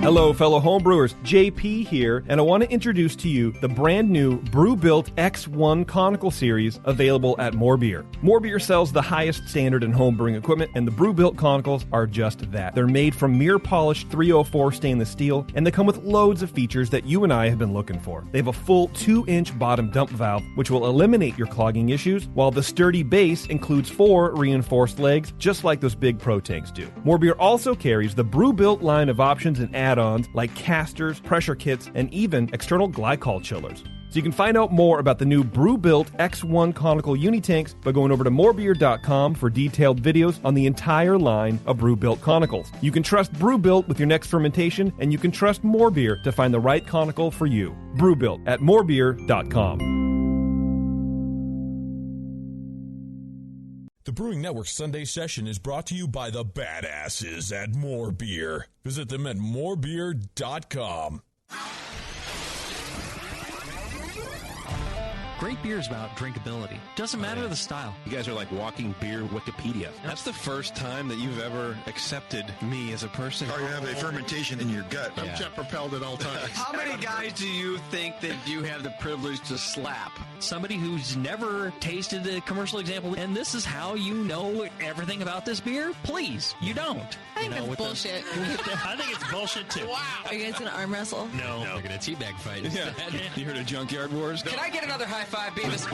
Hello, fellow homebrewers. JP here, and I want to introduce to you the brand new Brew-Built X1 Conical Series available at More Beer. More Beer sells the highest standard in homebrewing equipment, and the Brew-Built Conicals are just that. They're made from mirror-polished 304 stainless steel, and they come with loads of features that you and I have been looking for. They have a full 2-inch bottom dump valve, which will eliminate your clogging issues, while the sturdy base includes 4 reinforced legs, just like those big Pro tanks do. More Beer also carries the Brew-Built line of options and add-ons like casters, pressure kits, and even external glycol chillers. So you can find out more about the new Brew-Built X1 Conical Unitanks by going over to morebeer.com for detailed videos on the entire line of Brew-Built Conicals. You can trust Brew-Built with your next fermentation, and you can trust More Beer to find the right conical for you. Brew-Built at morebeer.com. The Brewing Network Sunday session is brought to you by the badasses at More Beer. Visit them at morebeer.com. Great beer is about drinkability. Doesn't matter the style. You guys are like walking beer Wikipedia. That's the first time that you've ever accepted me as a person. Or you have a fermentation in your gut. I'm jet propelled at all times. How many guys do you think that you have the privilege to slap? Somebody who's never tasted a commercial example, and this is how you know everything about this beer? Please, you don't. I think that's bullshit. I think it's bullshit too. Wow. Are you guys going to arm wrestle? No. We're going to teabag fight. Yeah. You heard of Junkyard Wars? Can I get another high five, Beavis?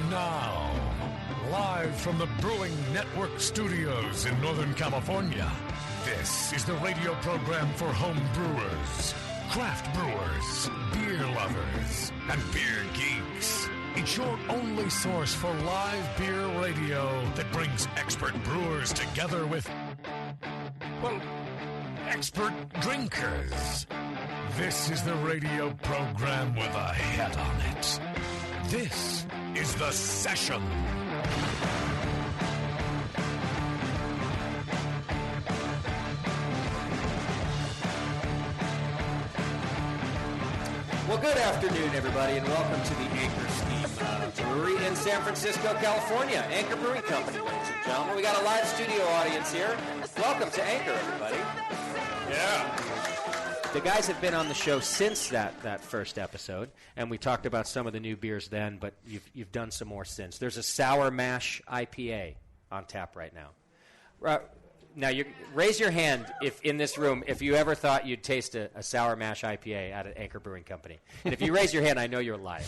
Now, live from the Brewing Network studios in Northern California, this is the radio program for home brewers, craft brewers, beer lovers, and beer geeks. It's your only source for live beer radio that brings expert brewers together with, well, expert drinkers. This is the radio program with a head on it. This is The Session. Well, good afternoon, everybody, and welcome to the Anchor Steam Brewery in San Francisco, California. Anchor Brewing Company, ladies and gentlemen. We got a live studio audience here. Welcome to Anchor, everybody. Yeah. The guys have been on the show since that first episode, and we talked about some of the new beers then, but you've done some more since. There's a Sour Mash IPA on tap right now. Now, raise your hand if in this room if you ever thought you'd taste a Sour Mash IPA out at Anchor Brewing Company. And if you raise your hand, I know you're lying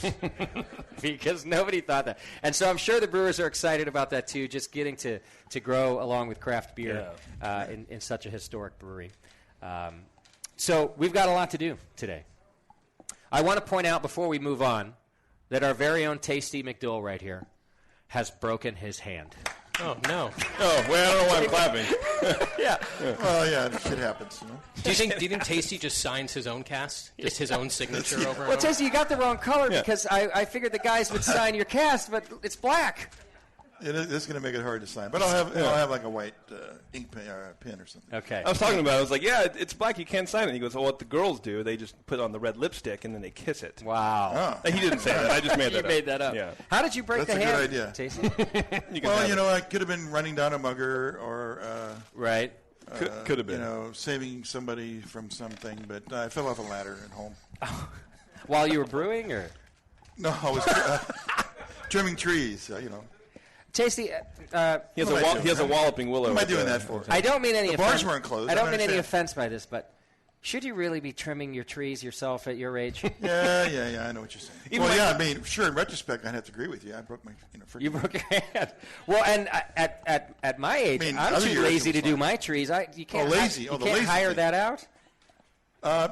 because nobody thought that. And so I'm sure the brewers are excited about that too, just getting to grow along with craft beer in such a historic brewery. So we've got a lot to do today. I want to point out before we move on that our very own Tasty McDowell right here has broken his hand. Oh, no. Oh, well, I don't know why I'm clapping. Yeah. Well, yeah, shit happens. You know? Do you think Tasty just signs his own cast? Just his own signature over and Well, Tasty, you got the wrong color because I figured the guys would sign your cast, but it's black. It's going to make it hard to sign. But I'll have like a white ink pen or something. Okay. I was talking about it. I was like, yeah, it's black. You can't sign it. He goes, well, what the girls do, they just put on the red lipstick and then they kiss it. Wow. Oh. He didn't say that. I just made that up. You made that up. Yeah. How did you break That's the a hand, good idea. Tasty? Well, I could have been running down a mugger or Right. Could have been. saving somebody from something, but I fell off a ladder at home. While you were brewing, or? No, I was trimming trees, Tasty, He has a walloping willow. What am I doing that for? I don't mean any offense. The bars weren't closed. I don't mean any understand. offense by this, but should you really be trimming your trees yourself at your age? Yeah, I know what you're saying. Sure, in retrospect, I'd have to agree with you. I broke my, You broke your hand. Well, and at my age, I'm too lazy to do my trees. You can't hire that out?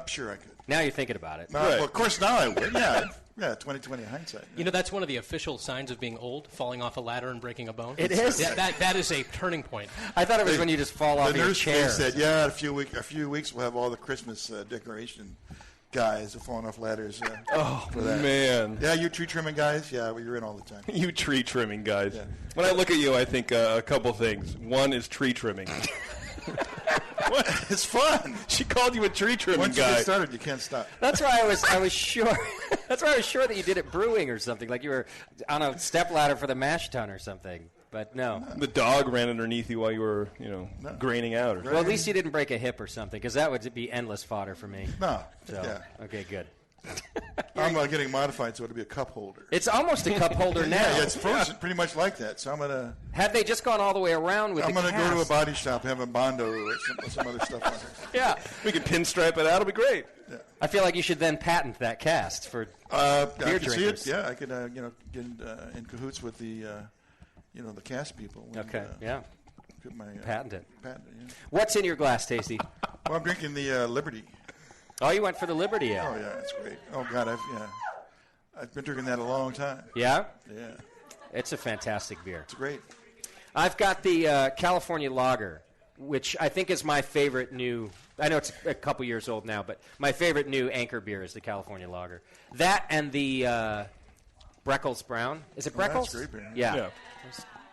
Sure I could. Now you're thinking about it. Well, of course now I would, yeah. Yeah, 20/20 hindsight. You know, that's one of the official signs of being old, falling off a ladder and breaking a bone. It is? That is a turning point. I thought it was when you just fall off your chair. The nurse said, a few weeks we'll have all the Christmas decoration guys falling off ladders. For that. Man. Yeah, you tree trimming guys? Yeah, well, you're in all the time. You tree trimming guys. Yeah. When I look at you, I think a couple things. One is tree trimming. What? It's fun. She called you a tree trimming Once guy. you get started, you can't stop. That's why I was sure. That's why I was sure that you did it brewing or something, like you were on a step ladder for the mash tun or something. but no. The dog ran underneath you while you were, graining out. Well, at least you didn't break a hip or something, because that would be endless fodder for me. No. So, Yeah. okay, good. I'm getting modified, so it'll be a cup holder. It's almost a cup holder now. Yeah, it's frozen pretty much like that. So I'm gonna. Have they just gone all the way around with? I'm the gonna cast? go to a body shop, have a Bondo or some other stuff on it. Yeah, we can pinstripe it out. It'll be great. Yeah. I feel like you should then patent that cast for beer I can drinkers. see it. Yeah, I could get in cahoots with the the cast people. And, Okay. Yeah. Get my patent it. Patent it. Yeah. What's in your glass, Tasty? Well, I'm drinking the Liberty. Oh, you went for the Liberty Ale. Oh yeah, it's great. Oh God, I've been drinking that a long time. Yeah? Yeah. It's a fantastic beer. It's great. I've got the California Lager, which I think is my favorite new. I know it's a couple years old now, but my favorite new Anchor beer is the California Lager. That and the Breckles Brown. Is it Breckles? That's great beer. Yeah.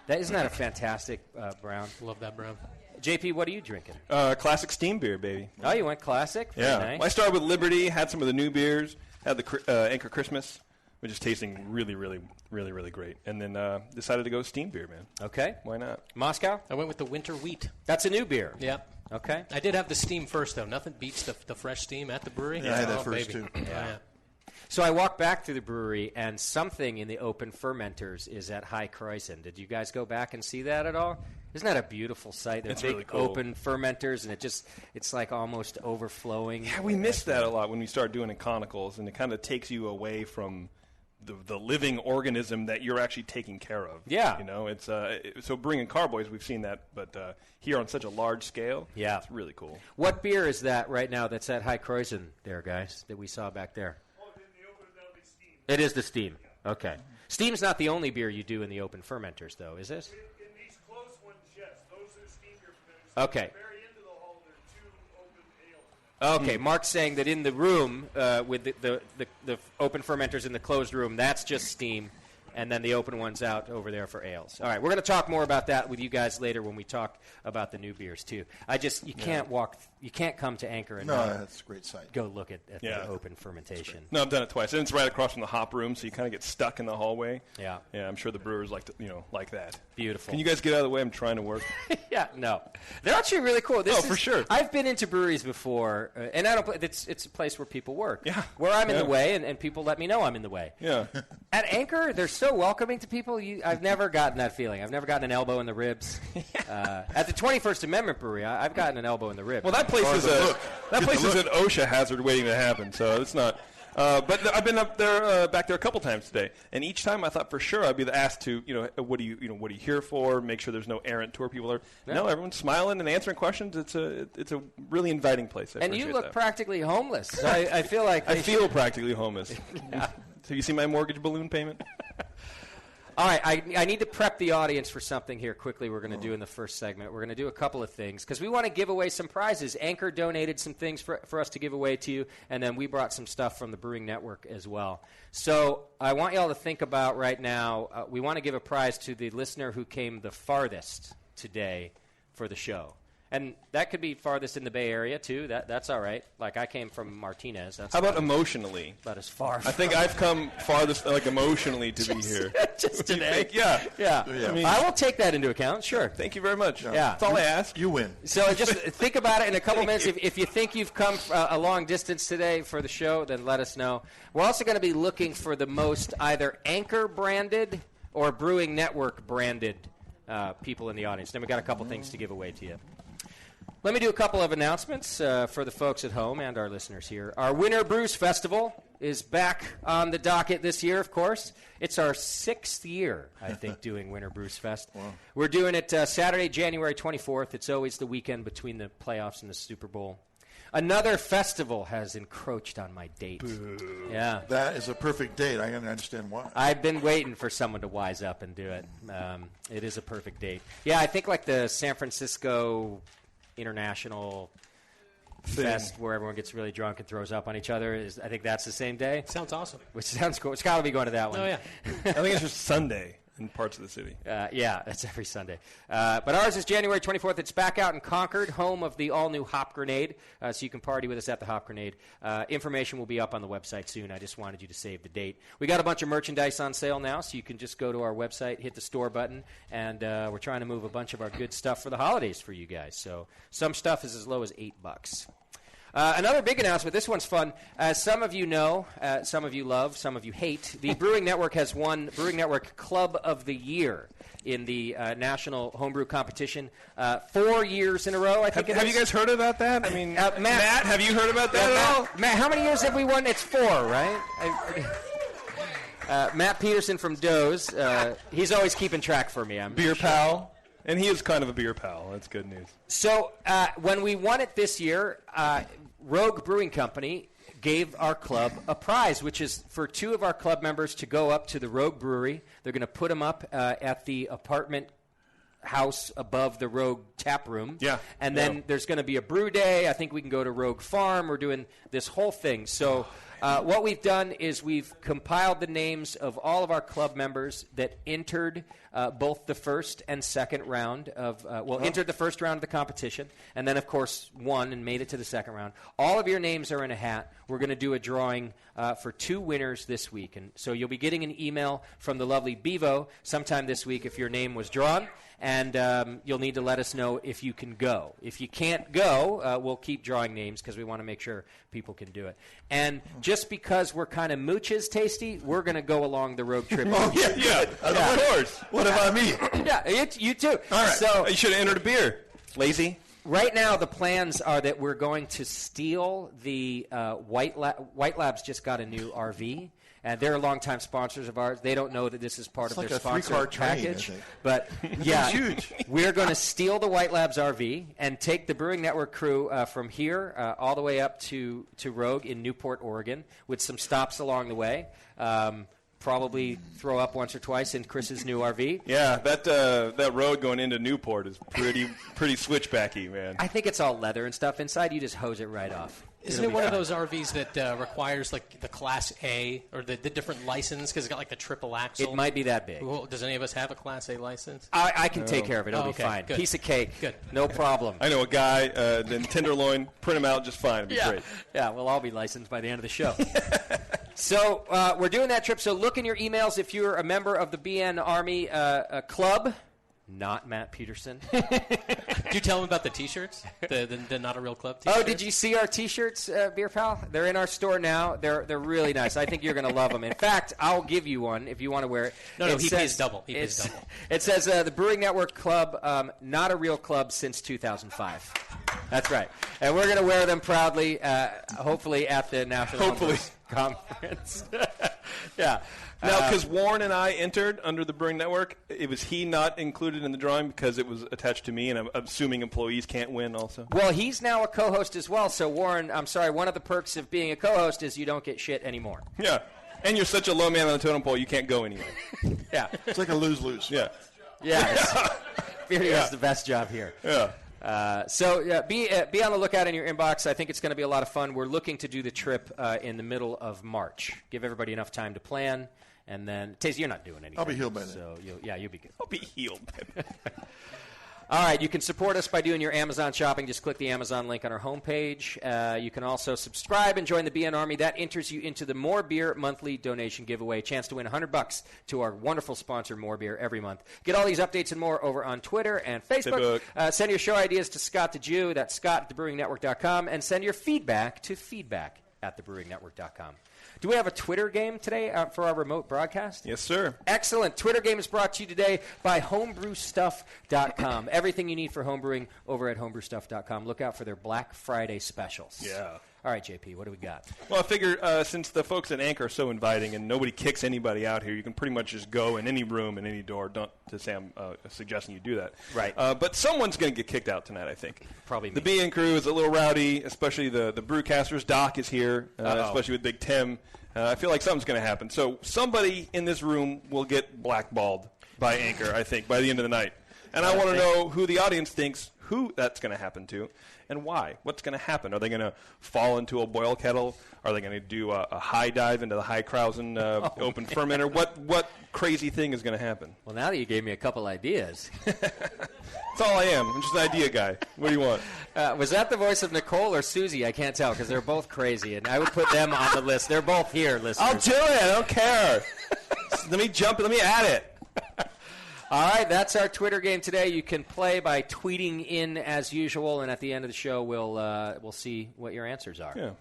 Isn't that a fantastic brown? Love that brown. JP, what are you drinking? Classic steam beer, baby. Oh, you went classic? Very nice. Well, I started with Liberty, had some of the new beers, had the Anchor Christmas, which is tasting really, really, really, really great. And then decided to go steam beer, man. Okay. Why not? Moscow? I went with the Winter Wheat. That's a new beer. Yeah. Okay. I did have the steam first, though. Nothing beats the fresh steam at the brewery. Yeah, I had that first, baby. too. Yeah. So I walked back through the brewery, and something in the open fermenters is at High Kreuzen. Did you guys go back and see that at all? Isn't that a beautiful site? They're It's big really cool. open fermenters, and it's like almost overflowing. Yeah, we missed that a lot when we started doing Iconicals, and it kind of takes you away from the living organism that you're actually taking care of. Yeah. It's so bringing Carboys, we've seen that, but here on such a large scale, Yeah. it's really cool. What beer is that right now that's at High Kreuzen there, guys, that we saw back there? It is the steam. Okay. Steam's not the only beer you do in the open fermenters, though, is it? In these close ones, yes. Those are steam beer fermenters. Okay. At the very end of the hall, there are two open ales. Okay, Mark's saying that in the room with the open fermenters in the closed room, that's just steam, and then the open ones out over there for ales. All right, we're going to talk more about that with you guys later when we talk about the new beers too. You can't come to Anchor and that's a great site. go look at the open fermentation. No, I've done it twice, and it's right across from the hop room, so you kind of get stuck in the hallway. Yeah. Yeah, I'm sure the brewers like that. Beautiful. Can you guys get out of the way? I'm trying to work. Yeah, no, they're actually really cool. For sure. I've been into breweries before, and I don't. It's a place where people work. Yeah. Where I'm in the way, and people let me know I'm in the way. Yeah. At Anchor, they're so welcoming to people. I've never gotten that feeling. I've never gotten an elbow in the ribs. At the 21st Amendment Brewery, I've gotten an elbow in the ribs. Well, that place is an OSHA hazard waiting to happen, so it's not. But I've been up there, back there a couple times today, and each time I thought for sure I'd be asked to, what are you here for? Make sure there's no errant tour people there. No, everyone's smiling and answering questions. It's a really inviting place. And you look practically homeless. So I feel like I feel practically homeless. Yeah. So you see my mortgage balloon payment? All right, I need to prep the audience for something here quickly we're going to do in the first segment. We're going to do a couple of things because we want to give away some prizes. Anchor donated some things for us to give away to you, and then we brought some stuff from the Brewing Network as well. So I want you all to think about right now, we want to give a prize to the listener who came the farthest today for the show. And that could be farthest in the Bay Area, too. That's all right. Like, I came from Martinez. That's How about emotionally? About as far. I think I've come farthest, emotionally to be here. Just today. Yeah. I will take that into account, sure. Thank you very much. Yeah. That's all I ask. You win. So just think about it in a couple minutes. If you think you've come a long distance today for the show, then let us know. We're also going to be looking for the most either Anchor-branded or Brewing Network-branded people in the audience. Then we've got a couple things to give away to you. Let me do a couple of announcements for the folks at home and our listeners here. Our Winter Brews Festival is back on the docket this year, of course. It's our 6th year, I think, doing Winter Brews Fest. Wow. We're doing it Saturday, January 24th. It's always the weekend between the playoffs and the Super Bowl. Another festival has encroached on my date. Boo. Yeah. That is a perfect date. I can understand why. I've been waiting for someone to wise up and do it. It is a perfect date. Yeah, I think like the San Francisco International Fest where everyone gets really drunk and throws up on each other. I think that's the same day. Sounds awesome. Which sounds cool. It's got to be going to that one. Oh, yeah. I think it's just Sunday. in parts of the city. Yeah, it's every Sunday. But ours is January 24th. It's back out in Concord, home of the all-new Hop Grenade, so you can party with us at the Hop Grenade. Information will be up on the website soon. I just wanted you to save the date. We got a bunch of merchandise on sale now, so you can just go to our website, hit the store button, and we're trying to move a bunch of our good stuff for the holidays for you guys. So some stuff is as low as $8. Another big announcement. This one's fun. As some of you know, some of you love, some of you hate, the Brewing Network has won Brewing Network Club of the Year in the national homebrew competition 4 years in a row, I think. Have you guys heard about that? I mean, Matt, have you heard about that Matt, at all? Matt, how many years have we won? It's 4, right? Matt Peterson from Doe's. He's always keeping track for me. Beer pal. And he is kind of a beer pal. That's good news. So when we won it this year, Rogue Brewing Company gave our club a prize, which is for 2 of our club members to go up to the Rogue Brewery. They're going to put them up at the apartment house above the Rogue tap room. Yeah. And then there's going to be a brew day. I think we can go to Rogue Farm. We're doing this whole thing. So what we've done is we've compiled the names of all of our club members that entered both the first and second round of, entered the first round of the competition, and then, of course, won and made it to the second round. All of your names are in a hat. We're going to do a drawing for 2 winners this week. And so you'll be getting an email from the lovely Bevo sometime this week if your name was drawn, and you'll need to let us know if you can go. If you can't go, we'll keep drawing names because we want to make sure people can do it. And just because we're kind of mooches, Tasty, we're going to go along the road trip. Yeah, of course. What about me? Yeah, you too. All right. So you should have entered a beer. Lazy. Right now, the plans are that we're going to steal the White Labs just got a new RV, and they're longtime sponsors of ours. They don't know that this is part of like their a sponsor 3-car train, package. I think. But yeah, huge. We're going to steal the White Labs RV and take the Brewing Network crew from here all the way up to Rogue in Newport, Oregon, with some stops along the way. Probably throw up once or twice in Chris's new RV. Yeah, that road going into Newport is pretty switchbacky, man. I think it's all leather and stuff inside. You just hose it right off. Isn't it one of those RVs that requires like the Class A or the different license because it's got like the triple axle? It might be that big. Well, does any of us have a Class A license? I can take care of it. It'll be fine. Good. Piece of cake. Good. No problem. I know a guy, then Tenderloin, print him out just fine. It'd be great. Yeah, we'll all be licensed by the end of the show. So we're doing that trip. So look in your emails if you're a member of the BN Army Club. Not Matt Peterson. Did you tell him about the T-shirts? The Not a Real Club T-shirts? Oh, did you see our T-shirts, Beer Pal? They're in our store now. They're really nice. I think you're going to love them. In fact, I'll give you one if you want to wear it. No, he pays double. He pays double. It says the Brewing Network Club, not a real club since 2005. That's right. And we're going to wear them proudly, hopefully at the National Conference. Yeah. Now, because Warren and I entered under the Brewing Network, was he not included in the drawing because it was attached to me, and I'm assuming employees can't win also? Well, he's now a co-host as well, so Warren, I'm sorry, one of the perks of being a co-host is you don't get shit anymore. Yeah, and you're such a low man on the totem pole, you can't go anywhere. Yeah. It's like a lose-lose. Yeah. Yes. Beardy does the best job here. Yeah. So be on the lookout in your inbox. I think it's going to be a lot of fun. We're looking to do the trip in the middle of March. Give everybody enough time to plan. And then, Taze, you're not doing anything. I'll be healed by then. So you'll be good. I'll be healed by then. All right, you can support us by doing your Amazon shopping. Just click the Amazon link on our homepage. You can also subscribe and join the BN Army. That enters you into the More Beer monthly donation giveaway. Chance to win $100 to our wonderful sponsor, More Beer, every month. Get all these updates and more over on Twitter and Facebook. Send your show ideas to Scott the Jew. That's Scott at thebrewingnetwork.com. And send your feedback to feedback@thebrewingnetwork.com. Do we have a Twitter game today for our remote broadcast? Yes, sir. Excellent. Twitter game is brought to you today by homebrewstuff.com. Everything you need for homebrewing over at homebrewstuff.com. Look out for their Black Friday specials. Yeah. All right, JP, what do we got? Well, I figure since the folks at Anchor are so inviting and nobody kicks anybody out here, you can pretty much just go in any room and any door. Don't to say I'm suggesting you do that. Right. But someone's going to get kicked out tonight, I think. Probably me. The BN crew is a little rowdy, especially the Brewcasters. Doc is here, especially with Big Tim. I feel like something's going to happen. So somebody in this room will get blackballed by Anchor, I think, by the end of the night. And I want to know who the audience thinks who that's going to happen to and why. What's going to happen? Are they going to fall into a boil kettle? Are they going to do a high dive into the High-Krausen open fermenter? What crazy thing is going to happen? Well, now that you gave me a couple ideas. That's all I am. I'm just an idea guy. What do you want? Was that the voice of Nicole or Susie? I can't tell because they're both crazy, and I would put them on the list. They're both here, listeners. I'll do it. I don't care. Let me add it. All right, that's our Twitter game today. You can play by tweeting in as usual, and at the end of the show, we'll see what your answers are. Yeah.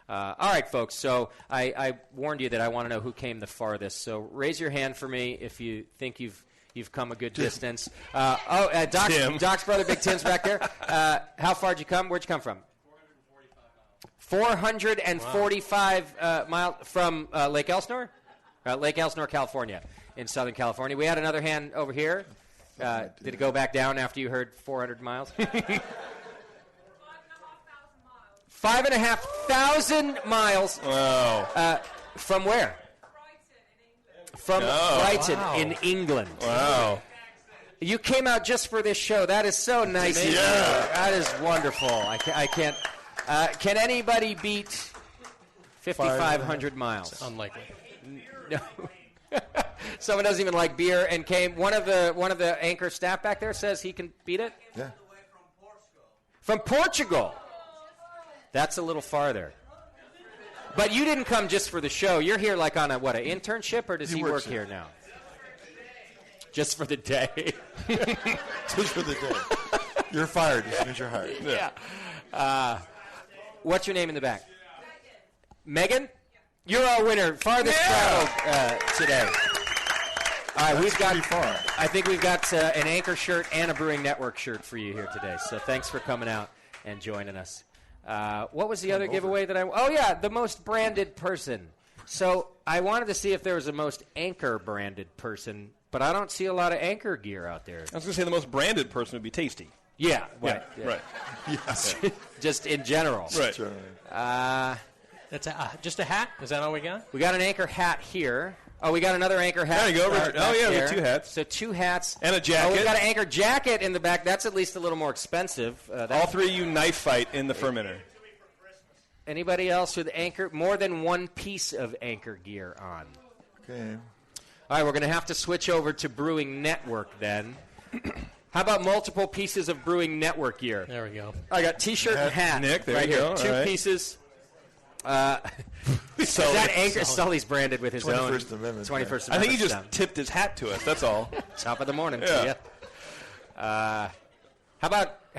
All right, folks. So I warned you that I want to know who came the farthest. So raise your hand for me if you think you've come a good distance. Doc's brother, Big Tim's back there. How far did you come? Where'd you come from? 445 miles from Lake Elsinore? Lake Elsinore, California, in Southern California. We had another hand over here. Did it go back down after you heard 400 miles? 5,500 miles. Wow. From where? From Brighton in England. Wow. You came out just for this show. That is so nice of you. That is wonderful. I can't. Can anybody beat 5,500 miles? It's unlikely. No. Someone doesn't even like beer and came. One of the anchor staff back there says he can beat it. Yeah. From Portugal. That's a little farther. But you didn't come just for the show. You're here like on an internship, or does he work here now? Just for the day. Just for the day. You're fired as soon as you're hired. Yeah. What's your name in the back? Megan? You're our winner. Farthest traveled today. All right, I think we've got an Anchor shirt and a Brewing Network shirt for you here today. So thanks for coming out and joining us. What was the other giveaway that the most branded person. So I wanted to see if there was a most Anchor branded person, but I don't see a lot of Anchor gear out there. I was going to say the most branded person would be Tasty. Yeah, right. Right. Yes. Just in general. Right. That's just a hat? Is that all we got? We got an Anchor hat here. Oh, we got another Anchor hat. There you go, Richard. Oh, yeah, we there. have 2 hats. So 2 hats. And a jacket. Oh, we got an Anchor jacket in the back. That's at least a little more expensive. All 3 of you knife fight in the fermenter. Anybody else with Anchor? More than one piece of Anchor gear on. Okay. All right, we're going to have to switch over to Brewing Network then. How about multiple pieces of Brewing Network gear? There we go. I got T-shirt and hat. Nick, there right you here. go. 2 pieces. Is that Anchor? Sully's branded with his 21st own. Amendment. 21st Amendment. I think he just stamp. tipped his hat to us. That's all. Top of the morning Yeah. to you. How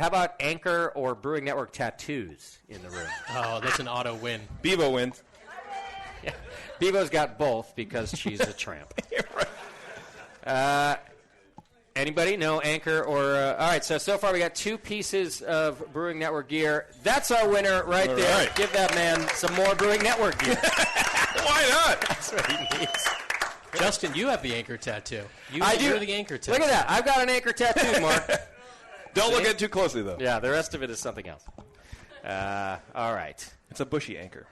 about Anchor or Brewing Network tattoos in the room? Oh, that's an auto win. Bevo wins. Yeah. Bevo's got both because she's a tramp. Anybody? No Anchor or... all right, so far we got 2 pieces of Brewing Network gear. That's our winner right All there. right. Give that man some more Brewing Network gear. Why not? That's what he needs. Justin, you have the Anchor tattoo. I do. You're the Anchor tattoo. Look at that. I've got an Anchor tattoo, Mark. Don't look at it too closely, though. Yeah, the rest of it is something else. All right. It's a bushy anchor.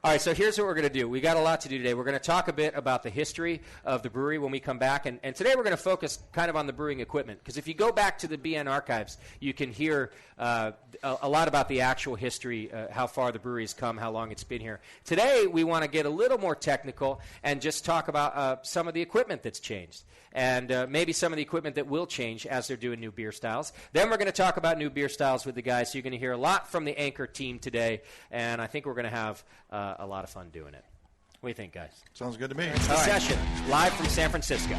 All right, so here's what we're going to do. We got a lot to do today. We're going to talk a bit about the history of the brewery when we come back. And today we're going to focus kind of on the brewing equipment. Because if you go back to the BN archives, you can hear a lot about the actual history, how far the brewery's come, how long it's been here. Today we want to get a little more technical and just talk about some of the equipment that's changed. And maybe some of the equipment that will change as they're doing new beer styles. Then we're going to talk about new beer styles with the guys. So you're going to hear a lot from the Anchor team today. And I think we're going to have a lot of fun doing it. What do you think, guys? Sounds good to me. It's the session, live from San Francisco.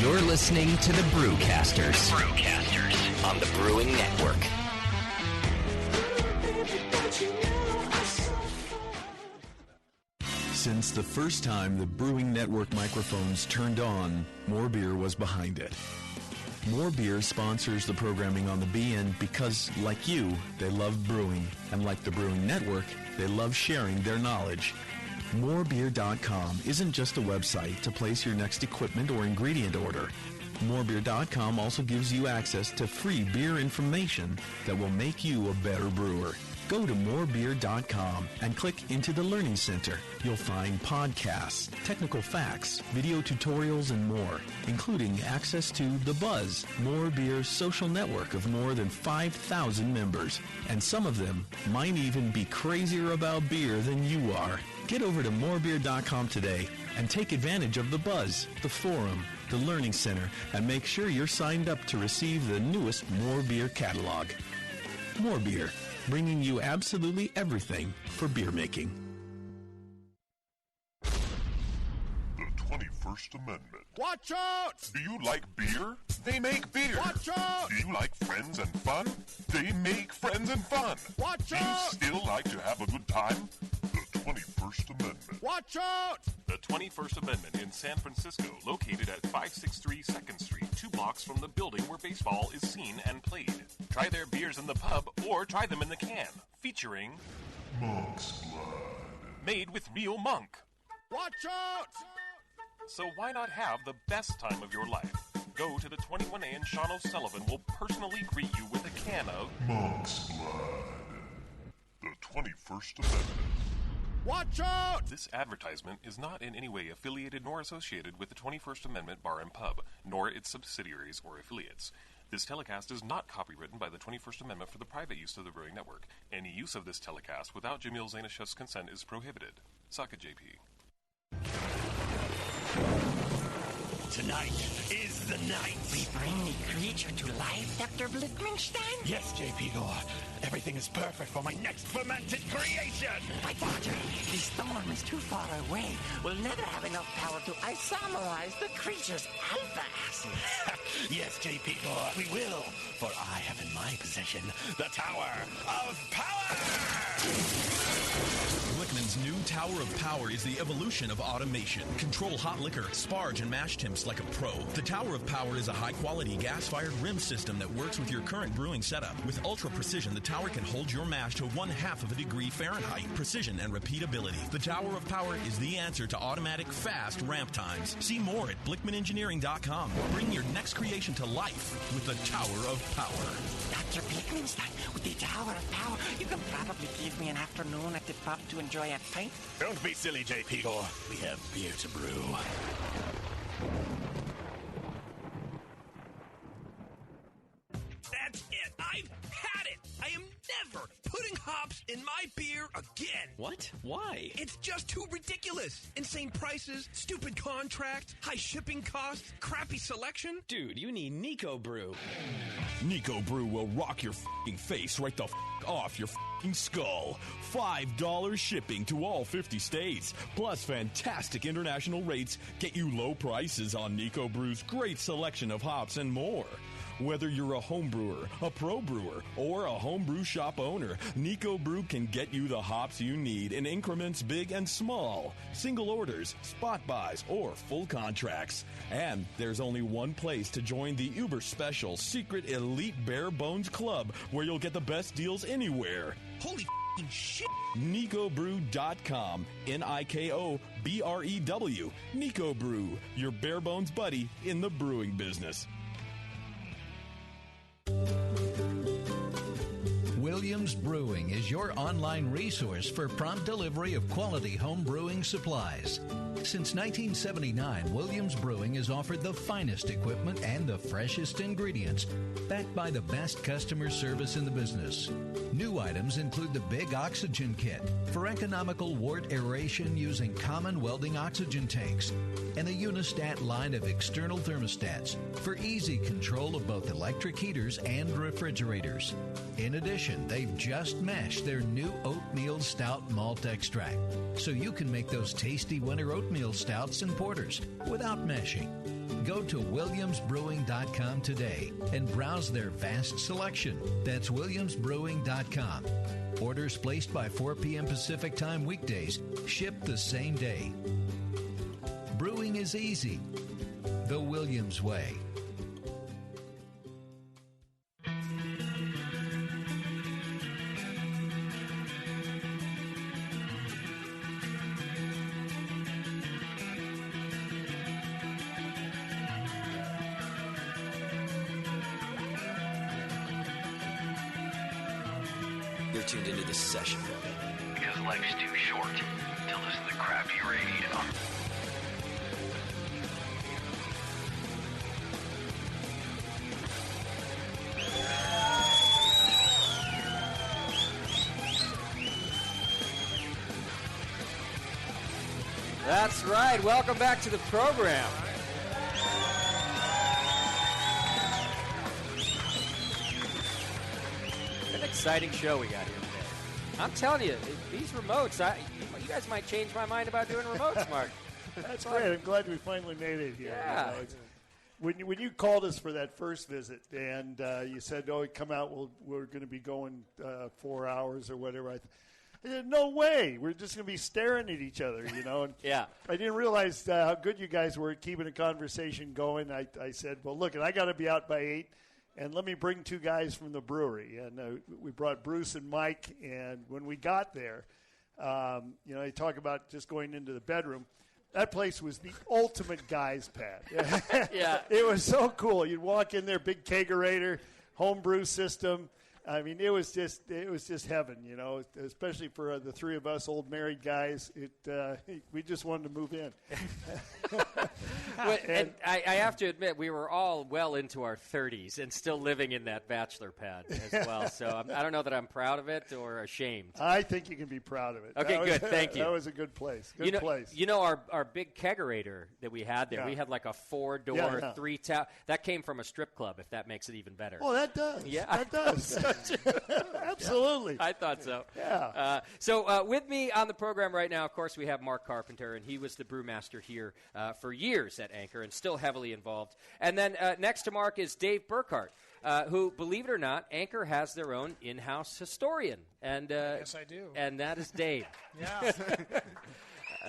You're listening to the Brewcasters. On the Brewing Network. Since the first time the Brewing Network microphones turned on, More Beer was behind it. More Beer sponsors the programming on the BN because, like you, they love brewing. And like the Brewing Network, they love sharing their knowledge. Morebeer.com isn't just a website to place your next equipment or ingredient order. Morebeer.com also gives you access to free beer information that will make you a better brewer. Go to morebeer.com and click into the Learning Center. You'll find podcasts, technical facts, video tutorials, and more, including access to The Buzz, More Beer's social network of more than 5,000 members. And some of them might even be crazier about beer than you are. Get over to morebeer.com today and take advantage of The Buzz, the forum, the Learning Center, and make sure you're signed up to receive the newest More Beer catalog. More Beer, bringing you absolutely everything for beer making. The 21st Amendment. Watch out! Do you like beer? They make beer. Watch out! Do you like friends and fun? They make friends and fun. Watch Do out! you still like to have a good time? The 21st Amendment. Watch out! The 21st Amendment in San Francisco, located at 563 2nd Street, 2 blocks from the building where baseball is seen and played. Try their beers in the pub or try them in the can, featuring Monk's Blood. Made with real monk. Watch out! So why not have the best time of your life? Go to the 21A and Sean O'Sullivan will personally greet you with a can of Monk's Blood. The 21st Amendment. Watch out! This advertisement is not in any way affiliated nor associated with the 21st Amendment Bar and Pub, nor its subsidiaries or affiliates. This telecast is not copywritten by the 21st Amendment for the private use of the Brewing Network. Any use of this telecast without Jamil Zainashev's consent is prohibited. Suck it, JP. Tonight is the night. We bring the creature to life, Dr. Blickmanstein? Yes, J.P. Gore. Everything is perfect for my next fermented creation. But, Doctor, the storm is too far away. We'll never have enough power to isomerize the creature's alpha acid. Yes, J.P. Gore, we will. For I have in my possession the Tower of Power! Blickman's new Tower of Power is the evolution of automation. Control hot liquor, sparge, and mash temps like a pro. The Tower of Power is a high-quality gas-fired rim system that works with your current brewing setup. With ultra-precision, the tower can hold your mash to 1/2 of a degree Fahrenheit. Precision and repeatability. The Tower of Power is the answer to automatic, fast ramp times. See more at BlickmanEngineering.com. Bring your next creation to life with the Tower of Power. Dr. Blickmanstein, with the Tower of Power, you can probably give me an afternoon at the pub to enjoy a pint. Don't be silly, J.P. Gore. We have beer to brew. That's it. I've had it. I am never putting hops in my beer again. What? Why? It's just too ridiculous. Insane prices, stupid contracts, high shipping costs, crappy selection. Dude, you need Nico Brew. Nico Brew will rock your f***ing face right the f*** off your f***ing skull. $5 shipping to all 50 states. Plus fantastic international rates get you low prices on Nico Brew's great selection of hops and more. Whether you're a home brewer, a pro brewer, or a homebrew shop owner, Nico Brew can get you the hops you need in increments big and small, single orders, spot buys, or full contracts. And there's only one place to join the uber special secret elite bare bones club where you'll get the best deals anywhere. Holy f***ing shit. NicoBrew.com. NIKOBREW. Nico Brew, your bare bones buddy in the brewing business. Williams Brewing is your online resource for prompt delivery of quality home brewing supplies. Since 1979, Williams Brewing has offered the finest equipment and the freshest ingredients, backed by the best customer service in the business. New items include the Big Oxygen Kit for economical wort aeration using common welding oxygen tanks, and the Unistat line of external thermostats for easy control of both electric heaters and refrigerators. In addition, they've just mashed their new oatmeal stout malt extract, so you can make those tasty winter oatmeal stouts and porters without mashing. Go to williamsbrewing.com today and browse their vast selection. That's williamsbrewing.com. Orders placed by 4 p.m. Pacific Time weekdays ship the same day. Brewing is easy. The Williams way. tuned into this session. Because life's too short to listen to crappy radio. That's right. Welcome back to the program. An exciting show we got here today. I'm telling you, these remotes, you guys might change my mind about doing remotes, Mark. That's great. I'm glad we finally made it here. Yeah. When you called us for that first visit and you said, "Oh, come out, we're going to be going 4 hours or whatever," I said, "No way. We're just going to be staring at each other," And yeah. I didn't realize how good you guys were at keeping a conversation going. I said, "Well, look, I got to be out by 8, and let me bring 2 guys from the brewery." And we brought Bruce and Mike. And when we got there, they talk about just going into the bedroom. That place was the ultimate guys' pad. Yeah. It was so cool. You'd walk in there, big kegerator, home brew system. I mean, it was just heaven, especially for the 3 of us old married guys. We just wanted to move in. and I have to admit, we were all well into our 30s and still living in that bachelor pad as well. So I don't know that I'm proud of it or ashamed. I think you can be proud of it. Okay, good. Thank you. That was a good place. Good place. Our big kegerator that we had there, we had like a 4-door, 3-tap. That came from a strip club, if that makes it even better. Oh, that does. Yeah. That does. Absolutely. I thought so. Yeah. So with me on the program right now, of course, we have Mark Carpenter, and he was the brewmaster here for years at Anchor and still heavily involved. And then next to Mark is Dave Burkhart, who, believe it or not, Anchor has their own in-house historian. And yes, I do. And that is Dave. Yeah.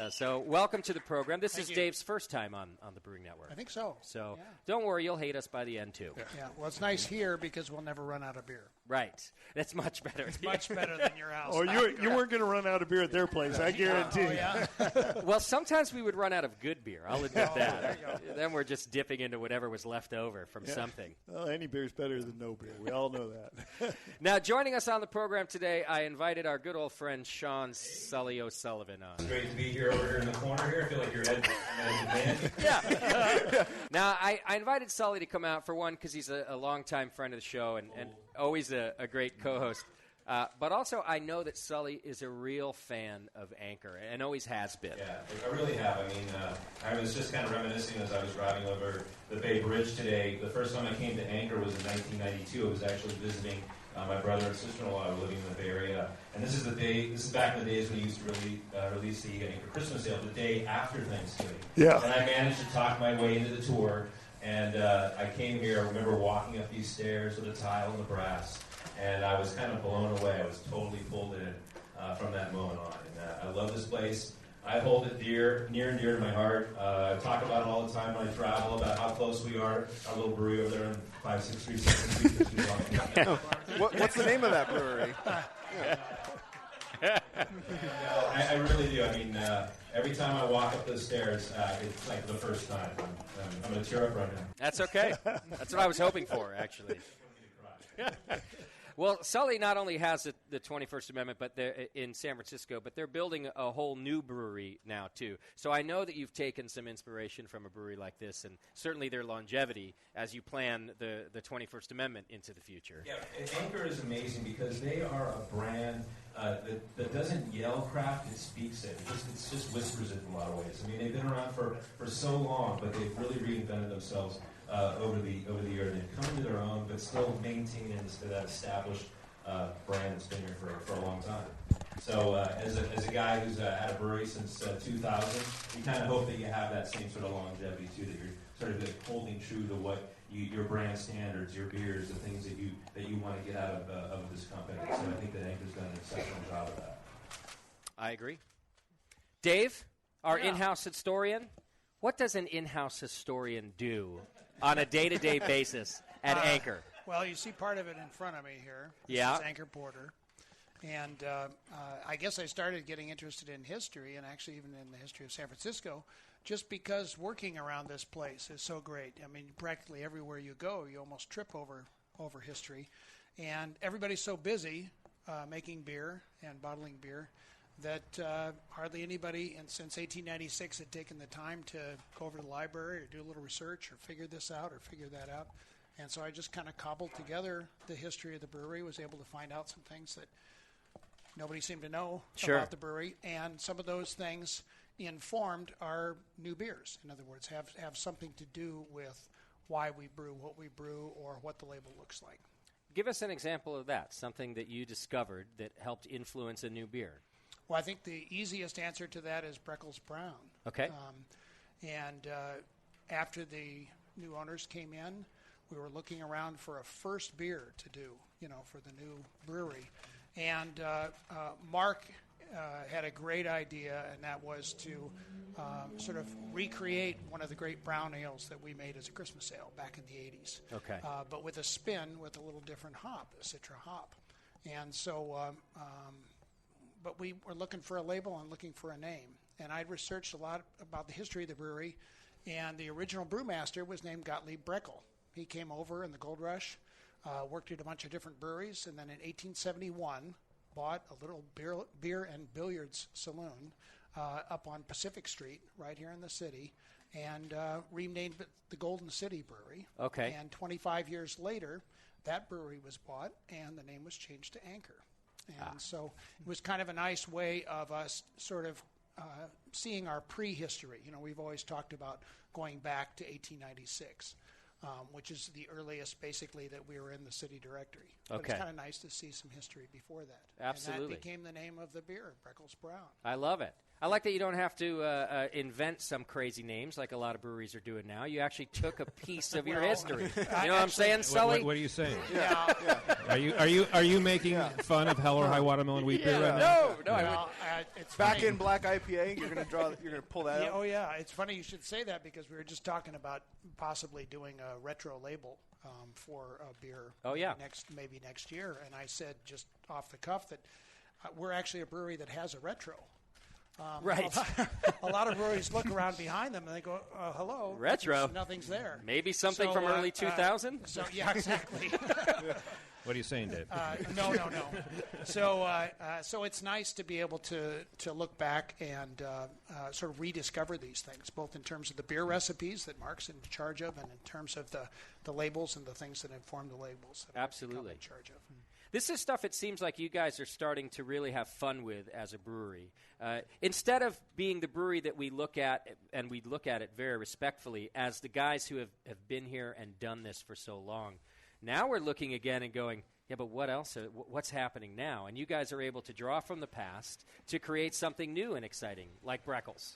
So welcome to the program. This Thank is you. Dave's first time on the Brewing Network. I think so. So yeah. Don't worry, you'll hate us by the end, too. Yeah, well, it's nice here because we'll never run out of beer. Right. That's much better. It's much better than your house. Or you weren't going to run out of beer at their place, I guarantee. Oh, yeah? Well, sometimes we would run out of good beer. I'll admit that. There you go. Then we're just dipping into whatever was left over from something. Well, any beer's better than no beer. We all know that. Now, joining us on the program today, I invited our good old friend Sean Sully O'Sullivan on. It's great to be here over here in the corner here. I feel like you're head man. Yeah. Now, I invited Sully to come out, for one, because he's a longtime friend of the show and always a great co-host. But also, I know that Sully is a real fan of Anchor and always has been. Yeah, I really have. I mean, I was just kind of reminiscing as I was driving over the Bay Bridge today. The first time I came to Anchor was in 1992. I was actually visiting my brother and sister-in-law who were living in the Bay Area. And this is back in the days when we used to really release the Anchor Christmas sale the day after Thanksgiving. Yeah. And I managed to talk my way into the tour. And I came here, I remember walking up these stairs with the tile and the brass. And I was kind of blown away. I was totally pulled in from that moment on. And I love this place. I hold it near and dear to my heart. I talk about it all the time when I travel, about how close we are. Our little brewery over there on 5637 What's the name of that brewery? I really do. I mean, every time I walk up those stairs, it's like the first time. I'm going to tear up right now. That's okay. That's what I was hoping for, actually. Well, Sully not only has the 21st Amendment but they're in San Francisco, but they're building a whole new brewery now, too. So I know that you've taken some inspiration from a brewery like this and certainly their longevity as you plan the 21st Amendment into the future. Yeah, Anchor is amazing because they are a brand that doesn't yell craft, it speaks it. It just whispers it in a lot of ways. I mean, they've been around for so long, but they've really reinvented themselves over the year. They've come into their own, but still maintaining that established brand that's been here for a long time. So as a guy who's had a brewery since 2000, you kind of hope that you have that same sort of longevity too, that you're sort of like holding true to what your brand standards, your beers, the things that you want to get out of this company. So I think that Anchor's done an exceptional job of that. I agree. Dave, our in-house historian, what does an in-house historian do on a day-to-day basis at Anchor? Well, you see part of it in front of me here. This is Anchor Porter. And I guess I started getting interested in history, and actually even in the history of San Francisco, just because working around this place is so great. I mean, practically everywhere you go, you almost trip over history. And everybody's so busy making beer and bottling beer that hardly anybody since 1896 had taken the time to go over to the library or do a little research or figure this out or figure that out. And so I just kind of cobbled together the history of the brewery, was able to find out some things that nobody seemed to know about the brewery. And some of those things informed our new beers. In other words, have something to do with why we brew what we brew or what the label looks like. Give us an example of that, something that you discovered that helped influence a new beer. Well, I think the easiest answer to that is Breckles Brown. Okay. And after the new owners came in, we were looking around for a first beer to do, for the new brewery. And Mark had a great idea, and that was to sort of recreate one of the great brown ales that we made as a Christmas ale back in the 80s. Okay. But with a spin with a little different hop, a Citra hop. And so, but we were looking for a label and looking for a name. And I'd researched a lot about the history of the brewery, and the original brewmaster was named Gottlieb Breckel. He came over in the Gold Rush, worked at a bunch of different breweries, and then in 1871 bought a little beer and billiards saloon up on Pacific Street right here in the city, and renamed it the Golden City Brewery. Okay. And 25 years later, that brewery was bought, and the name was changed to Anchor. And so it was kind of a nice way of us sort of seeing our prehistory. We've always talked about going back to 1896. Which is the earliest, basically, that we were in the city directory. But Okay. it's kind of nice to see some history before that. Absolutely. And that became the name of the beer, Breckles Brown. I love it. I like that you don't have to invent some crazy names like a lot of breweries are doing now. You actually took a piece of your history. You know what I'm saying, Sully? What are you saying? Yeah. Are you making fun of Hell or High Watermelon Wheat Beer right now? No. It's Back funny. in Black IPA, you're gonna pull that Yeah, out. oh, yeah. It's funny you should say that because we were just talking about possibly doing a retro label for a beer. Oh, yeah. Maybe next year. And I said just off the cuff that we're actually a brewery that has a retro. Right. A lot of breweries look around behind them and they go, hello. Retro. Nothing's there. Maybe something from early 2000? Yeah, exactly. What are you saying, Dave? No. So it's nice to be able to look back and sort of rediscover these things, both in terms of the beer recipes that Mark's in charge of and in terms of the labels and the things that inform the labels that Absolutely. I'm in charge of. This is stuff it seems like you guys are starting to really have fun with as a brewery. Instead of being the brewery that we look at, and we look at it very respectfully, as the guys who have been here and done this for so long, now we're looking again and going, yeah, but what else? What's happening now? And you guys are able to draw from the past to create something new and exciting, like Breckles.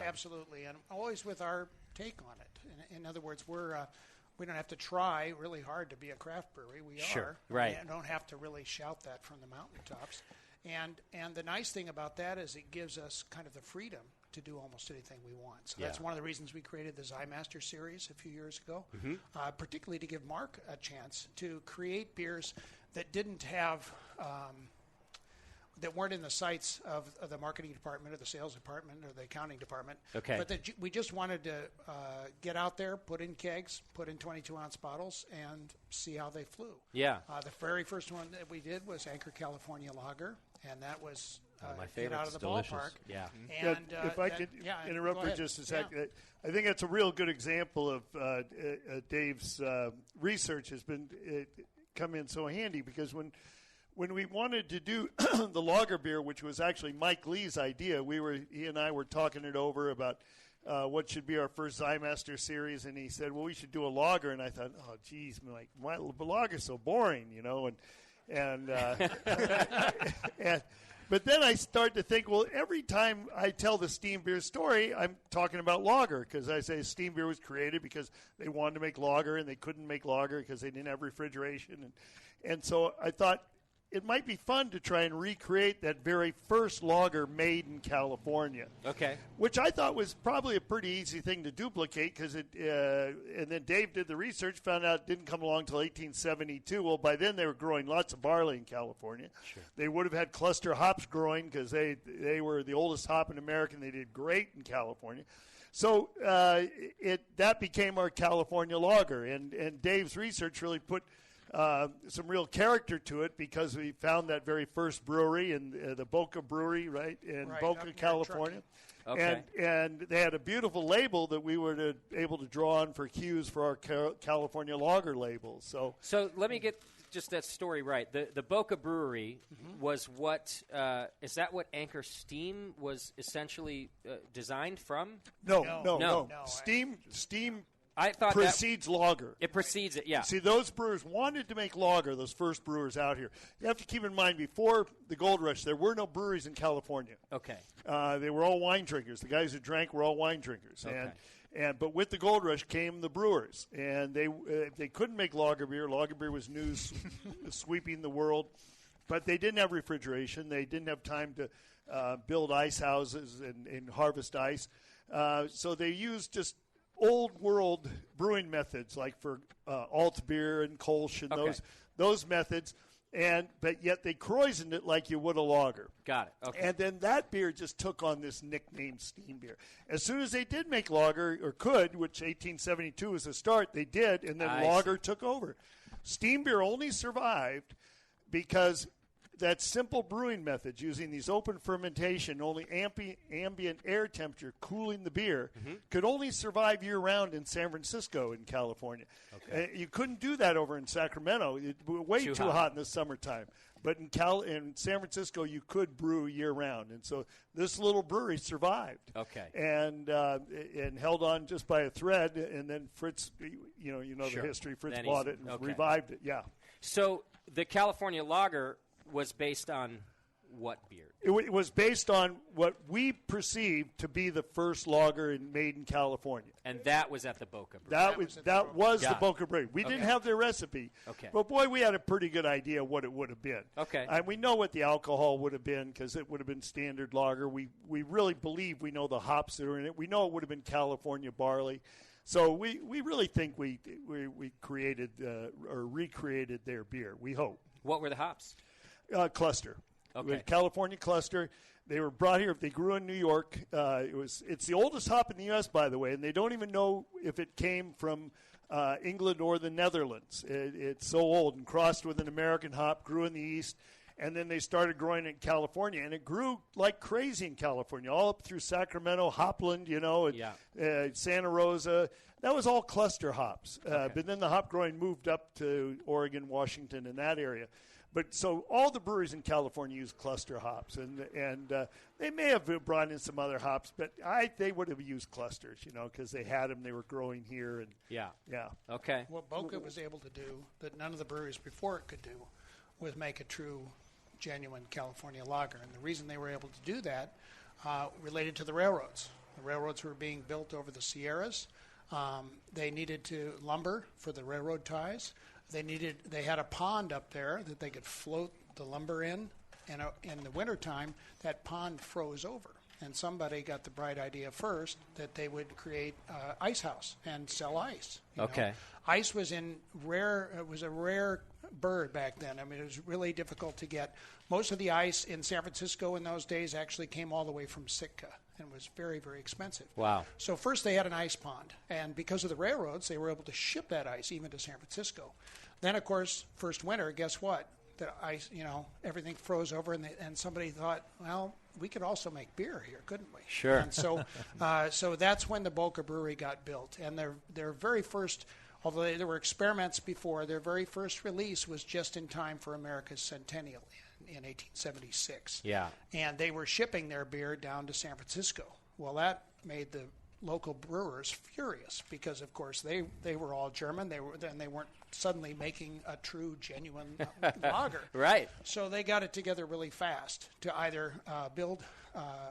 Absolutely, and always with our take on it. In other words, we don't have to try really hard to be a craft brewery. We Sure, are. right. We don't have to really shout that from the mountaintops. And the nice thing about that is it gives us kind of the freedom to do almost anything we want. So that's one of the reasons we created the Zymaster series a few years ago, particularly to give Mark a chance to create beers that didn't have that weren't in the sights of the marketing department or the sales department or the accounting department. Okay. But that we just wanted to get out there, put in kegs, put in 22-ounce bottles, and see how they flew. Yeah. The very first one that we did was Anchor California Lager, and that was my get favorite. out of the Delicious. ballpark. Yeah. And, if I could interrupt go for ahead. just a second, I think that's a real good example of Dave's research has been come in so handy because when we wanted to do the lager beer, which was actually Mike Lee's idea, he and I were talking it over about what should be our first Zymaster series, and he said, well, we should do a lager, and I thought, oh, geez, like, my lager's so boring, and but then I start to think, well, every time I tell the steam beer story, I'm talking about lager because I say steam beer was created because they wanted to make lager and they couldn't make lager because they didn't have refrigeration, and so I thought it might be fun to try and recreate that very first lager made in California. Okay. Which I thought was probably a pretty easy thing to duplicate because and then Dave did the research, found out it didn't come along until 1872. Well, by then they were growing lots of barley in California. Sure. They would have had cluster hops growing because they were the oldest hop in America, and they did great in California. So that became our California lager, and Dave's research really put some real character to it because we found that very first brewery in the Boca Brewery, right, in Boca, California. Okay. And they had a beautiful label that we were able to draw on for cues for our California lager labels. So let me get just that story right. The Boca Brewery was what is that what Anchor Steam was essentially designed from? No. Steam I thought precedes lager. It precedes it, yeah. See, those brewers wanted to make lager, those first brewers out here. You have to keep in mind, before the gold rush, there were no breweries in California. Okay. They were all wine drinkers. The guys who drank were all wine drinkers. Okay. But with the gold rush came the brewers, and they couldn't make lager beer. Lager beer was news sweeping the world, but they didn't have refrigeration. They didn't have time to build ice houses and harvest ice. So they used just old world brewing methods, like for alt beer and Kolsch and those methods. But yet they kreuzened it like you would a lager. Got it. Okay. And then that beer just took on this nickname steam beer. As soon as they did make lager, or could, which 1872 was the start, they did, and then lager took over. Steam beer only survived because that simple brewing method, using these open fermentation, only ambient air temperature cooling the beer, could only survive year-round in San Francisco in California. Okay. You couldn't do that over in Sacramento. It was way too hot in the summertime. But in San Francisco, you could brew year-round. And so this little brewery survived. Okay. And held on just by a thread. And then Fritz, you know Sure. the history. Fritz Then bought it and revived it. Yeah. So the California lager was based on what beer? It was based on what we perceived to be the first lager made in California. And that was at the Boca Brewery. That was the Boca Brewery. We didn't have their recipe. Okay. But, boy, we had a pretty good idea what it would have been. Okay. And we know what the alcohol would have been because it would have been standard lager. We really believe we know the hops that are in it. We know it would have been California barley. So we really think we created or recreated their beer. We hope. What were the hops? Cluster. Okay. California cluster. They were brought here. They grew in New York. It's the oldest hop in the U.S., by the way, and they don't even know if it came from England or the Netherlands. It's so old and crossed with an American hop, grew in the East, and then they started growing it in California, and it grew like crazy in California, all up through Sacramento, Hopland, and Santa Rosa. That was all cluster hops. But then the hop growing moved up to Oregon, Washington, and that area. But so all the breweries in California use cluster hops, and they may have brought in some other hops, but they would have used clusters, because they had them. They were growing here, and yeah. Okay. What Boca was able to do that none of the breweries before it could do was make a true, genuine California lager, and the reason they were able to do that related to the railroads. The railroads were being built over the Sierras. They needed lumber for the railroad ties. They had a pond up there that they could float the lumber in, and in the wintertime, that pond froze over. And somebody got the bright idea first that they would create ice house and sell ice. Okay. Ice was a rare bird back then. I mean, it was really difficult to get. Most of the ice in San Francisco in those days actually came all the way from Sitka and was very, very expensive. Wow. So first they had an ice pond, and because of the railroads, they were able to ship that ice even to San Francisco. Then, of course, first winter, guess what? The ice, everything froze over, and somebody thought, well, we could also make beer here, couldn't we? Sure. And so, so that's when the Boca Brewery got built, and their very first, although there were experiments before, their very first release was just in time for America's centennial in 1876. Yeah. And they were shipping their beer down to San Francisco. Well, that made the local brewers furious because, of course, they were all German. They weren't suddenly making a true, genuine lager. Right. So they got it together really fast to either build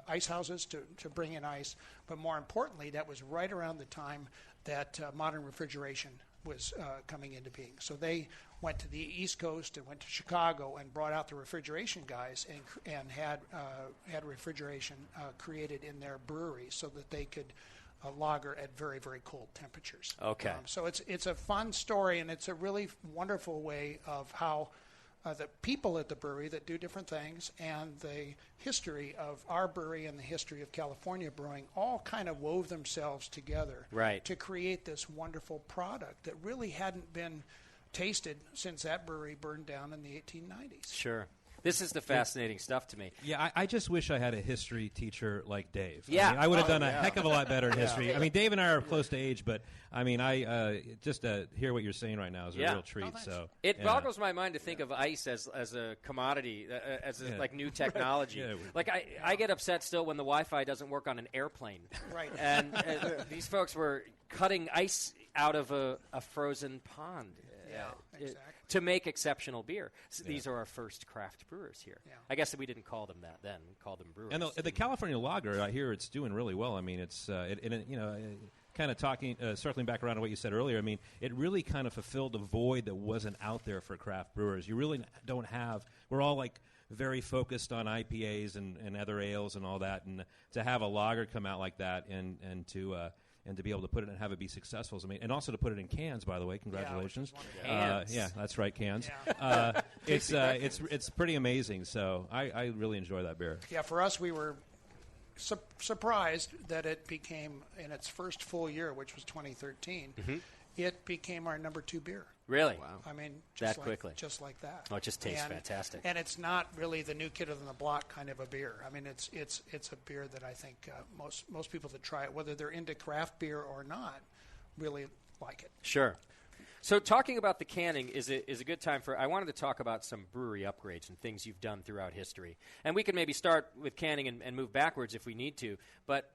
ice houses to bring in ice, but more importantly, that was right around the time that modern refrigeration was coming into being. So they went to the East Coast and went to Chicago and brought out the refrigeration guys and had refrigeration created in their breweries so that they could lager at very, very cold temperatures. Okay. So it's a fun story, and it's a really wonderful way of how the people at the brewery that do different things and the history of our brewery and the history of California brewing all kind of wove themselves together right. to create this wonderful product that really hadn't been tasted since that brewery burned down in the 1890s. Sure. This is the fascinating stuff to me. Yeah, I just wish I had a history teacher like Dave. Yeah. I would have done a heck of a lot better in history. I mean, Dave and I are close to age, but I mean, just to hear what you're saying right now is a real treat. It boggles my mind to think of ice as a commodity, like new technology. Like I get upset still when the Wi-Fi doesn't work on an airplane. Right. And these folks were cutting ice out of a frozen pond. Exactly. To make exceptional beer. So these are our first craft brewers here. Yeah. I guess we didn't call them that then. We called them brewers. And the California Lager, I hear it's doing really well. I mean, it's kind of circling back around to what you said earlier. I mean, it really kind of fulfilled a void that wasn't out there for craft brewers. You really don't have. We're all like very focused on IPAs and other ales and all that, and to have a lager come out like that and to be able to put it and have it be successful. I mean, and also to put it in cans, by the way. Congratulations. Cans. That's right, cans. Yeah. It's pretty amazing. So I really enjoy that beer. Yeah, for us, we were surprised that it became, in its first full year, which was 2013, it became our number 2 beer. Really? Wow. I mean, that quickly. Just like that. Oh, it just tastes fantastic. And it's not really the new kid on the block kind of a beer. I mean, it's a beer that I think most people that try it, whether they're into craft beer or not, really like it. Sure. So talking about the canning is a good time for, I wanted to talk about some brewery upgrades and things you've done throughout history. And we can maybe start with canning and move backwards if we need to. But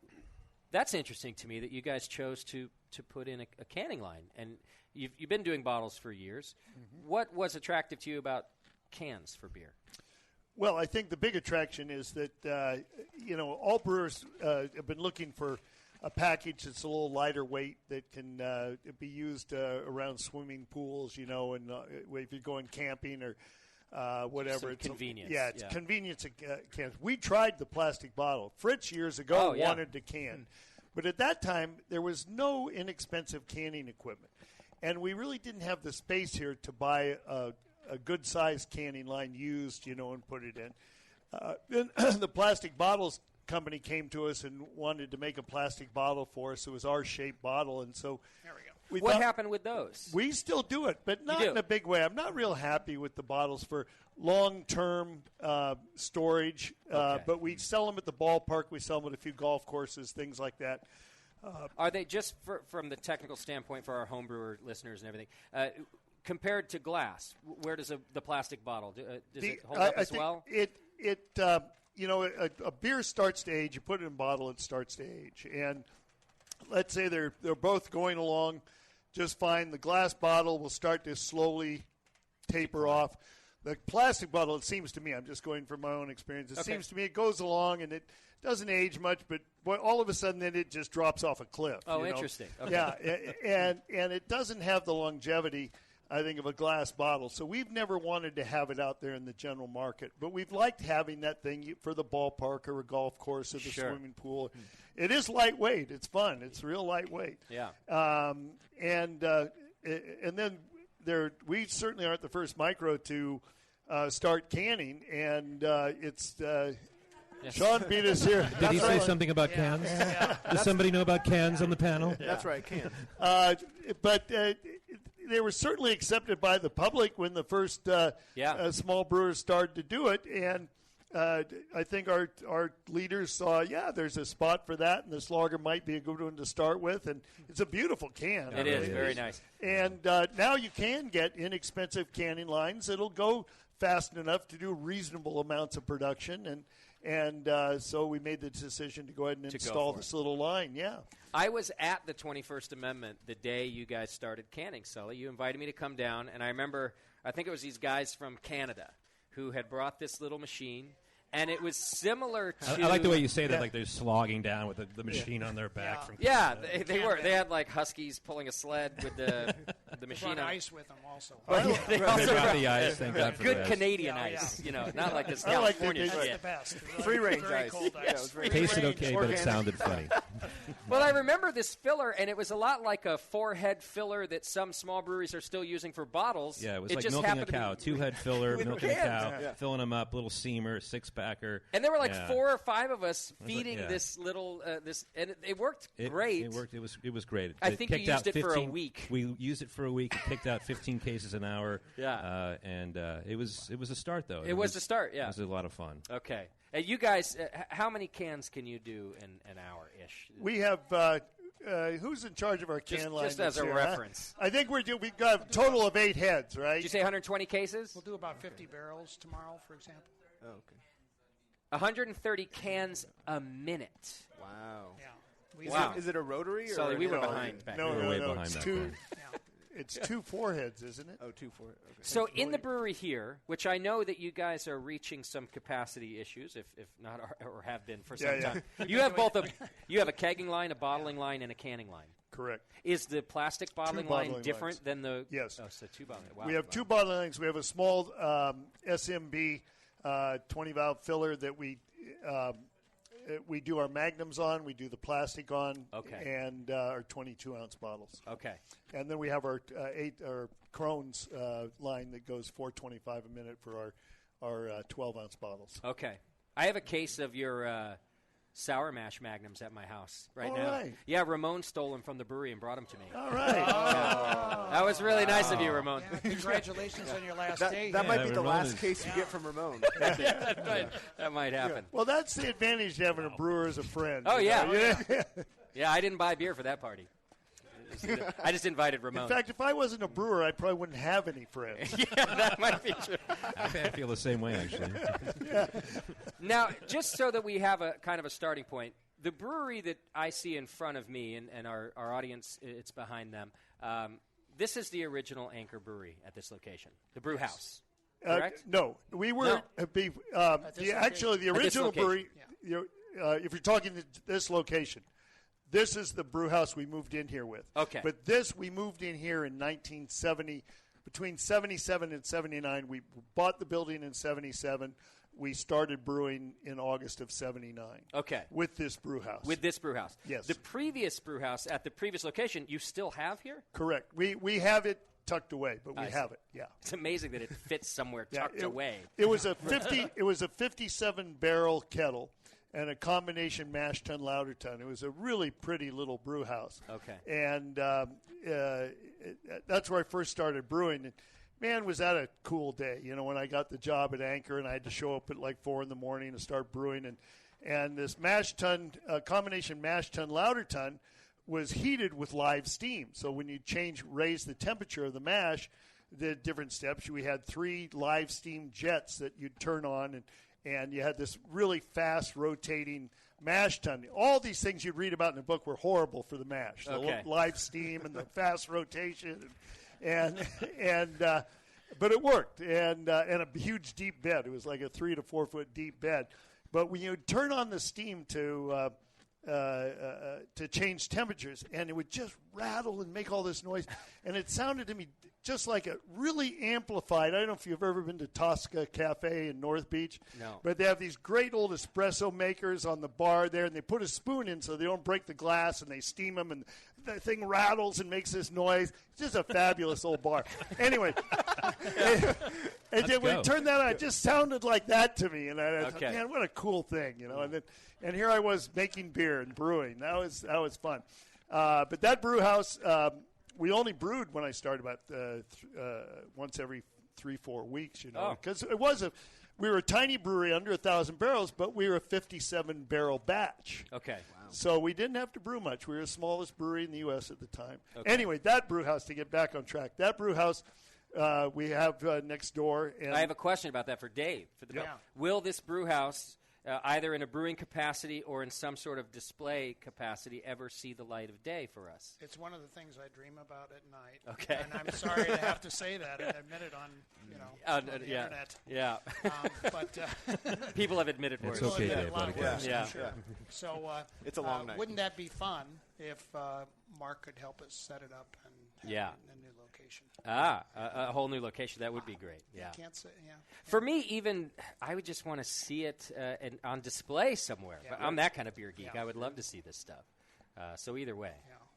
that's interesting to me that you guys chose to put in a canning line. And you've been doing bottles for years. Mm-hmm. What was attractive to you about cans for beer? Well, I think the big attraction is that, all brewers have been looking for a package that's a little lighter weight that can be used around swimming pools, and if you're going camping or whatever. It's convenience. It's convenience of cans. We tried the plastic bottle. Fritz years ago wanted to can. But at that time, there was no inexpensive canning equipment. And we really didn't have the space here to buy a good-sized canning line used, and put it in. Then the plastic bottles company came to us and wanted to make a plastic bottle for us. It was our shaped bottle, and so there we go. What happened with those? We still do it, but not in a big way. I'm not real happy with the bottles for long-term storage, but we sell them at the ballpark. We sell them at a few golf courses, things like that. Are they, just from the technical standpoint for our homebrewer listeners and everything, compared to glass, where does the plastic bottle, does it hold up as well? A beer starts to age. You put it in a bottle, it starts to age. And let's say they're both going along just fine. The glass bottle will start to slowly taper off. The plastic bottle, it seems to me, I'm just going from my own experience, it seems to me it goes along and it doesn't age much, but all of a sudden then it just drops off a cliff. Oh, interesting. Okay. Yeah, and it doesn't have the longevity, I think, of a glass bottle. So we've never wanted to have it out there in the general market, but we've liked having that thing for the ballpark or a golf course or the swimming pool. It is lightweight. It's fun. It's real lightweight. Yeah. And then we certainly aren't the first micro to start canning, and it's Sean beat us here. Did he say something about cans? Yeah. Does somebody know about cans on the panel? Yeah. That's right, cans. But they were certainly accepted by the public when the first small brewers started to do it, and I think our leaders saw, there's a spot for that, and this lager might be a good one to start with, and it's a beautiful can. It is, very nice. And now you can get inexpensive canning lines that'll go fast enough to do reasonable amounts of production, and so we made the decision to go ahead and install this little line. Yeah. I was at the 21st Amendment the day you guys started canning, Sully. You invited me to come down, and I remember, I think it was these guys from Canada who had brought this little machine, and it was similar to... I like the way you say that, like they're slogging down with the machine on their back. From they were. They had like huskies pulling a sled with the machine on. Ice with them also. They also brought the ice. Thank God for good the ice. Canadian ice, not like this California That's shit. the best. Free range very ice. cold ice. Tasted okay, but it sounded funny. Well, I remember this filler, and it was a lot like a 4-head filler that some small breweries are still using for bottles. Yeah, it was it like just milking a happened cow. to be 2-head filler, with milking a cans. cow, filling them up, little seamer, 6-packer. And there were like Yeah. 4 or 5 of us was feeding like- yeah. this little and it worked great. It worked. It was great. I think you kicked out used it for a 15 week. We used it for a week. It kicked out 15 cases an hour. Yeah. And it was a start though. It was a start. Yeah, it was a lot of fun. Okay, you guys, how many cans can you do in an hour ish? We have who's in charge of our can line? Just as a here, reference. I think we've got a total of 8 heads, right? Did you say 120 cases? We'll do about 50 barrels tomorrow, for example. Oh, okay. 130 cans a minute. Wow. Yeah. Wow. Is it a rotary? Or Sorry, we were behind back No, then. no, way no. behind It's back two. then. It's 2 4-heads, isn't it? Oh, 2 4. Okay. So in the brewery here, which I know that you guys are reaching some capacity issues, if not or have been for some time. You have both you have a kegging line, a bottling line, and a canning line. Correct. Is the plastic bottling line different lines. than the? Yes. Oh, so 2 bottling. Wow. We have 2 bottling lines. We have a small SMB 20-valve filler that we do our magnums on. We do the plastic on. Okay. And our 22-ounce bottles. Okay. And then we have our Crohn's line that goes $4.25 a minute for our 12-ounce bottles. Okay. I have a case of your sour mash magnums at my house right All now. right. Yeah, Ramon stole them from the brewery and brought them to me. All right. Yeah. That was really nice of you, Ramon. Yeah, congratulations on your last day. That might be the Ramon last is- case you get from Ramon. That might happen. Well, that's the advantage of having a brewer as a friend. Oh, you yeah. know? Yeah, I didn't buy beer for that party. I just invited Ramon. In fact, if I wasn't a brewer, I probably wouldn't have any friends. Yeah, that might be true. I feel the same way actually. Now, just so that we have a kind of a starting point, the brewery that I see in front of me and our audience, it's behind them, this is the original Anchor Brewery at this location, the brew house, correct? No, we were actually the original brewery. If you're talking this location, this is the brew house we moved in here with. Okay. But this we moved in here in 1970. Between 77 and 79, we bought the building in 77. We started brewing in August of 79. Okay. With this brew house. With this brew house. Yes. The previous brew house at the previous location, you still have here? Correct. We have it tucked away, but we have it. Yeah. It's amazing that it fits somewhere tucked away. It was a 57 barrel kettle and a combination mash tun lauter tun. It was a really pretty little brew house. Okay. And that's where I first started brewing. And man, was that a cool day. You know, when I got the job at Anchor and I had to show up at like 4 in the morning to start brewing. And this mash tun, combination mash tun lauter tun was heated with live steam. So when you raise the temperature of the mash, the different steps, we had 3 live steam jets that you'd turn on, and you had this really fast rotating mash tun. All these things you'd read about in the book were horrible for the mash. Okay. The live steam and the fast rotation, but it worked. And a huge deep bed. It was like a 3 to 4 foot deep bed. But when you turn on the steam to change temperatures, and it would just rattle and make all this noise, and it sounded to me just like a really amplified. I don't know if you've ever been to Tosca Cafe in North Beach. No. But they have these great old espresso makers on the bar there, and they put a spoon in so they don't break the glass, and they steam them, and the thing rattles and makes this noise. It's just a fabulous old bar. Anyway, and then when you turn that on, it just sounded like that to me, and I thought, man, what a cool thing, you know. And here I was making beer and brewing. That was fun. But that brew house, we only brewed when I started about once every 3-4 weeks, you know, because we were a tiny brewery under 1,000 barrels, but we were a 57 barrel batch. Okay. Wow. So we didn't have to brew much. We were the smallest brewery in the U.S. at the time. Okay. Anyway, that brew house, to get back on track, that brew house we have next door. And I have a question about that for Dave. Will this brew house, either in a brewing capacity or in some sort of display capacity, ever see the light of day for us? It's one of the things I dream about at night. Okay. And I'm sorry to have to say that and admit it on, on the internet. Yeah. But people have admitted for it's it. okay, Dave. Let it go. Yeah. Sure. So it's a long night. Wouldn't that be fun if Mark could help us set it up and yeah. a new location? A whole new location. That would be great. Yeah. Can't say, yeah. For me, even, I would just want to see it on display somewhere. Yeah. I'm that kind of beer geek. I would love to see this stuff. So either way,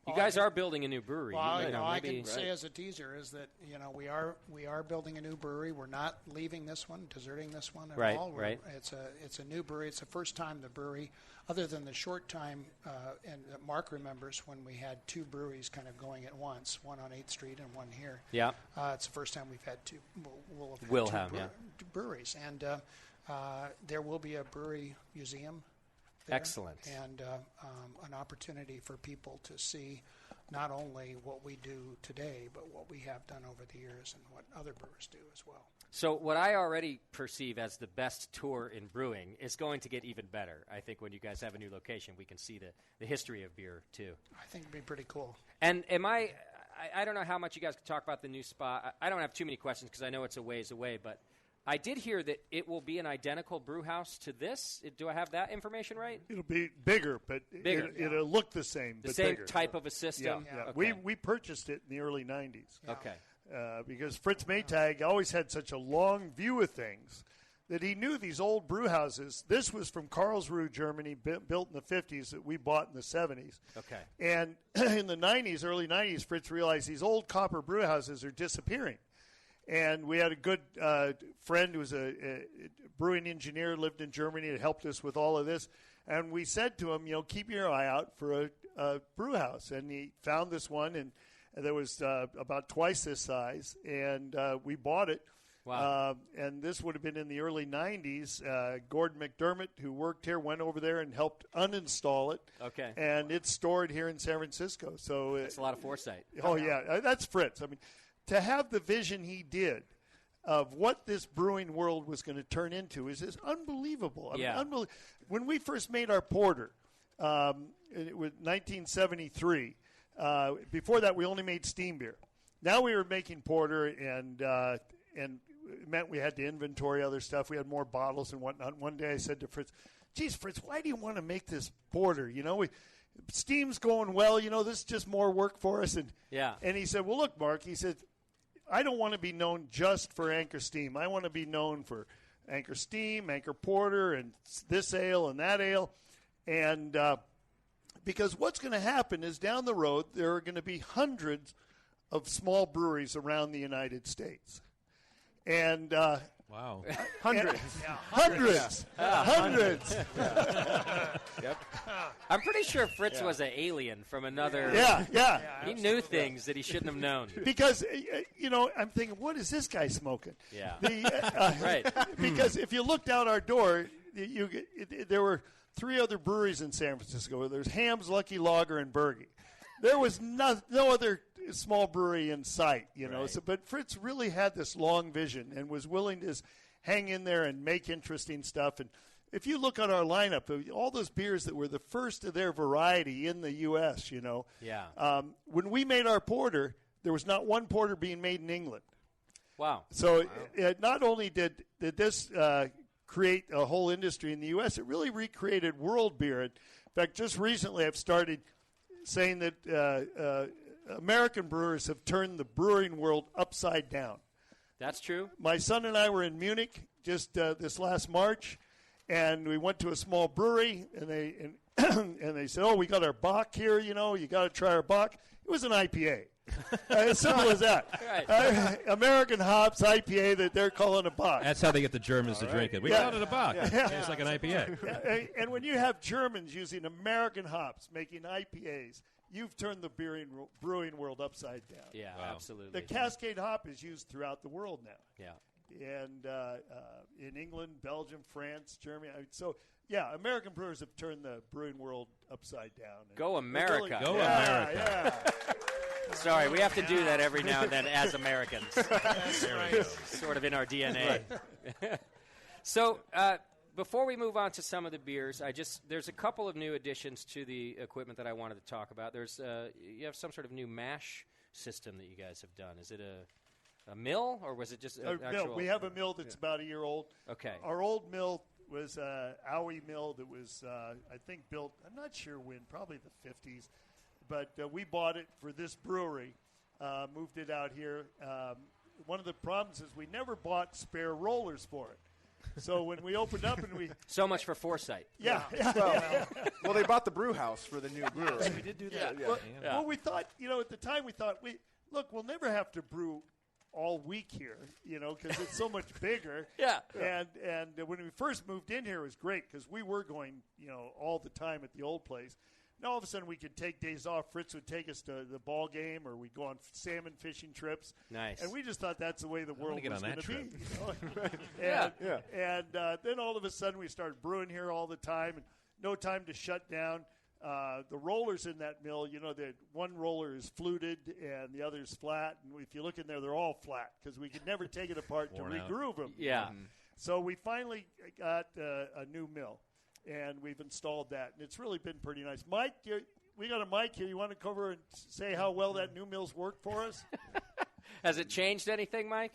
you Well, guys are building a new brewery. Well, I maybe, can say as a teaser is that we are building a new brewery. We're not leaving this one, deserting this one at all. Right. It's a new brewery. It's the first time the brewery, other than the short time, and Mark remembers when we had two breweries kind of going at once, one on 8th Street and one here. Yeah. It's the first time we've had two. We'll have two breweries, and there will be a brewery museum there. Excellent. And an opportunity for people to see not only what we do today, but what we have done over the years and what other brewers do as well. So what I already perceive as the best tour in brewing is going to get even better. I think when you guys have a new location, we can see the history of beer, too. I think it'd be pretty cool. And I don't know how much you guys can talk about the new spot. I don't have too many questions because I know it's a ways away, but I did hear that it will be an identical brew house to this. Do I have that information right? It'll be bigger, but Bigger. it'll look the same. The but same bigger. type of a system? Yeah. Okay. We purchased it in the early 90s. Okay. Because Fritz Maytag always had such a long view of things that he knew these old brew houses. This was from Karlsruhe, Germany, built in the 50s that we bought in the 70s. Okay. And in the 90s, early 90s, Fritz realized these old copper brew houses are disappearing. And we had a good friend who was a brewing engineer, lived in Germany, and helped us with all of this. And we said to him, keep your eye out for a brew house. And he found this one, and there was about twice this size, and we bought it. Wow. And this would have been in the early 90s. Gordon McDermott, who worked here, went over there and helped uninstall it. Okay. And it's stored here in San Francisco. So it's a lot of foresight. Oh, yeah. That's Fritz. I mean, to have the vision he did of what this brewing world was going to turn into is unbelievable. I mean, when we first made our porter, it was 1973. Before that, we only made steam beer. Now we were making porter, and it meant we had to inventory other stuff. We had more bottles and whatnot. One day I said to Fritz, "Geez, Fritz, why do you want to make this porter? Steam's going well. This is just more work for us." And he said, "Well, look, Mark," he said, "I don't want to be known just for Anchor Steam. I want to be known for Anchor Steam, Anchor Porter, and this ale and that ale." And because what's going to happen is down the road there are going to be hundreds of small breweries around the United States. And wow. Hundreds. Hundreds. Hundreds. Yep. I'm pretty sure Fritz was an alien from another. Yeah. He knew things that he shouldn't have known. Because, I'm thinking, what is this guy smoking? Yeah. Right. Because if you looked out our door, there were 3 other breweries in San Francisco. There's Ham's, Lucky Lager, and Berge. There was no other small brewery in sight, Right. But Fritz really had this long vision and was willing to hang in there and make interesting stuff. And if you look at our lineup, all those beers that were the first of their variety in the U.S., when we made our porter, there was not one porter being made in England. Wow. So not only did this create a whole industry in the U.S., it really recreated world beer. In fact, just recently I've started saying that American brewers have turned the brewing world upside down. That's true. My son and I were in Munich just this last March, and we went to a small brewery, and they said, "Oh, we got our Bock here. You got to try our Bock." It was an IPA. As simple as that. Right. American hops IPA that they're calling a Bock. That's how they get the Germans to drink it. We call it a Bock. Yeah. It's like an IPA. And when you have Germans using American hops making IPAs, you've turned the brewing world upside down. Yeah, absolutely. The Cascade hop is used throughout the world now. Yeah. And in England, Belgium, France, Germany. American brewers have turned the brewing world upside down. Go America. Go America. Yeah. Sorry, we have to do that every now and then as Americans. That's right. Sort of in our DNA. So, before we move on to some of the beers, there's a couple of new additions to the equipment that I wanted to talk about. There's you have some sort of new mash system that you guys have done. Is it a mill, or was it just an actual? No, we have a mill that's about a year old. Okay. Our old mill was a Owie mill that was, I think, built, I'm not sure when, probably the 50s. But we bought it for this brewery, moved it out here. One of the problems is we never bought spare rollers for it. So when we opened up and we so much for foresight. Yeah. Well, they bought the brew house for the new brewery. We did do that. Well, we thought, at the time we thought, we'll never have to brew all week here, because it's so much bigger. Yeah. And when we first moved in here, it was great because we were going, all the time at the old place. Now all of a sudden we could take days off. Fritz would take us to the ball game, or we'd go on salmon fishing trips. Nice. And we just thought that's the way the world was going to be. And then all of a sudden we started brewing here all the time, and no time to shut down. The rollers in that mill, that one roller is fluted and the other is flat. And if you look in there, they're all flat because we could never take it apart to regroove them. Yeah. So we finally got a new mill. And we've installed that, and it's really been pretty nice. Mike, we got a mic here. You want to cover and say how well that new mill's worked for us? Has it changed anything, Mike?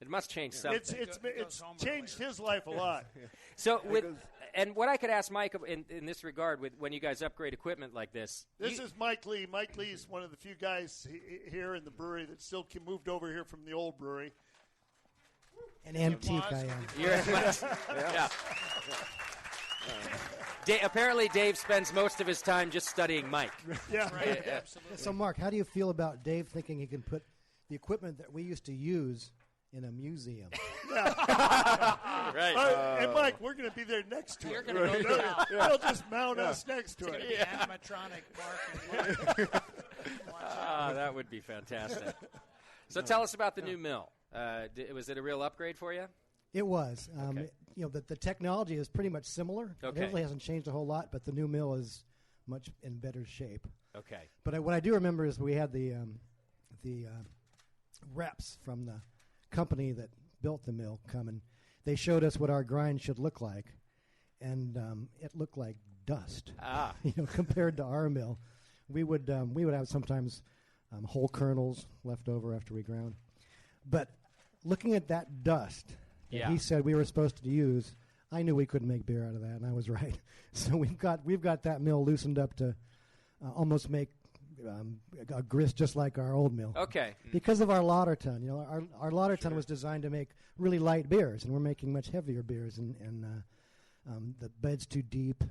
It must change something. It's changed his life a lot. So, and what I could ask Mike in this regard, when you guys upgrade equipment like this. This is Mike Lee. Mike Lee is one of the few guys here in the brewery that still moved over here from the old brewery. An antique I am. Yeah. Apparently, Dave spends most of his time just studying Mike. Yeah, right. Absolutely. So, Mark, how do you feel about Dave thinking he can put the equipment that we used to use in a museum? Right. And Mike, we're going to be there next to it. You're going to go down. They'll just mount us next to It's it. going to be animatronic Mark. That would be fantastic. So, tell us about the new mill. Was it a real upgrade for you? It was. The technology is pretty much similar. Okay. It really hasn't changed a whole lot, but the new mill is much in better shape. Okay. But what I do remember is we had the reps from the company that built the mill come, and they showed us what our grind should look like, and it looked like dust. Compared to our mill, we would have sometimes whole kernels left over after we ground, but looking at that dust. He said we were supposed to use. I knew we couldn't make beer out of that, and I was right. So we've got that mill loosened up to almost make a grist just like our old mill. Okay. Because of our lauter ton. Our lauter ton was designed to make really light beers, and we're making much heavier beers, and the bed's too deep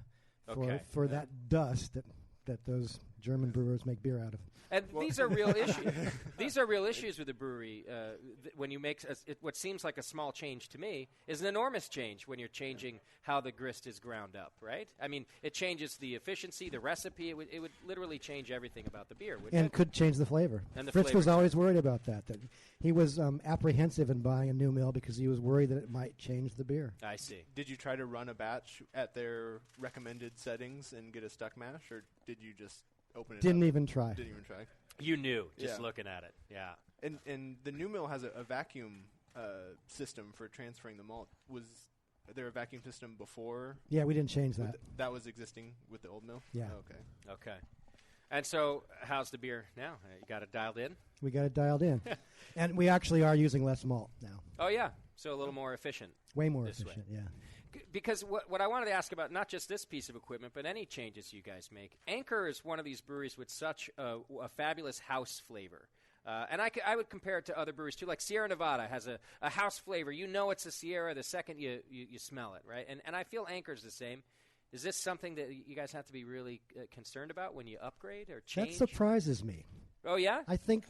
for that dust that those German brewers make beer out of. And these are real issues. These are real issues with the brewery. When you make what seems like a small change to me is an enormous change when you're changing how the grist is ground up, right? I mean, it changes the efficiency, the recipe. It would literally change everything about the beer, wouldn't it? Could change the flavor. And the Fritz flavor. was always worried about that he was apprehensive in buying a new mill because he was worried that it might change the beer. I see. Did you try to run a batch at their recommended settings and get a stuck mash, or did you just open it Didn't up? even try. Didn't even try. You knew just looking at it. Yeah. And the new mill has a vacuum system for transferring the malt. Was there a vacuum system before? Yeah, we didn't change that. That was existing with the old mill? Yeah. Okay. And so how's the beer now? You got it dialed in? We got it dialed in. And we actually are using less malt now. Oh, yeah. So a little more efficient. Way more this efficient, way. yeah. Because what I wanted to ask about, not just this piece of equipment, but any changes you guys make. Anchor is one of these breweries with such a fabulous house flavor. And I would compare it to other breweries, too. Like Sierra Nevada has a house flavor. You know it's a Sierra the second you smell it, right? And I feel Anchor's the same. Is this something that you guys have to be really concerned about when you upgrade or change? That surprises me. Oh, yeah? I think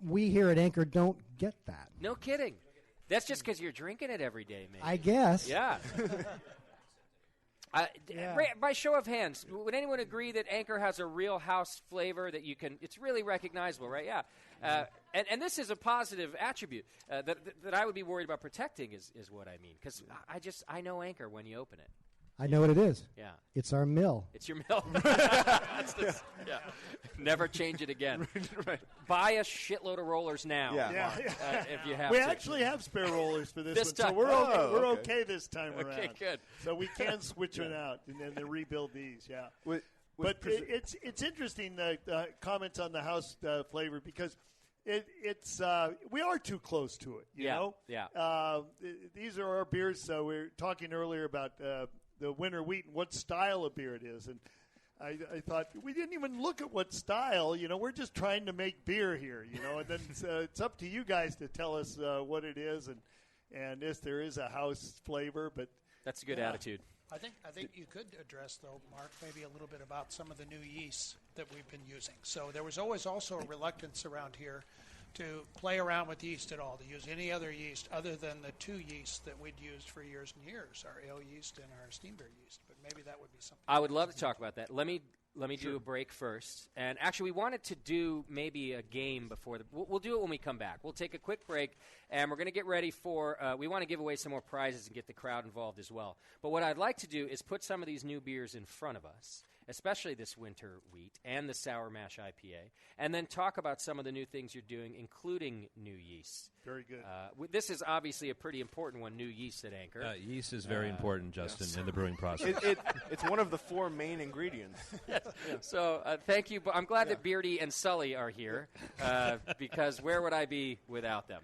we here at Anchor don't get that. No kidding. That's just because you're drinking it every day, maybe. I guess. Yeah. By show of hands, would anyone agree that Anchor has a real house flavor that you can? It's really recognizable, right? Yeah. And this is a positive attribute that I would be worried about protecting is what I mean, because I know Anchor when you open it. I know what it is. Yeah. It's our mill. It's your mill. Never change it again. Right. Buy a shitload of rollers now. If you have we to. actually have spare rollers for this one, time. so we're okay this time around. Okay, good. So we can switch it out and then rebuild these. Yeah. But it's interesting the comments on the house flavor because it's we are too close to it. You know. Yeah. These are our beers. So we were talking earlier about the winter wheat and what style of beer it is, and I thought we didn't even look at what style. We're just trying to make beer here. And then it's up to you guys to tell us what it is, and there is a house flavor, but that's a good attitude. I think you could address, though, Mark, maybe a little bit about some of the new yeasts that we've been using. So there was always also a reluctance around here to play around with yeast at all, to use any other yeast other than the two yeasts that we'd used for years and years, our ale yeast and our steam beer yeast. But maybe that would be something. I would love to talk about that. Let me do a break first. And actually, we wanted to do maybe a game before. We'll do it when we come back. We'll take a quick break, and we're going to get ready for we want to give away some more prizes and get the crowd involved as well. But what I'd like to do is put some of these new beers in front of us, especially this winter wheat and the Sour Mash IPA, and then talk about some of the new things you're doing, including new yeasts. Very good. This is obviously a pretty important one, new yeast at Anchor. Yeast is very important, Justin, in the brewing process. It's one of the 4 main ingredients. Yes. Yeah. So thank you. I'm glad that Beardy and Sully are here because where would I be without them?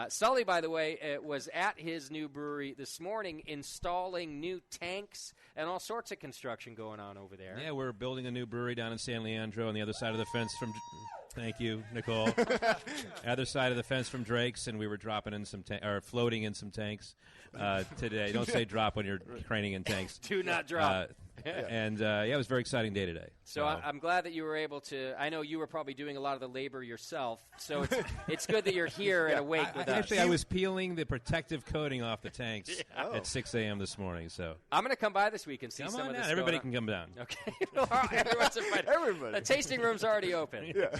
Sully, by the way, was at his new brewery this morning installing new tanks and all sorts of construction going on over there. Yeah, we're building a new brewery down in San Leandro on the other side of the fence from... Thank you, Nicole. Other side of the fence from Drake's, and we were dropping in some or floating in some tanks today. Don't say drop when you're craning in tanks. Do not drop. And it was a very exciting day today. So I'm glad that you were able to. I know you were probably doing a lot of the labor yourself, so it's good that you're here and awake with us. Actually, I was peeling the protective coating off the tanks at 6 a.m. this morning. So I'm going to come by this week and see some of this. Everybody can come down. Okay, everyone's invited. Everybody. The tasting room's already open. Yeah.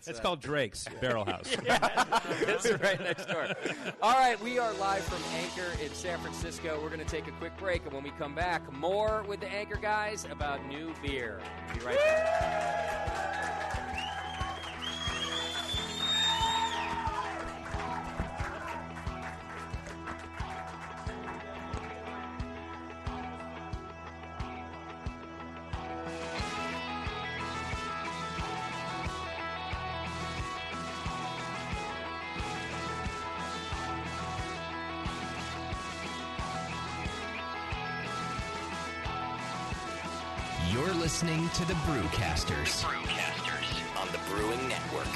It's called Drake's Barrel House. It's right next door. All right, we are live from Anchor in San Francisco. We're going to take a quick break, and when we come back, more with the Anchor guys about new beer. Be right back. You're listening to the Brewcasters. On the Brewing Network.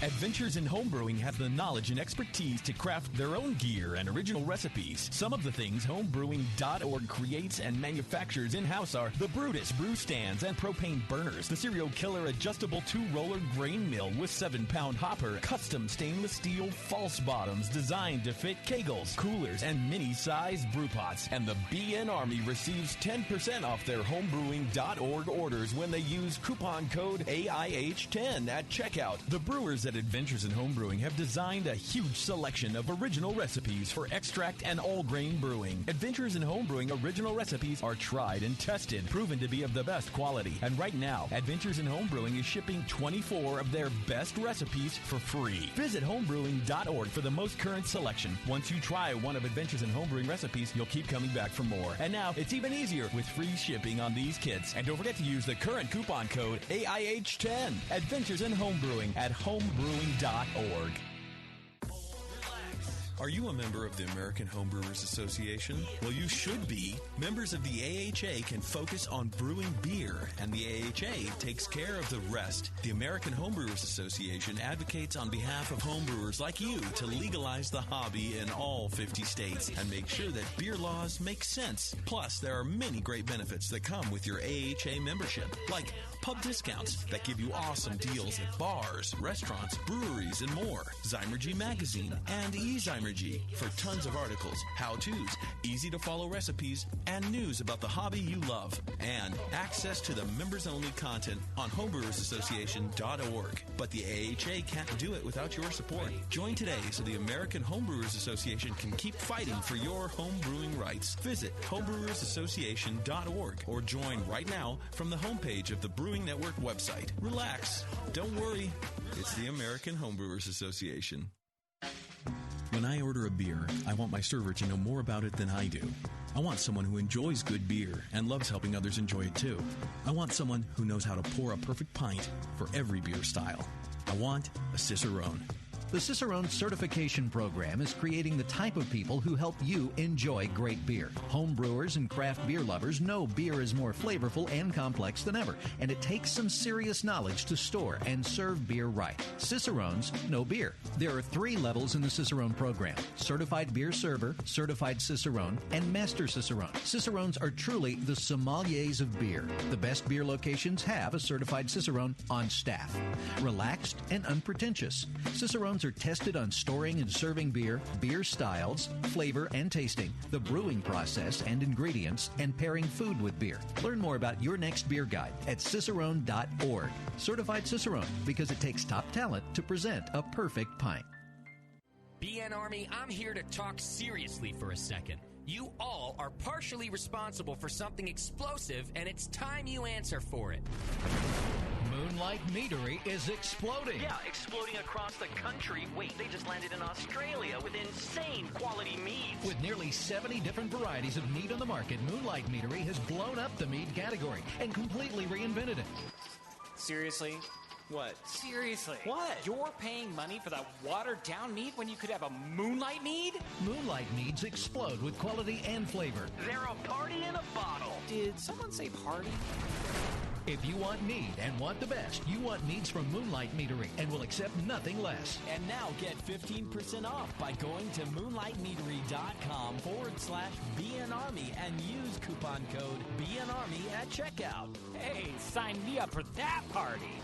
Adventures in Homebrewing have the knowledge and expertise to craft their own gear and original recipes. Some of the things homebrewing.org creates and manufactures in-house are the Brutus brew stands and propane burners, the Serial Killer adjustable 2-roller grain mill with 7-pound hopper, custom stainless steel false bottoms designed to fit kegels, coolers, and mini-sized brew pots. And the BN Army receives 10% off their homebrewing.org orders when they use coupon code AIH10 at checkout. The brewers at Adventures in Homebrewing have designed a huge selection of original recipes for extract and all-grain brewing. Adventures in Homebrewing original recipes are tried and tested, proven to be of the best quality. And right now, Adventures in Homebrewing is shipping 24 of their best recipes for free. Visit homebrewing.org for the most current selection. Once you try one of Adventures in Homebrewing recipes, you'll keep coming back for more. And now, it's even easier with free shipping on these kits. And don't forget to use the current coupon code AIH10. Adventures in Homebrewing at homebrewing.org. Are you a member of the American Homebrewers Association? Well, you should be. Members of the AHA can focus on brewing beer, and the AHA takes care of the rest. The American Homebrewers Association advocates on behalf of homebrewers like you to legalize the hobby in all 50 states and make sure that beer laws make sense. Plus, there are many great benefits that come with your AHA membership, like pub discounts that give you awesome deals at bars, restaurants, breweries, and more. Zymergy Magazine and eZymergy for tons of articles, how-tos, easy-to-follow recipes, and news about the hobby you love. And access to the members-only content on homebrewersassociation.org. But the AHA can't do it without your support. Join today so the American Homebrewers Association can keep fighting for your home brewing rights. Visit homebrewersassociation.org or join right now from the homepage of the Brewing Network website. Relax. Don't worry. It's the American Homebrewers Association. When I order a beer, I want my server to know more about it than I do. I want someone who enjoys good beer and loves helping others enjoy it too. I want someone who knows how to pour a perfect pint for every beer style. I want a Cicerone. The Cicerone Certification Program is creating the type of people who help you enjoy great beer. Home brewers and craft beer lovers know beer is more flavorful and complex than ever, and it takes some serious knowledge to store and serve beer right. Cicerones know beer. There are 3 levels in the Cicerone program: Certified Beer Server, Certified Cicerone, and Master Cicerone. Cicerones are truly the sommeliers of beer. The best beer locations have a certified Cicerone on staff. Relaxed and unpretentious. Cicerones are tested on storing and serving beer, beer styles, flavor and tasting, the brewing process and ingredients, and pairing food with beer. Learn more about your next beer guide at cicerone.org. Certified Cicerone, because it takes top talent to present a perfect pint. BN Army, I'm here to talk seriously for a second. You all are partially responsible for something explosive, and it's time you answer for it. Moonlight Meadery is exploding. Yeah, exploding across the country. Wait, they just landed in Australia with insane quality meads. With nearly 70 different varieties of mead on the market, Moonlight Meadery has blown up the mead category and completely reinvented it. Seriously? What? Seriously? What? You're paying money for that watered-down mead when you could have a Moonlight mead? Moonlight meads explode with quality and flavor. They're a party in a bottle. Did someone say party? If you want mead and want the best, you want meads from Moonlight Meadery and will accept nothing less. And now get 15% off by going to moonlightmeadery.com/BNArmy and use coupon code BNArmy at checkout. Hey, sign me up for that party.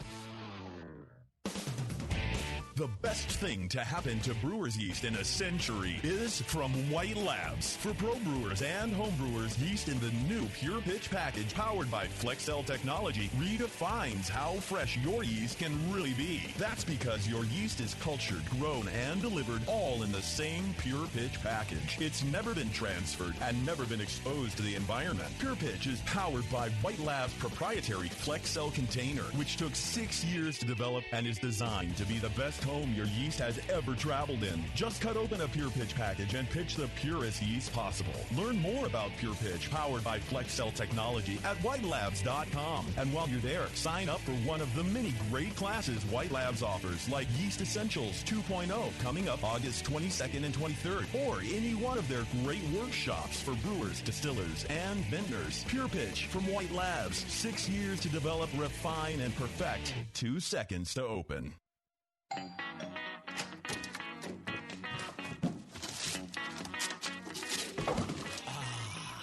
The best thing to happen to brewer's yeast in a century is from White Labs. For pro brewers and home brewers, yeast in the new Pure Pitch package powered by FlexCell technology redefines how fresh your yeast can really be. That's because your yeast is cultured, grown, and delivered all in the same Pure Pitch package. It's never been transferred and never been exposed to the environment. Pure Pitch is powered by White Labs' proprietary FlexCell container, which took 6 years to develop and is designed to be the best home your yeast has ever traveled in. Just cut open a Pure Pitch package and pitch the purest yeast possible. Learn more about Pure Pitch, powered by FlexCell technology, at whitelabs.com. And while you're there, sign up for one of the many great classes White Labs offers, like Yeast Essentials 2.0, coming up August 22nd and 23rd, or any one of their great workshops for brewers, distillers, and vintners. Pure Pitch from White Labs. 6 years to develop, refine, and perfect. 2 seconds to open.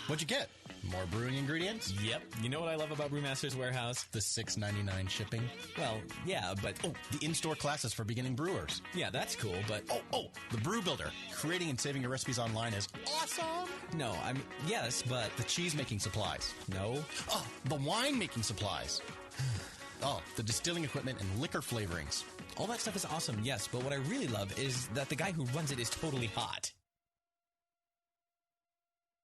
What'd you get? More brewing ingredients? Yep. You know what I love about Brewmaster's Warehouse? The $6.99 shipping? Well, yeah, but... Oh, the in-store classes for beginning brewers. Yeah, that's cool, but... The Brew Builder. Creating and saving your recipes online is awesome! No, I mean, yes, but... The cheese-making supplies. No. Oh, the wine-making supplies. Oh, the distilling equipment and liquor flavorings. All that stuff is awesome, yes, but what I really love is that the guy who runs it is totally hot.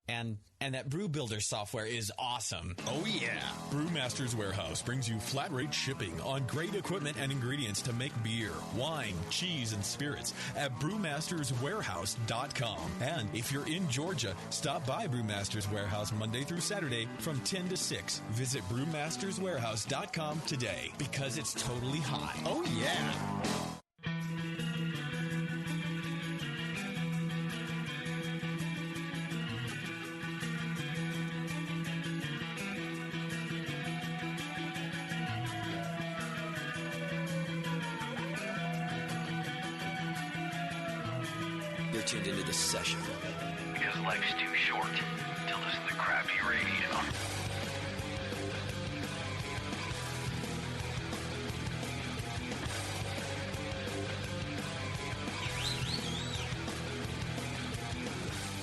And that Brew Builder software is awesome. Oh, yeah. Brewmaster's Warehouse brings you flat rate shipping on great equipment and ingredients to make beer, wine, cheese, and spirits at brewmasterswarehouse.com. And if you're in Georgia, stop by Brewmaster's Warehouse Monday through Saturday from 10 to 6. Visit brewmasterswarehouse.com today. Because it's totally hot. Oh, yeah. Tuned into this session because life's too short to listen to crappy radio.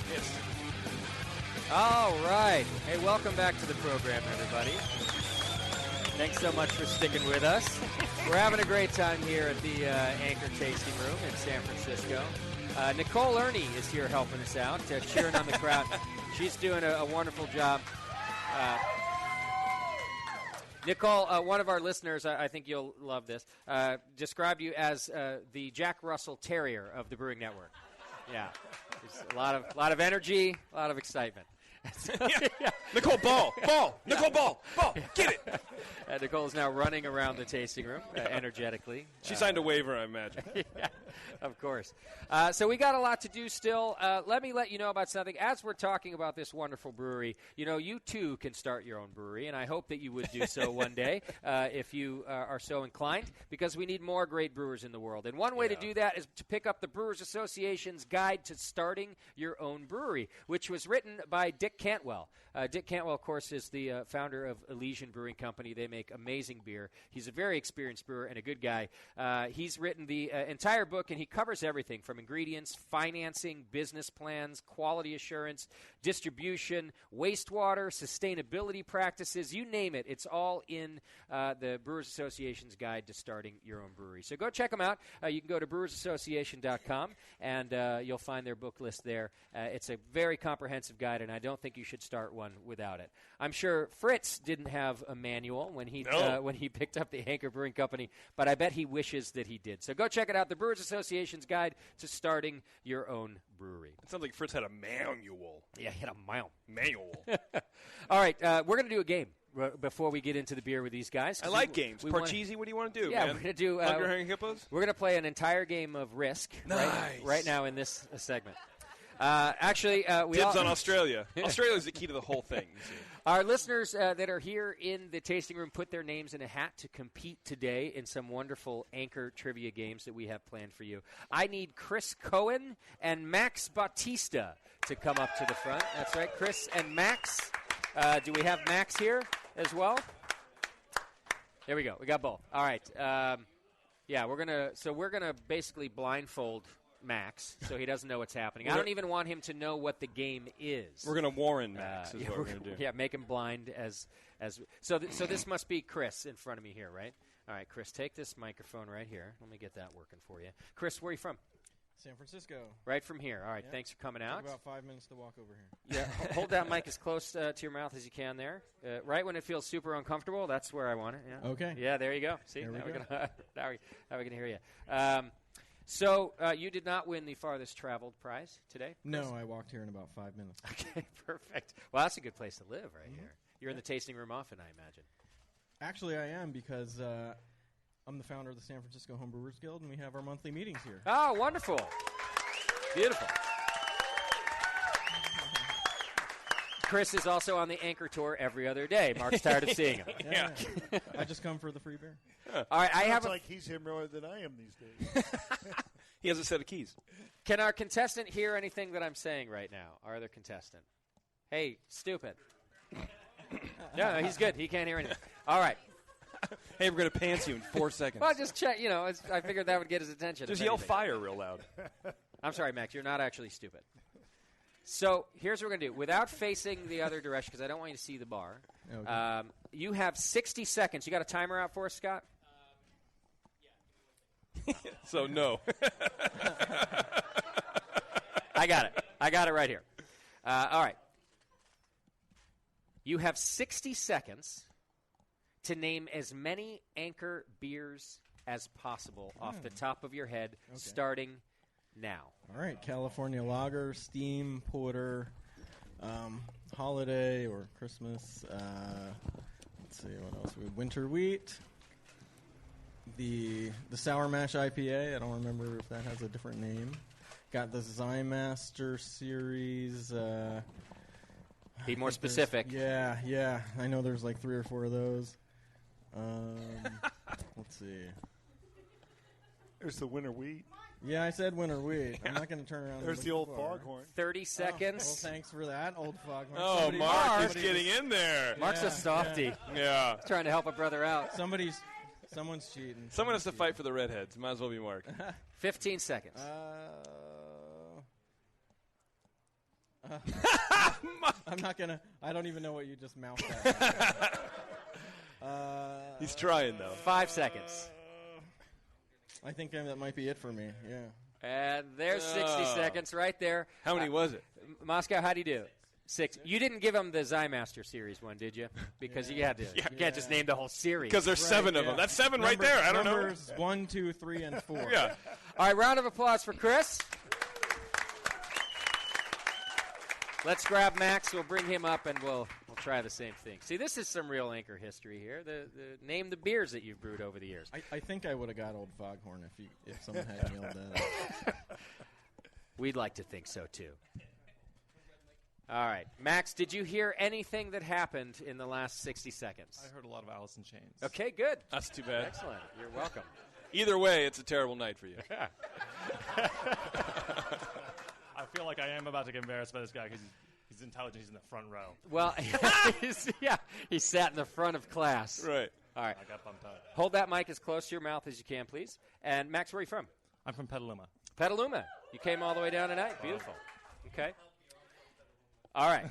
Yes. All right. Hey, welcome back to the program, everybody. Thanks so much for sticking with us. We're having a great time here at the Anchor Tasting Room in San Francisco. Nicole Ernie is here helping us out, cheering on the crowd. She's doing a wonderful job. Nicole, one of our listeners, I think you'll love this, described you as the Jack Russell Terrier of the Brewing Network. Yeah, there's a lot of energy, a lot of excitement. Nicole, ball, Nicole, ball, get it. Nicole is now running around the tasting room energetically. She signed a waiver, I imagine. Yeah, of course. So we got a lot to do still. Let me let you know about something. As we're talking about this wonderful brewery, you too can start your own brewery, and I hope that you would do so one day if you are so inclined, because we need more great brewers in the world. And one way to do that is to pick up the Brewers Association's Guide to Starting Your Own Brewery, which was written by Dick Cantwell. Dick Cantwell, of course, is the founder of Elysian Brewing Company. They make amazing beer. He's a very experienced brewer and a good guy. He's written the entire book, and he covers everything from ingredients, financing, business plans, quality assurance, distribution, wastewater, sustainability practices, you name it. It's all in the Brewers Association's Guide to Starting Your Own Brewery. So go check them out. You can go to brewersassociation.com, and you'll find their book list there. It's a very comprehensive guide, and I don't think you should start one without it. I'm sure Fritz didn't have a manual when he picked up the Anchor Brewing Company, but I bet he wishes that he did. So go check it out, the Brewers Association's Guide to Starting Your Own Brewery. It sounds like Fritz had a manual. Yeah, he had a manual. All right, we're going to do a game before we get into the beer with these guys. I like games. Parcheesi, what do you want to do, yeah, man? we're going to do Hungry Hungry Hippos? We're going to play an entire game of Risk right now in this segment. Actually, we dibs on Australia. Australia's the key to the whole thing. You see. Our listeners that are here in the tasting room put their names in a hat to compete today in some wonderful Anchor trivia games that we have planned for you. I need Chris Cohen and Max Bautista to come up to the front. That's right, Chris and Max. Do we have Max here as well? There we go. We got both. All right. Yeah, we're gonna basically blindfold Max, so he doesn't know what's happening. I don't even want him to know what the game is. We're going to warn Max. Is what we're going to do. Yeah, make him blind so this must be Chris in front of me here, right? All right, Chris, take this microphone right here. Let me get that working for you. Chris, where are you from? San Francisco. Right from here. All right, thanks for coming out. Took about 5 minutes to walk over here. Yeah, hold that mic as close to your mouth as you can there. Right when it feels super uncomfortable, that's where I want it. Yeah. Okay. Yeah, there you go. See, now we're going to hear you. So you did not win the farthest traveled prize today? Chris? No, I walked here in about 5 minutes. Okay, perfect. Well, that's a good place to live right here. You're in the tasting room often, I imagine. Actually, I am, because I'm the founder of the San Francisco Home Brewers Guild, and we have our monthly meetings here. Oh, wonderful. Beautiful. Chris is also on the Anchor Tour every other day. Mark's tired of seeing him. Yeah. I just come for the free beer. All right, I have like he's here more than I am these days. He has a set of keys. Can our contestant hear anything that I'm saying right now? Our other contestant. Hey, stupid. No, he's good. He can't hear anything. All right. Hey, we're going to pants you in 4 seconds. Well, just check. I figured that would get his attention. Just yell fire real loud. I'm sorry, Max. You're not actually stupid. So here's what we're going to do. Without facing the other direction, because I don't want you to see the bar, okay. You have 60 seconds. You got a timer out for us, Scott? Yeah. So, no. I got it. I got it right here. All right. You have 60 seconds to name as many Anchor beers as possible off the top of your head, starting now. All right, California Lager, Steam, Porter, Holiday or Christmas. Let's see, what else? We have Winter Wheat, the Sour Mash IPA. I don't remember if that has a different name. Got the Zymaster series. Be more specific. Yeah. I know there's like 3 or 4 of those. Let's see. There's the Winter Wheat. Yeah, I said Winter Wheat. I'm not going to turn around. There's the old Foghorn. 30 seconds. Well, thanks for that, old Foghorn. Oh, Mark is getting in there. Mark's a softy. Yeah. Trying to help a brother out. Someone's cheating. Someone has to fight for the redheads. Might as well be Mark. 15 seconds. I'm not going to. I don't even know what you just mouthed at. He's trying, though. 5 seconds. I think that might be it for me, yeah. And there's 60 seconds right there. How many was it? Moscow, how do you do? 6. You didn't give him the Zymaster series one, did you? Because you had to. You can't just name the whole series. Because there's 7 of them. That's 7 right there. I don't know. Numbers 1, 2, 3, and 4. Yeah. All right, round of applause for Chris. Let's grab Max. We'll bring him up, and we'll try the same thing. See, this is some real anchor history here. Name the beers that you've brewed over the years. I think I would have got Old Foghorn if someone had yelled that. We'd like to think so, too. All right. Max, did you hear anything that happened in the last 60 seconds? I heard a lot of Alice in Chains. Okay, good. That's too bad. Excellent. You're welcome. Either way, it's a terrible night for you. I feel like I am about to get embarrassed by this guy because he's intelligent. He's in the front row. Well, he sat in the front of class. Right. All right. I got bumped out. Hold that mic as close to your mouth as you can, please. And, Max, where are you from? I'm from Petaluma. Petaluma. You came all the way down tonight? Beautiful. Okay. All right.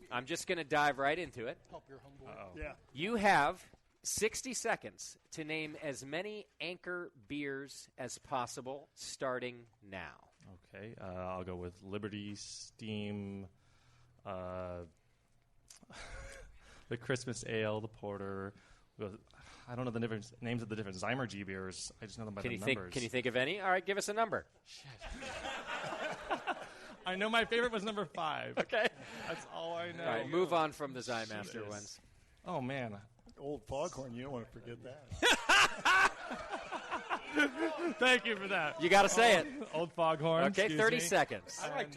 I'm just going to dive right into it. Help your homeboy. Yeah. You have 60 seconds to name as many Anchor beers as possible starting now. Okay. I'll go with Liberty, Steam, the Christmas Ale, the Porter. I don't know the different names of the different Zymergy beers. I just know them by the numbers. Can you think of any? All right, give us a number. Shit. I know my favorite was number 5. Okay. That's all I know. All right, move on from the Zymaster ones. Oh, man. Old Foghorn, you don't want to forget that. Thank you for that. You got to say it. Old Foghorn. Okay, 30 seconds. I like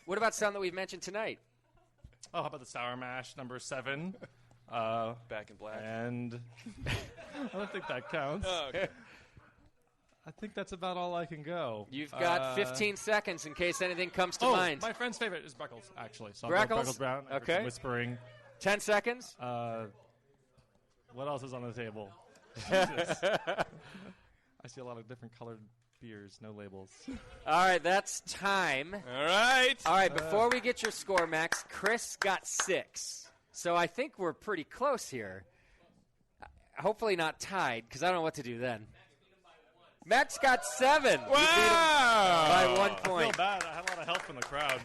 What about some that we've mentioned tonight? Oh, how about the Sour Mash, number 7? Back in Black. And I don't think that counts. Oh, okay. I think that's about all I can go. You've got 15 seconds in case anything comes to mind. My friend's favorite is Breckles, actually. So Breckles? Brown. Okay. Whispering. 10 seconds. What else is on the table? Jesus. I see a lot of different colored beers, no labels. All right, that's time. All right. All right, before we get your score, Max, Chris got 6. So I think we're pretty close here. Hopefully not tied, because I don't know what to do then. Max got 7. Wow! By 1 I point. feel bad. I had a lot of help from the crowd.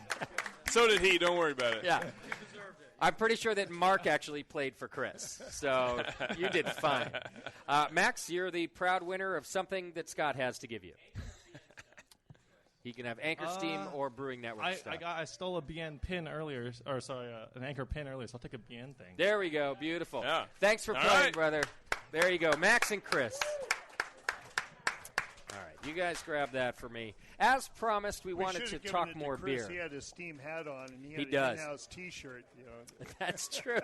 So did he. Don't worry about it. Yeah. I'm pretty sure that Mark actually played for Chris, so you did fine. Max, you're the proud winner of something that Scott has to give you. He can have Anchor Steam or Brewing Network stuff. I stole a BN pin earlier, an Anchor pin earlier, so I'll take a BN thing. There we go. Beautiful. Yeah. Thanks for playing, brother. There you go. Max and Chris. All right, you guys grab that for me. As promised, we wanted to talk more beer. He had his Steam hat on, and he had an in-house T-shirt. You know. That's true.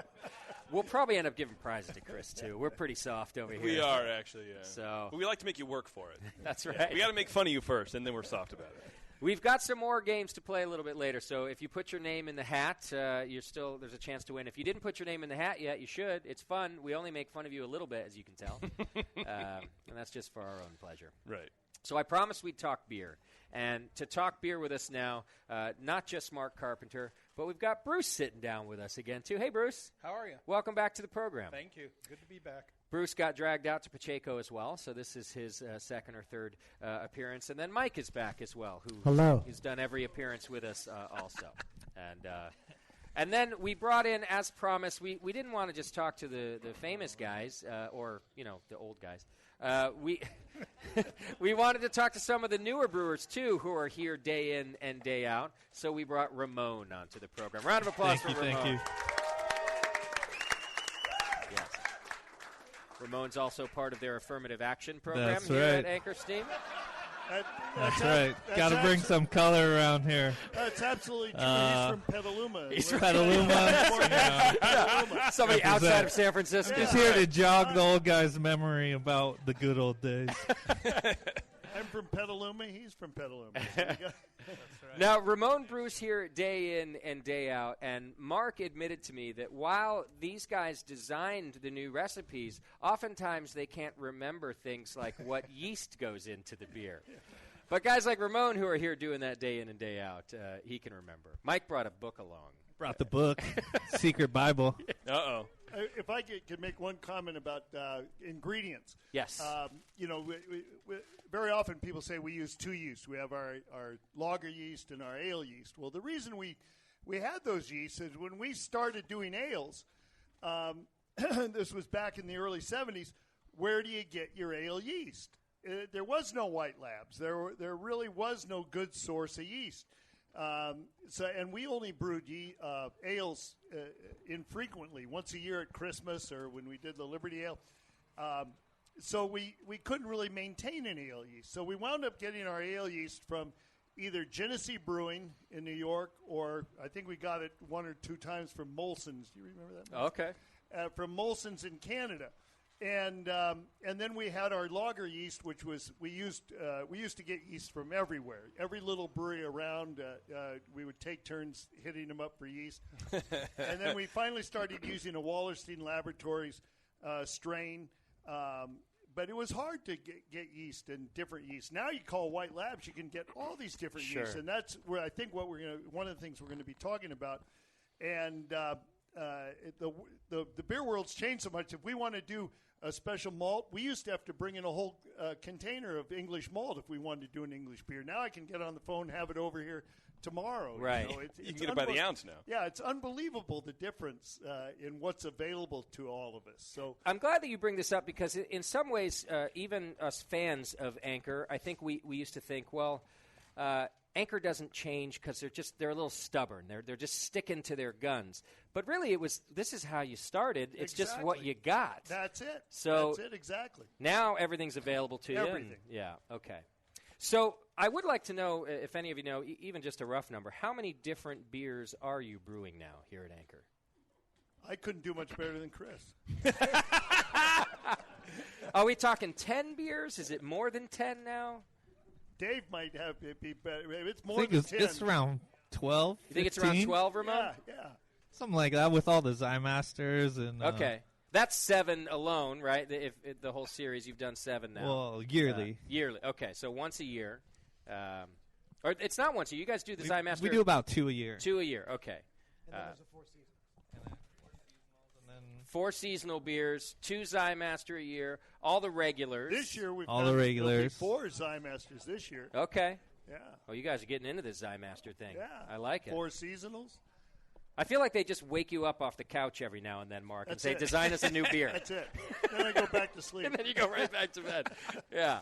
We'll probably end up giving prizes to Chris, too. We're pretty soft over here. We are, actually, yeah. So we like to make you work for it. That's right. We got to make fun of you first, and then we're soft about it. We've got some more games to play a little bit later, so if you put your name in the hat, there's a chance to win. If you didn't put your name in the hat yet, you should. It's fun. We only make fun of you a little bit, as you can tell, and that's just for our own pleasure. Right. So I promised we'd talk beer. And to talk beer with us now, not just Mark Carpenter, but we've got Bruce sitting down with us again, too. Hey, Bruce. How are you? Welcome back to the program. Thank you. Good to be back. Bruce got dragged out to Pacheco as well, so this is his second or third appearance. And then Mike is back as well, who's done every appearance with us also. And then we brought in, as promised, we didn't want to just talk to the famous guys or, the old guys. We wanted to talk to some of the newer brewers, too, who are here day in and day out. So we brought Ramon onto the program. Round of applause for Ramon. Thank you. Yes. Ramon's also part of their affirmative action program That's here right. at Anchor Steam. That's right. Got to bring some color around here. That's absolutely true. He's from Petaluma. He's from Petaluma. Somebody outside of San Francisco. Just here to jog the old guy's memory about the good old days. I'm from Petaluma. He's from Petaluma. Now, Ramon brews here day in and day out, and Mark admitted to me that while these guys designed the new recipes, oftentimes they can't remember things like what yeast goes into the beer. But guys like Ramon who are here doing that day in and day out, he can remember. Mike brought a book along. Brought the book, Secret Bible. Uh-oh. If I could make one comment about ingredients. Yes. We very often people say we use two yeasts. We have our lager yeast and our ale yeast. Well, the reason we had those yeasts is when we started doing ales, this was back in the early 70s, where do you get your ale yeast? There was no White Labs. There really was no good source of yeast. And we only brewed ales infrequently, once a year at Christmas or when we did the Liberty Ale. So we couldn't really maintain any ale yeast. So we wound up getting our ale yeast from either Genesee Brewing in New York, or I think we got it one or two times from Molson's. Do you remember that? Okay. From Molson's in Canada. And then we had our lager yeast, which was we used to get yeast from everywhere. Every little brewery around, we would take turns hitting them up for yeast. And then we finally started using a Wallerstein Laboratories strain. But it was hard to get yeast and different yeast. Now you call White Labs, you can get all these different yeasts, and that's where I think one of the things we're going to be talking about. And the beer world's changed so much. If we want to do a special malt, we used to have to bring in a whole container of English malt if we wanted to do an English beer. Now I can get on the phone and have it over here tomorrow. Right. You can get it by the ounce now. Yeah, it's unbelievable the difference in what's available to all of us. So I'm glad that you bring this up because in some ways, even us fans of Anchor, I think we used to think, well, Anchor doesn't change because they're a little stubborn. They're just sticking to their guns. But really, this is how you started. It's just what you got. That's it. So that's it exactly. Now everything's available to you. Everything. Yeah. Okay. So I would like to know, if any of you know, even just a rough number, how many different beers are you brewing now here at Anchor? I couldn't do much better than Chris. Are we talking 10 beers? Is it more than 10 now? Dave might have it be better. It's I more think than 10. it's around 12. You think it's around 12, Ramon? Yeah. Something like that with all the Zymasters and. Okay. That's 7 alone, right? If the whole series, you've done 7 now. Well, yearly. Yearly. Okay, so once a year. Or it's not once a year. You guys do the Zymaster. We do about 2 a year. 2 a year, okay. And then there's a 4 seasonal. 4 seasonal beers, 2 Zymaster a year, all the regulars. This year we've all done the regulars. 4 Zymasters this year. Okay. Yeah. Well, you guys are getting into this Zymaster thing. Yeah. I like it. 4 seasonals. I feel like they just wake you up off the couch every now and then, Mark, That's and say, it. design us a new beer. That's it. Then I go back to sleep. And then you go right back to bed. Yeah.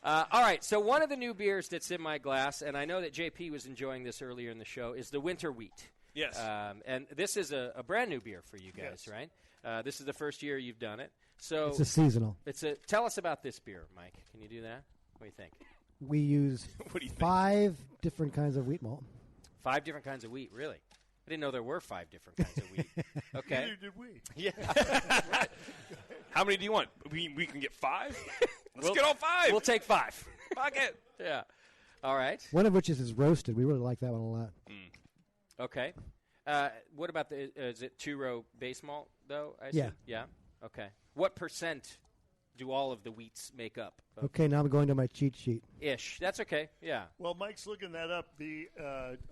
All right, so one of the new beers that's in my glass, and I know that JP was enjoying this earlier in the show, is the Winter Wheat. Yes. And this is a brand new beer for you guys, Yes. right? This is the first year you've done it. So It's a seasonal. Tell us about this beer, Mike. Can you do that? What do you think? We use What do you think? 5 different kinds of wheat malt. 5 different kinds of wheat, really? I didn't know there were 5 different kinds of wheat. Okay. Neither did we. Yeah. Right. How many do you want? We can get 5? Let's get all 5. We'll take 5. Fuck it. Yeah. All right. One of which is roasted. We really like that one a lot. Okay. What about is it 2-row base malt, though? I Yeah. assume? Yeah? Okay. What percent do all of the wheats make up? Okay, now I'm going to my cheat sheet. Ish. That's okay. Yeah. Well, Mike's looking that up. The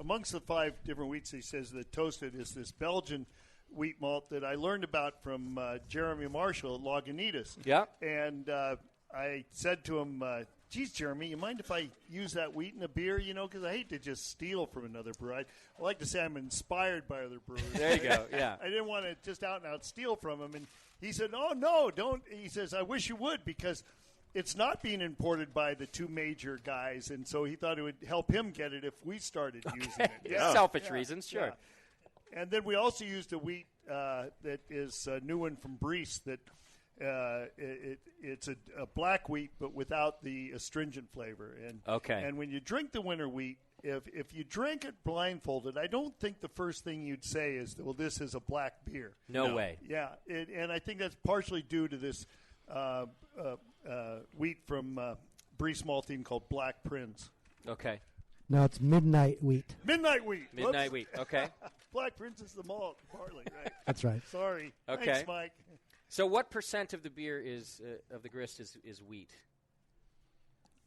amongst the 5 different wheats, he says that toasted is this Belgian wheat malt that I learned about from Jeremy Marshall at Lagunitas. Yeah. And I said to him, geez, Jeremy, you mind if I use that wheat in a beer? You know, because I hate to just steal from another brewer. I like to say I'm inspired by other brewers. There you go, yeah. I didn't want to just out and out steal from him. And he said, oh, no, don't. He says, I wish you would, because it's not being imported by the 2 major guys. And so he thought it would help him get it if we started using it. Yeah. Selfish reasons, sure. Yeah. And then we also used a wheat that is a new one from Brees that it's a black wheat, but without the astringent flavor. And Okay. And when you drink the winter wheat, if you drink it blindfolded, I don't think the first thing you'd say is, well, this is a black beer. No way. Yeah, and I think that's partially due to this wheat from Brees malting called Black Prince. Okay. No, it's midnight wheat. Midnight wheat. Midnight wheat. Okay. Black Prince is the malt, barley, right? That's right. Sorry. Okay. Thanks, Mike. So what percent of the beer is of the grist is wheat?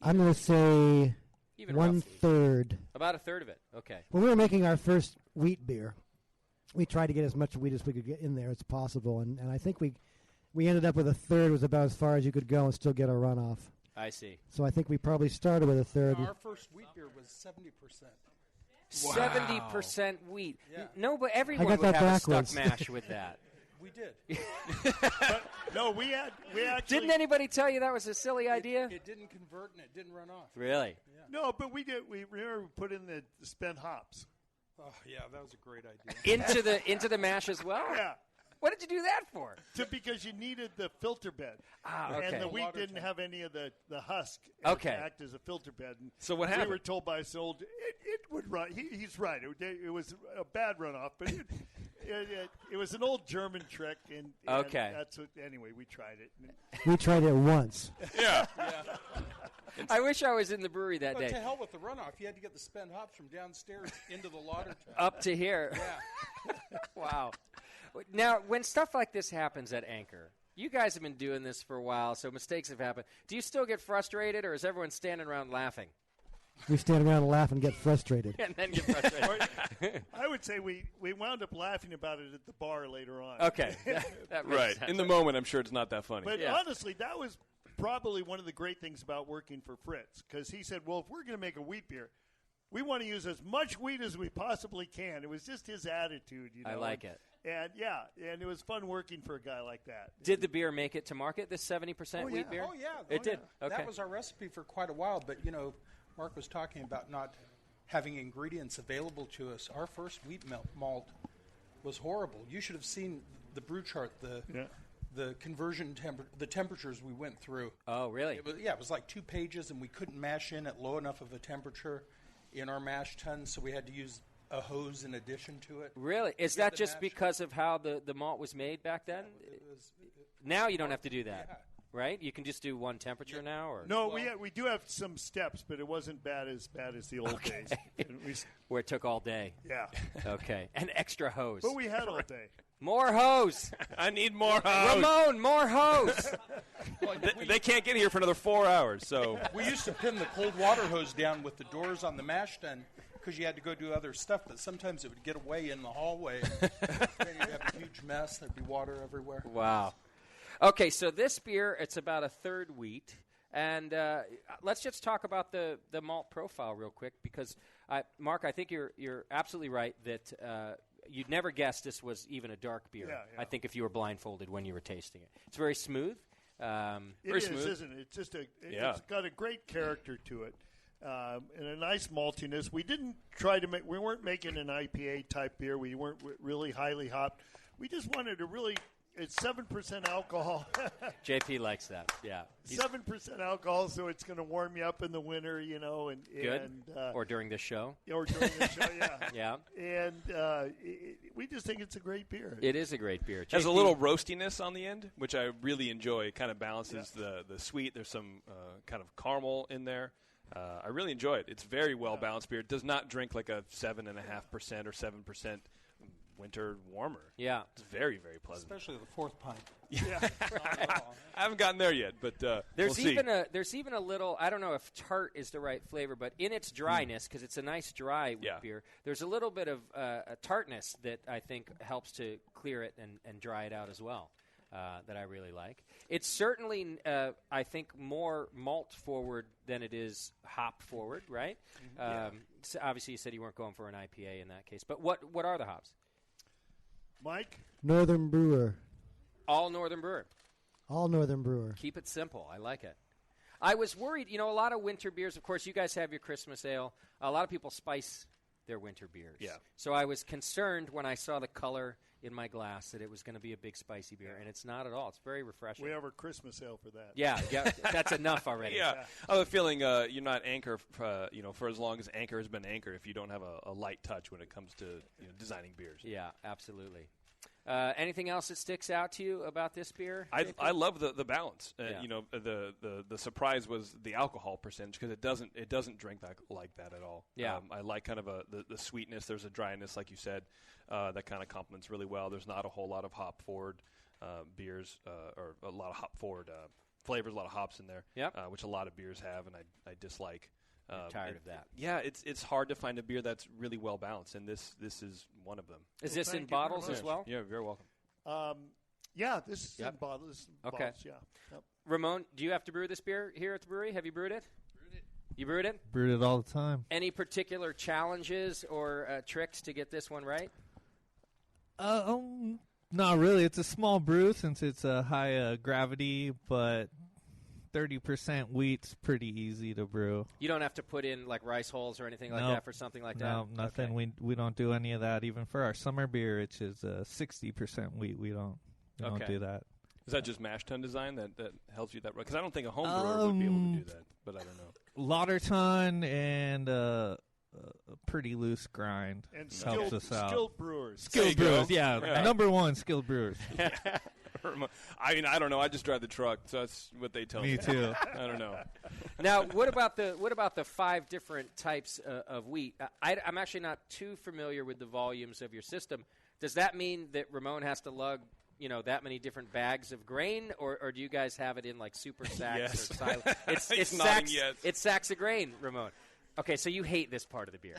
I'm going to say Even 1/3. About a third of it. Okay. When we were making our first wheat beer, we tried to get as much wheat as we could get in there as possible, and I think we ended up with 1/3 was about as far as you could go and still get a runoff. I see. So I think we probably started with 1/3. Our first wheat beer was 70%. 70% wheat. Yeah. No, but I everyone got would that have backwards. a stuck mash with that. We did. But, no, we actually Didn't anybody tell you that was a silly idea? It didn't convert and it didn't run off. Really? Yeah. No, but we did. We remember we put in the spent hops. Oh yeah, that was a great idea. into the mash as well? Yeah. What did you do that for? Because you needed the filter bed. Okay. And the wheat didn't have any of the husk Okay. to act as a filter bed. And So what happened? We were told by Sold it would run. He's right. It was a bad runoff, but it was an old German trick. And Okay. that's what. Anyway, we tried it. We tried it once. Yeah. I wish I was in the brewery that But day. to hell with the runoff. You had to get the spent hops from downstairs into the lauter tank. Up to here. Yeah. Wow. Now, when stuff like this happens at Anchor, you guys have been doing this for a while, so mistakes have happened. Do you still get frustrated, or is everyone standing around laughing? We stand around and laugh and get frustrated. And then get frustrated. I would say we wound up laughing about it at the bar later on. Okay. That makes Right. sense. In the moment, I'm sure it's not that funny. But honestly, that was probably one of the great things about working for Fritz, because he said, well, if we're going to make a wheat beer, we want to use as much wheat as we possibly can. It was just his attitude, you know. I like it. And, and it was fun working for a guy like that. Did the beer make it to market, this 70% wheat beer? Oh, yeah. It did? Yeah. Okay. That was our recipe for quite a while, but, Mark was talking about not having ingredients available to us. Our first wheat malt was horrible. You should have seen the brew chart, the conversion the temperatures we went through. Oh, really? It was like 2 pages, and we couldn't mash in at low enough of a temperature in our mash tun, so we had to use a hose in addition to it. Really? Is that just because of how the malt was made back then? Now you don't have to do that, right? You can just do one temperature now? Or No, we do have some steps, but it wasn't as bad as the old days. Where it took all day. Yeah. Okay. And extra hose. But we had all day. More hose. I need more hose. Ramon, more hose. They can't get here for another 4 hours, so. We used to pin the cold water hose down with the doors on the mash tun because you had to go do other stuff, but sometimes it would get away in the hallway. Then you'd have a huge mess. There'd be water everywhere. Wow. Okay, so this beer, it's about a third wheat. And let's just talk about the malt profile real quick because, Mark, I think you're absolutely right that you'd never guess this was even a dark beer. Yeah. I think if you were blindfolded when you were tasting it. It's very smooth. Very smooth, isn't it? It's just it's got a great character to it. And a nice maltiness. We didn't try to make. We weren't making an IPA type beer. We weren't really highly hopped. We just wanted to really. It's 7% alcohol. JP likes that. Yeah, 7% alcohol, so it's going to warm you up in the winter, And good. And, or during this show. Or during the show, yeah. Yeah. And we just think it's a great beer. It is a great beer. It has a little roastiness on the end, which I really enjoy. It kind of balances the sweet. There's some kind of caramel in there. I really enjoy it. It's very well balanced beer. It does not drink like a 7.5% or 7% winter warmer. Yeah. It's very, very pleasant. Especially the fourth pint. Yeah. I haven't gotten there yet, but there's we'll there's even a little, I don't know if tart is the right flavor, but in its dryness, because it's a nice dry wheat beer, there's a little bit of a tartness that I think helps to clear it and dry it out as well. That I really like. It's certainly, I think, more malt forward than it is hop forward, right? So obviously, you said you weren't going for an IPA in that case. But what are the hops? Mike? Northern Brewer. All Northern Brewer. All Northern Brewer. Keep it simple. I like it. I was worried. A lot of winter beers, of course, you guys have your Christmas ale. A lot of people spice their winter beers. Yeah. So I was concerned when I saw the color in my glass that it was going to be a big spicy beer, and it's not at all. It's very refreshing. We have our Christmas ale for that. Yeah, that's enough already. Yeah. I have a feeling you're not Anchor, for as long as Anchor has been Anchor, if you don't have a light touch when it comes to designing beers. Yeah, absolutely. Anything else that sticks out to you about this beer? I love the balance. The surprise was the alcohol percentage because it doesn't drink like that at all. Yeah. I like kind of the sweetness. There's a dryness, like you said, that kind of complements really well. There's not a whole lot of hop forward beers or a lot of hop forward flavors, a lot of hops in there. Yep. Which a lot of beers have, and I dislike. I'm tired of that. Yeah, it's hard to find a beer that's really well balanced, and this is one of them. Is this in bottles as well? Yeah, you're very welcome. Yeah, this is in bottles. Okay. Bottles, yeah. Yep. Ramon, do you have to brew this beer here at the brewery? Have you brewed it? You brewed it? Brewed it all the time. Any particular challenges or tricks to get this one right? Not really. It's a small brew since it's a high gravity, but 30% wheat's pretty easy to brew. You don't have to put in like rice hulls or anything like that for something like that? No, nothing. Okay. We don't do any of that. Even for our summer beer, which is 60% wheat, we don't do that. Is that just mash tun design that helps you that? Because I don't think a home brewer would be able to do that, but I don't know. Lauter ton and a pretty loose grind and helps us out. Skilled brewers. Skilled brewers, yeah. Number one, skilled brewers. I mean, I don't know. I just drive the truck, so that's what they tell me. Me too. I don't know. Now, what about the 5 different types of wheat? I'm actually not too familiar with the volumes of your system. Does that mean that Ramon has to lug, that many different bags of grain, or do you guys have it in like super sacks Yes. or silos? It's nodding sacks. yes. It's sacks of grain, Ramon. Okay, so you hate this part of the beer.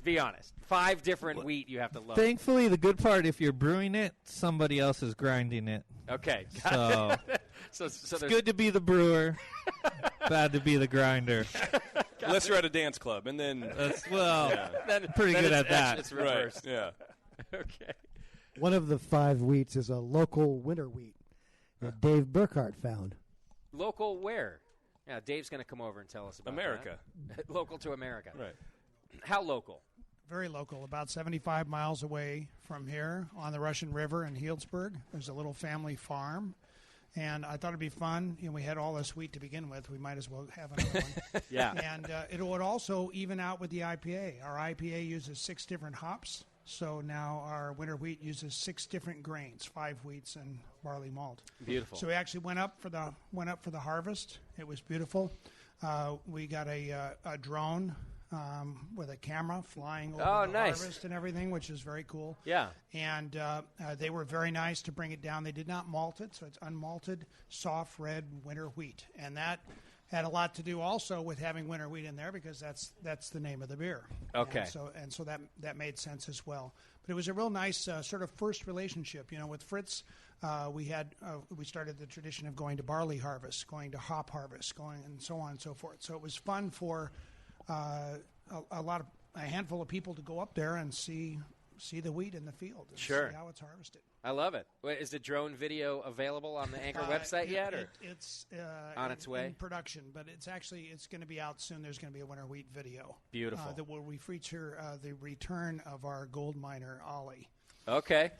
Be honest. 5 different wheat you have to load. Thankfully, the good part, if you're brewing it, somebody else is grinding it. Okay. So, so it's good to be the brewer, bad to be the grinder. Unless you're at a dance club, and then pretty good at that. It's reversed. Right. Yeah. Okay. One of the 5 wheats is a local winter wheat that Dave Burkhart found. Local where? Yeah, Dave's going to come over and tell us about America. that. Local to America. Right. How local? Very local, about 75 miles away from here on the Russian River in Healdsburg. There's a little family farm, and I thought it'd be fun. We had all this wheat to begin with. We might as well have another one. Yeah. And it would also even out with the IPA. Our IPA uses 6 different hops, so now our winter wheat uses 6 different grains, 5 wheats and barley malt. Beautiful. So we actually went up for the harvest. It was beautiful. We got a drone. With a camera flying over the harvest and everything, which is very cool. Yeah. And they were very nice to bring it down. They did not malt it, so it's unmalted, soft red winter wheat. And that had a lot to do also with having winter wheat in there because that's the name of the beer. Okay. And so that made sense as well. But it was a real nice sort of first relationship. With Fritz, we started the tradition of going to barley harvest, going to hop harvest, going and so on and so forth. So it was fun for a handful of people to go up there and see the wheat in the field and see how it's harvested. I love it. Wait, is the drone video available on the Anchor website yet? Or it's on its way? In production, but it's going to be out soon. There's going to be a winter wheat video. Beautiful. That will feature the return of our gold miner, Ollie. Okay.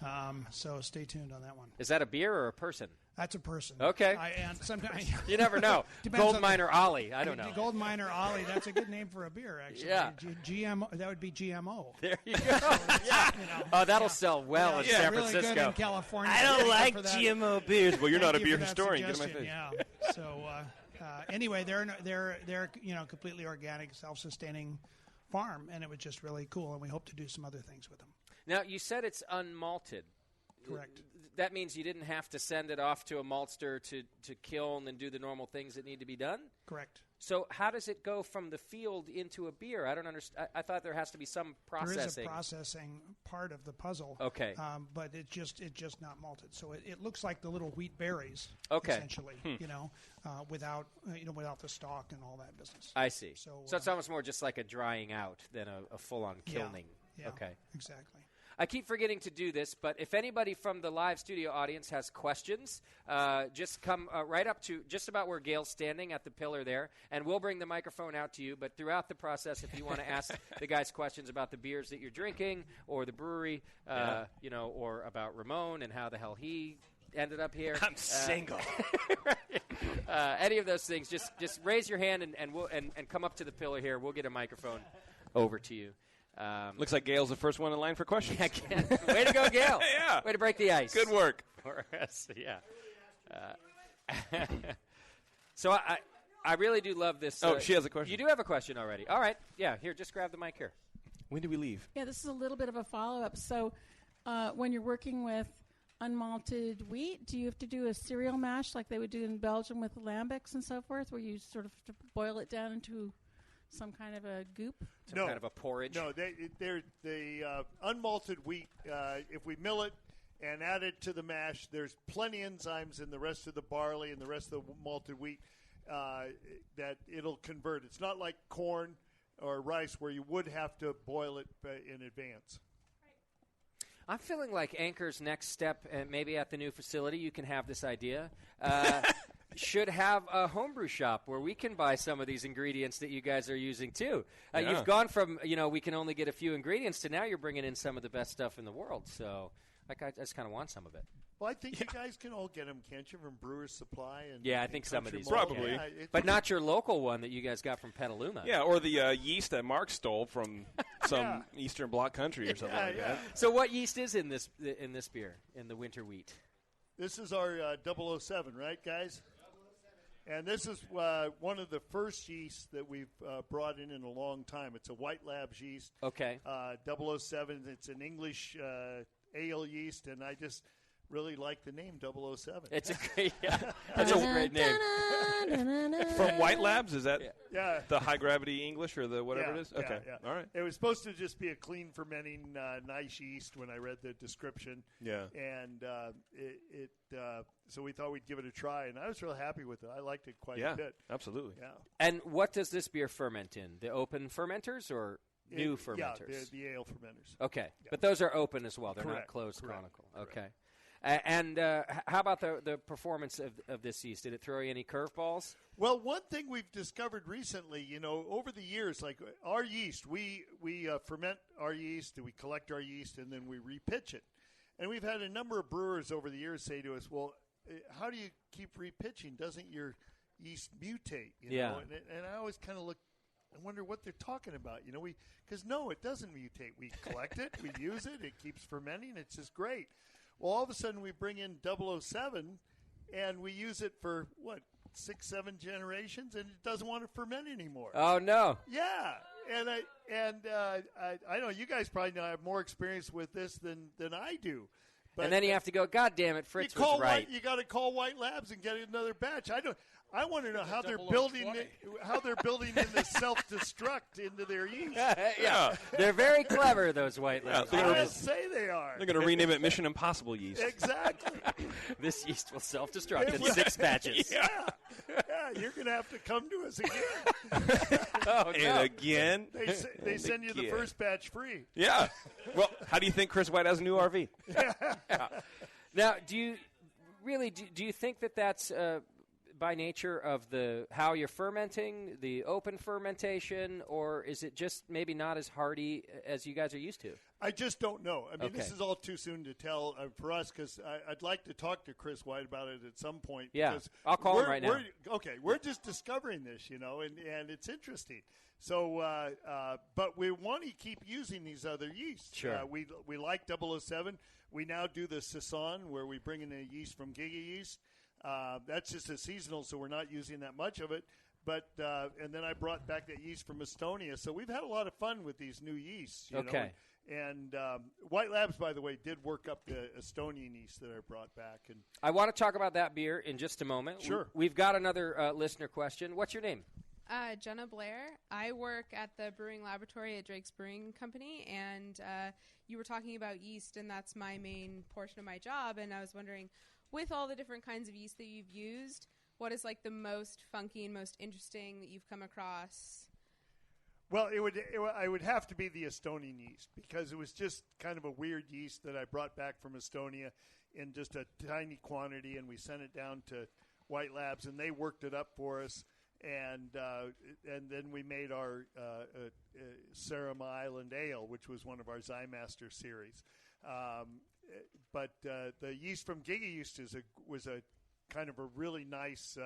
So stay tuned on that one. Is that a beer or a person? That's a person. Okay. And sometimes you never know. Gold miner Ollie. I don't know. Gold miner Ollie. That's a good name for a beer, actually. Yeah. GMO. That would be GMO. There you go. Yeah. Oh, that'll sell well in San really Francisco. Good in California. I don't like GMO beers. Well, you're not a Thank you beer for that historian. Get in my suggestion, face. Yeah. So anyway, they're completely organic, self-sustaining farm, and it was just really cool. And we hope to do some other things with them. Now you said it's unmalted. Correct. That means you didn't have to send it off to a maltster to kiln and do the normal things that need to be done? Correct. So how does it go from the field into a beer? I don't understand. I thought there has to be some processing. There is a processing part of the puzzle. Okay. But it's just not malted. So it looks like the little wheat berries. Okay. Essentially, without the stalk and all that business. I see. So it's almost more just like a drying out than a full-on kilning. Yeah. Okay. Exactly. I keep forgetting to do this, but if anybody from the live studio audience has questions, just come right up to just about where Gail's standing at the pillar there, and we'll bring the microphone out to you. But throughout the process, if you want to ask the guys questions about the beers that you're drinking or the brewery, or about Ramon and how the hell he ended up here. I'm single. Any of those things, just raise your hand and come up to the pillar here. We'll get a microphone over to you. Looks like Gail's the first one in line for questions. Way to go, Gail. Yeah. Way to break the ice. Good work. For us, yeah. So I really do love this. She has a question. You do have a question already. All right. Yeah, here, just grab the mic here. When do we leave? Yeah, this is a little bit of a follow-up. So when you're working with unmalted wheat, do you have to do a cereal mash like they would do in Belgium with lambics and so forth, where you sort of boil it down into some kind of a goop? Some kind of a porridge? No, the unmalted wheat, if we mill it and add it to the mash, there's plenty of enzymes in the rest of the barley and the rest of the malted wheat that it'll convert. It's not like corn or rice where you would have to boil it in advance. I'm feeling like Anchor's next step, maybe at the new facility, you can have this idea, should have a homebrew shop where we can buy some of these ingredients that you guys are using, too. You've gone from, we can only get a few ingredients to now you're bringing in some of the best stuff in the world. So I just kind of want some of it. Well, I think you guys can all get them, can't you, from Brewer's Supply? And I think some of these. Probably. Yeah, but not your local one that you guys got from Petaluma. Yeah, or the yeast that Mark stole from some Eastern Bloc country or something like that. So what yeast is in this beer, in the winter wheat? This is our 007, right, guys? And this is one of the first yeasts that we've brought in a long time. It's a White Labs yeast. Okay. 007, it's an English ale yeast, and I just really like the name 007. It's a great, that's a great name. From White Labs, is that the high gravity English or the whatever it is? Okay, all right. It was supposed to just be a clean fermenting, nice yeast when I read the description. Yeah, and so we thought we'd give it a try, and I was real happy with it. I liked it quite a bit. Absolutely. Yeah. And what does this beer ferment in? The open fermenters or new fermenters? Yeah, the ale fermenters. Okay, but those are open as well. They're Correct. not closed Correct. conical. Okay. And how about the performance of this yeast? Did it throw you any curveballs? Well, one thing we've discovered recently, over the years, like our yeast, we ferment our yeast, and we collect our yeast, and then we repitch it. And we've had a number of brewers over the years say to us, well, how do you keep repitching? Doesn't your yeast mutate? You know? And I always kind of I wonder what they're talking about. Because no, it doesn't mutate. We collect it, we use it, it keeps fermenting, it's just great. Well, all of a sudden we bring in 007, and we use it for, 6-7 generations, and it doesn't want to ferment anymore. Oh, no. Yeah. And I know you guys probably have more experience with this than I do. But and then you have to go, God damn it, Fritz was right. You got to call White Labs and get another batch. I want to know how they're building in the self-destruct into their yeast. Yeah, they're very clever, those White Labs. I say they are. They're going to rename it Mission Impossible yeast. Exactly. This yeast will self-destruct in 6 batches. Yeah, you're going to have to come to us again. And again. They send you the first batch free. Yeah. Well, how do you think Chris White has a new RV? Now, do you think that that's by nature of how you're fermenting, the open fermentation, or is it just maybe not as hardy as you guys are used to? I just don't know. I mean, this is all too soon to tell for us, because I'd like to talk to Chris White about it at some point. Yeah, I'll call him right now. We're just discovering this, and it's interesting. So, but we want to keep using these other yeasts. Sure. We like 007. We now do the Saison, where we bring in a yeast from Giga Yeast. That's just a seasonal, so we're not using that much of it. But and then I brought back that yeast from Estonia. So we've had a lot of fun with these new yeasts. You know? And White Labs, by the way, did work up the Estonian yeast that I brought back. And I want to talk about that beer in just a moment. Sure. We've got another listener question. What's your name? Jenna Blair. I work at the Brewing Laboratory at Drake's Brewing Company, and you were talking about yeast, and that's my main portion of my job. And I was wondering, with all the different kinds of yeast that you've used, what is like the most funky and most interesting that you've come across? Well, I would have to be the Estonian yeast, because it was just kind of a weird yeast that I brought back from Estonia in just a tiny quantity, and we sent it down to White Labs, and they worked it up for us. And then we made our Cerema Island Ale, which was one of our Zymaster series. But the yeast from Giga Yeast was a kind of a really nice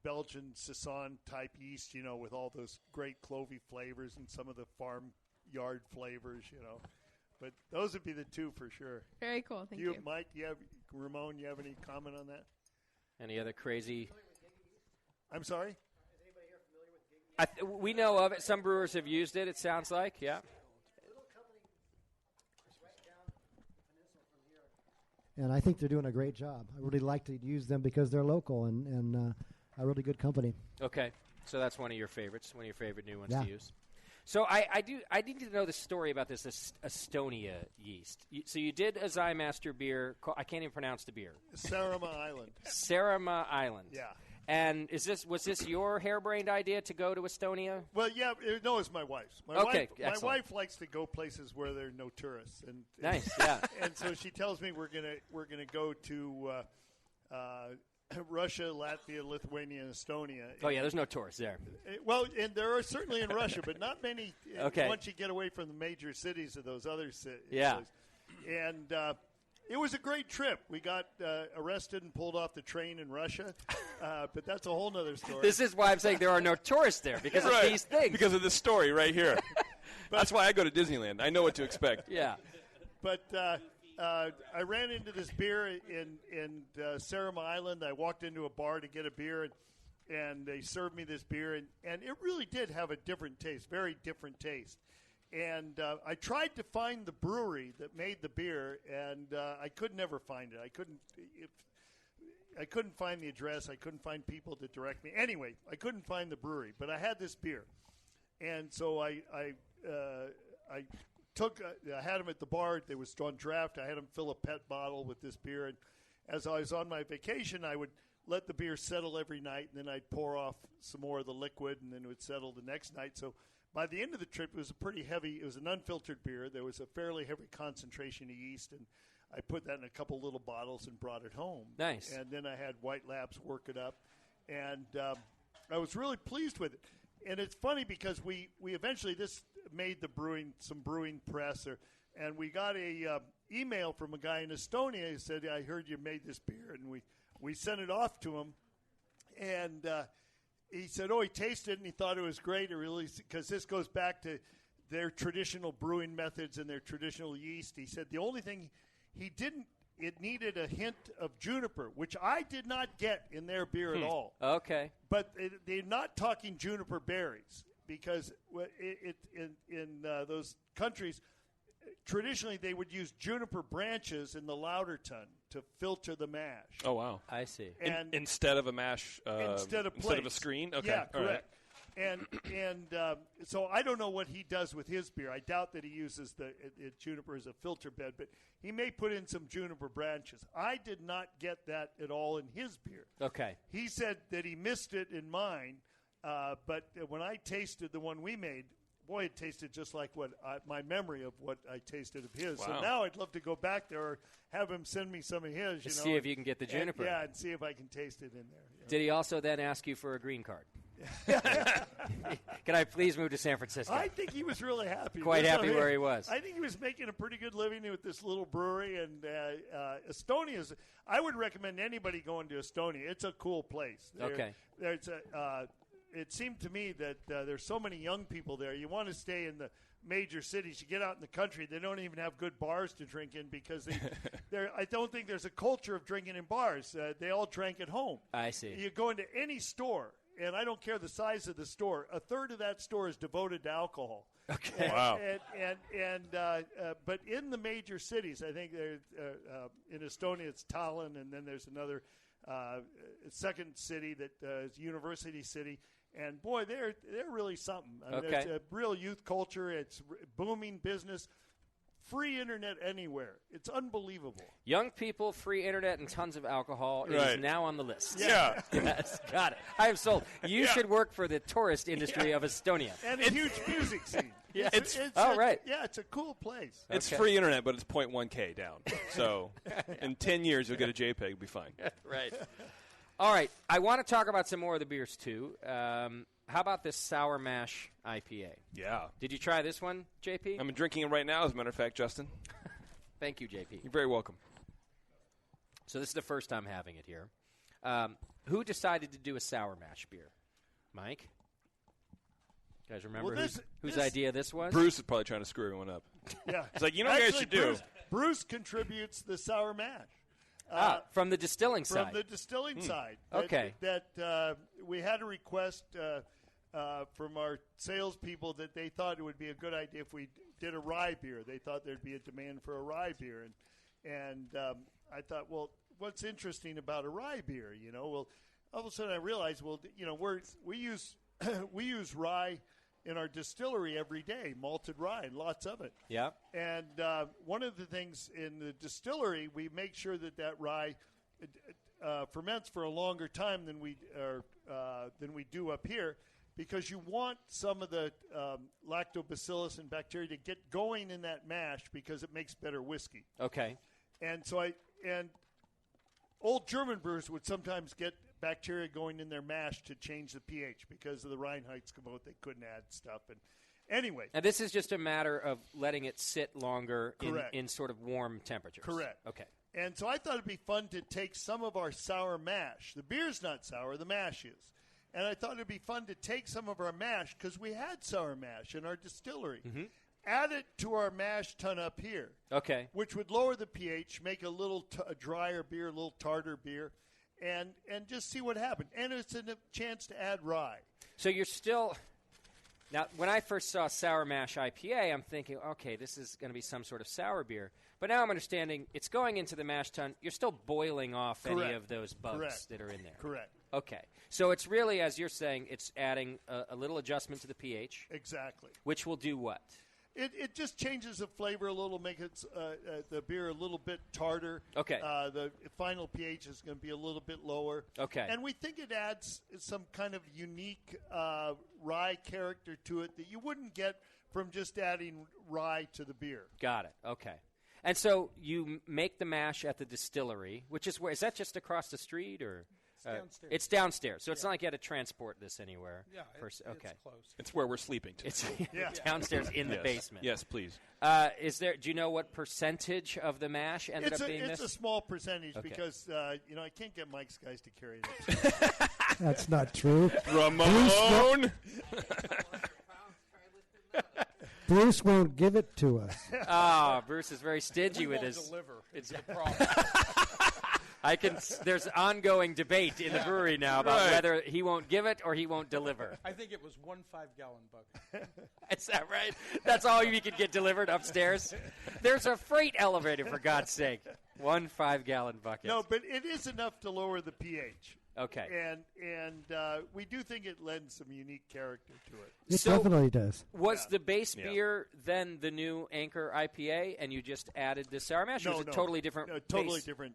Belgian Saison type yeast, with all those great clovey flavors and some of the farmyard flavors, But those would be the two for sure. Very cool. Thank you. Mike, Ramon, you have any comment on that? Any other crazy? I'm sorry? Is anybody here familiar with Giga Yeast? We know of it. Some brewers have used it, it sounds like, yeah. And I think they're doing a great job. I really like to use them because they're local and a really good company. Okay, so that's one of your favorites, one of your favorite new ones Yeah. to use. So I need to know the story about this Estonia yeast. So you did a Zymaster beer. I can't even pronounce the beer. Cerema Island. Cerema Island. Yeah. And was this your harebrained idea to go to Estonia? Well, yeah, no, it's my wife's. Okay, my excellent. wife likes to go places where there are no tourists. And Nice, yeah. And so she tells me we're gonna go to Russia, Latvia, Lithuania, and Estonia. Oh yeah, there's no tourists there. Well, and there are certainly in Russia, but not many. Okay. Once you get away from the major cities of those other cities. Yeah. And it was a great trip. We got arrested and pulled off the train in Russia, but that's a whole other story. This is why I'm saying there are no tourists there, because of these things. Because of this story right here. That's why I go to Disneyland. I know what to expect. Yeah. But I ran into this beer in Sarima Island. I walked into a bar to get a beer, and they served me this beer, and it really did have a different taste, very different taste. And I tried to find the brewery that made the beer, and I could never find it. I couldn't find the address. I couldn't find people to direct me. Anyway, I couldn't find the brewery, but I had this beer, and so I had him at the bar. They was on draft. I had him fill a PET bottle with this beer, and as I was on my vacation, I would let the beer settle every night, and then I'd pour off some more of the liquid, and then it would settle the next night. So by the end of the trip, it was it was an unfiltered beer. There was a fairly heavy concentration of yeast, and I put that in a couple little bottles and brought it home. Nice. And then I had White Labs work it up, and I was really pleased with it. And it's funny because we eventually, this made some brewing press, and we got a email from a guy in Estonia who said, I heard you made this beer, and we sent it off to him, and he said, he tasted it and he thought it was great. Because this goes back to their traditional brewing methods and their traditional yeast. He said the only thing it needed a hint of juniper, which I did not get in their beer at all. Okay. But they're not talking juniper berries because in those countries, traditionally they would use juniper branches in the lauter tun to filter the mash. Oh, wow. I see. And instead of a mash, instead of a screen? Okay. Yeah, all correct. Right. And so I don't know what he does with his beer. I doubt that he uses the juniper as a filter bed, but he may put in some juniper branches. I did not get that at all in his beer. Okay. He said that he missed it in mine, but when I tasted the one we made, boy, it tasted just like my memory of what I tasted of his. Wow. So now I'd love to go back there or have him send me some of his. See if you can get the juniper. And see if I can taste it in there. Did he also then ask you for a green card? Can I please move to San Francisco? I think he was really happy. Quite happy where he was. I think he was making a pretty good living with this little brewery. And Estonia I would recommend anybody going to Estonia. It's a cool place. It seemed to me that there's so many young people there. You want to stay in the major cities. You get out in the country, they don't even have good bars to drink in because I don't think there's a culture of drinking in bars. They all drank at home. I see. You go into any store, and I don't care the size of the store, a third of that store is devoted to alcohol. Okay. Wow. But in the major cities, I think in Estonia it's Tallinn, and then there's another second city that is University City. And boy, they're really something. I mean, it's a real youth culture. It's booming business. Free internet anywhere. It's unbelievable. Young people, free internet, and tons of alcohol is now on the list. Yeah. Yes, got it. I am sold. You should work for the tourist industry of Estonia. And a huge music scene. Yeah. It's right. Yeah, it's a cool place. It's free internet, but it's 0.1K down. So in 10 years, you'll get a JPEG. It'll be fine. Right. All right. I want to talk about some more of the beers, too. How about this Sour Mash IPA? Yeah. Did you try this one, JP? I'm drinking it right now, as a matter of fact, Justin. Thank you, JP. You're very welcome. So this is the first time having it here. Who decided to do a Sour Mash beer? Mike? You guys remember whose idea this was? Bruce is probably trying to screw everyone up. Yeah. It's like, you know what you guys should do? Bruce contributes the Sour Mash. From the distilling side. From the distilling side. Okay. That we had a request from our salespeople that they thought it would be a good idea if we did a rye beer. They thought there'd be a demand for a rye beer. And I thought, well, what's interesting about a rye beer? You know, well, all of a sudden I realized, well, you know, we use rye in our distillery every day, malted rye, and lots of it. Yeah. And one of the things in the distillery, we make sure that rye, ferments for a longer time than we do up here, because you want some of the lactobacillus and bacteria to get going in that mash because it makes better whiskey. Okay. And old German brewers would sometimes get bacteria going in their mash to change the pH because of the Reinheitsgebot. They couldn't add stuff. And anyway. And this is just a matter of letting it sit longer in sort of warm temperatures. Correct. Okay. And so I thought it'd be fun to take some of our sour mash. The beer's not sour, the mash is. And I thought it'd be fun to take some of our mash, because we had sour mash in our distillery, add it to our mash tun up here. Okay. Which would lower the pH, make a little a drier beer, a little tartar beer, and just see what happened. And it's a chance to add rye. So you're still... Now, when I first saw Sour Mash IPA, I'm thinking, okay, this is going to be some sort of sour beer. But now I'm understanding it's going into the mash tun. You're still boiling off any of those bugs that are in there. Correct. Okay. So it's really, as you're saying, it's adding a little adjustment to the pH. Exactly. Which will do what? It just changes the flavor a little, make it the beer a little bit tartar. Okay. The final pH is going to be a little bit lower. Okay. And we think it adds some kind of unique rye character to it that you wouldn't get from just adding rye to the beer. Got it. Okay. And so you make the mash at the distillery, which is where? Is that just across the street, or? It's downstairs. It's downstairs, so it's not like you had to transport this anywhere. Yeah, it's close. It's where we're sleeping today. It's downstairs in the basement. Yes, please. Is there? Do you know what percentage of the mash ended up being It's this? a small percentage Okay. because I can't get Mike's guys to carry it. That's not true. Ramon. Bruce won't give it to us. Bruce is very stingy with his. Deliver. It's the problem. There's ongoing debate in the brewery now about whether he won't give it or he won't deliver. I think it was 1 5-gallon bucket. Is that right? That's all you could get delivered upstairs? There's a freight elevator, for God's sake. 1 5-gallon bucket. No, but it is enough to lower the pH. Okay. And we do think it lends some unique character to it. It definitely does. Was the base beer then the new Anchor IPA, and you just added the sour mash? Or was it totally different? Totally base? different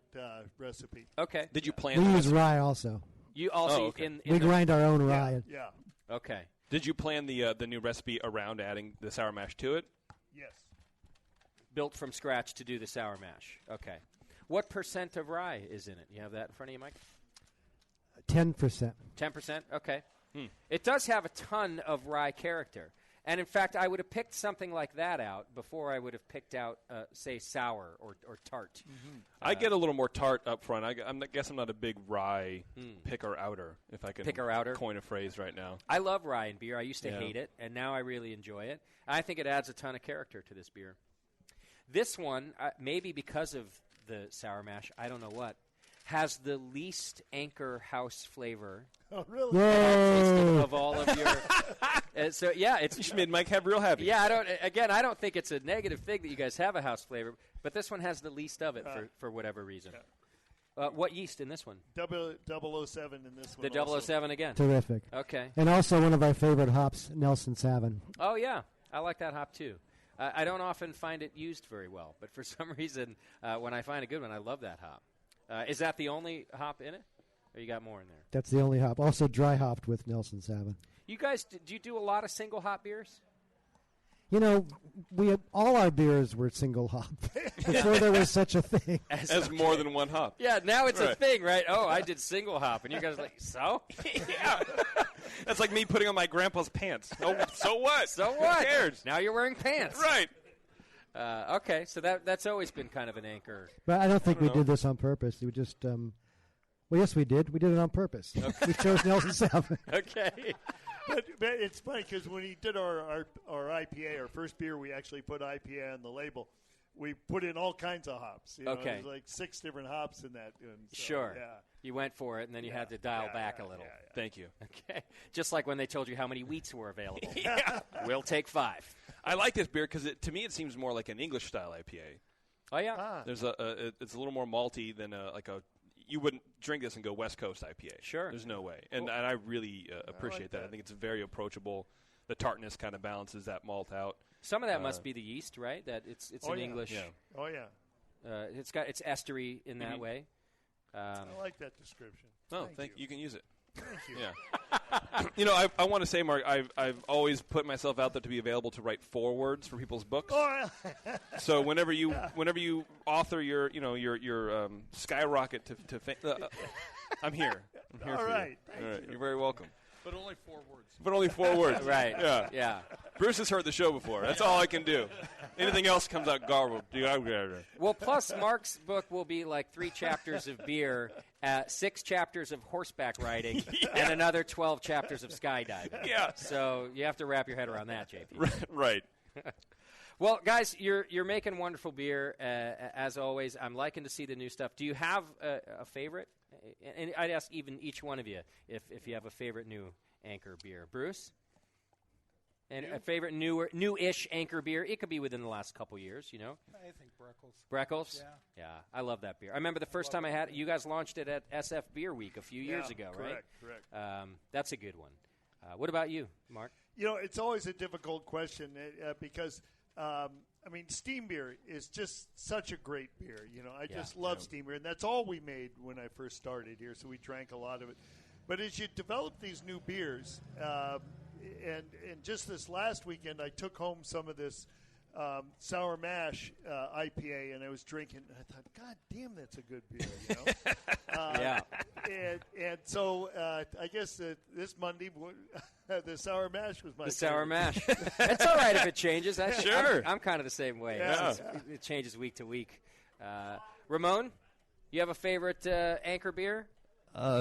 recipe. Okay. Did you plan? We use rye also. You also okay. We grind our own rye. Yeah. Okay. Did you plan the new recipe around adding the sour mash to it? Yes. Built from scratch to do the sour mash. Okay. What % of rye is in it? You have that in front of you, Mike? 10%. 10%? Okay. It does have a ton of rye character. And, in fact, I would have picked something like that out before I would have picked out, say, sour or tart. I get a little more tart up front. I guess I'm not a big rye picker-outer, if I can Picker-outer? coin a phrase right now. I love rye in beer. I used to hate it, and now I really enjoy it. I think it adds a ton of character to this beer. This one, maybe because of the sour mash, I don't know what, has the least Anchor House flavor. Oh, really? Of all of your. So yeah, it's you made Mike have real heavy. Yeah, I don't think it's a negative thing that you guys have a house flavor, but this one has the least of it for whatever reason. What yeast in this one? 007 in this one. The 007 again. Terrific. Okay. And also one of our favorite hops, Nelson Savin. Oh yeah, I like that hop too. I don't often find it used very well, but for some reason, when I find a good one, I love that hop. Is that the only hop in it, or you got more in there? That's the only hop. Also dry hopped with Nelson Savin. You guys, do you do a lot of single hop beers? You know, all our beers were single hop before there was such a thing. As more than one hop. Yeah, now it's a thing, right? Oh, I did single hop, and you guys are like, so? Yeah. That's like me putting on my grandpa's pants. Oh, so what? So what? Who cares? Now you're wearing pants. Right. Okay, so that's always been kind of an anchor. But I don't think we did this on purpose. We just, well, yes, we did. We did it on purpose. Okay. We chose Nelson Savin. Okay. But it's funny because when he did our IPA, our first beer, we actually put IPA on the label. We put in all kinds of hops. You know, Okay. There's like 6 different hops in that. And so, Sure. Yeah. You went for it, and then you had to dial back a little. Thank you. Okay. Just like when they told you how many wheats were available. We'll take 5. I like this beer because to me it seems more like an English-style IPA. Oh, yeah? There's it's a little more malty than you wouldn't drink this and go West Coast IPA. Sure. There's no way. And I really appreciate that. I think it's very approachable. The tartness kind of balances that malt out. Some of that must be the yeast, right? That it's an English. Yeah. Oh, yeah. It's estery in that way. I like that description. Oh, thank you. You can use it. Thank you. Yeah. I want to say, Mark, I've always put myself out there to be available to write forewords for people's books. So whenever you author your skyrocket to fame, I'm here. I'm here All for right. you. All right. You're very welcome. But only 4 words. But only 4 words. Right. Yeah. Yeah. Bruce has heard the show before. That's all I can do. Anything else comes out garbled. Well, plus Mark's book will be like 3 chapters of beer, 6 chapters of horseback riding, and another 12 chapters of skydiving. Yeah. So you have to wrap your head around that, JP. Right. Well, guys, you're making wonderful beer as always. I'm liking to see the new stuff. Do you have a favorite? And I'd ask even each one of you if you have a favorite new Anchor beer. Bruce? And a favorite new-ish Anchor beer. It could be within the last couple years, you know. I think Breckles. Breckles? Yeah, I love that beer. I remember the first time I had it, you guys launched it at SF Beer Week a few years ago, right? Correct. That's a good one. What about you, Mark? You know, it's always a difficult question because, steam beer is just such a great beer. You know, I just love steam beer, and that's all we made when I first started here, so we drank a lot of it. But as you develop these new beers, and just this last weekend, I took home some of this Sour Mash IPA, and I was drinking. And I thought, God damn, that's a good beer. You know? Yeah. And so I guess this Monday, the Sour Mash was my The Sour favorite. Mash. It's all right if it changes. Sure. I'm kind of the same way. Yeah. It changes week to week. Ramon, you have a favorite Anchor beer?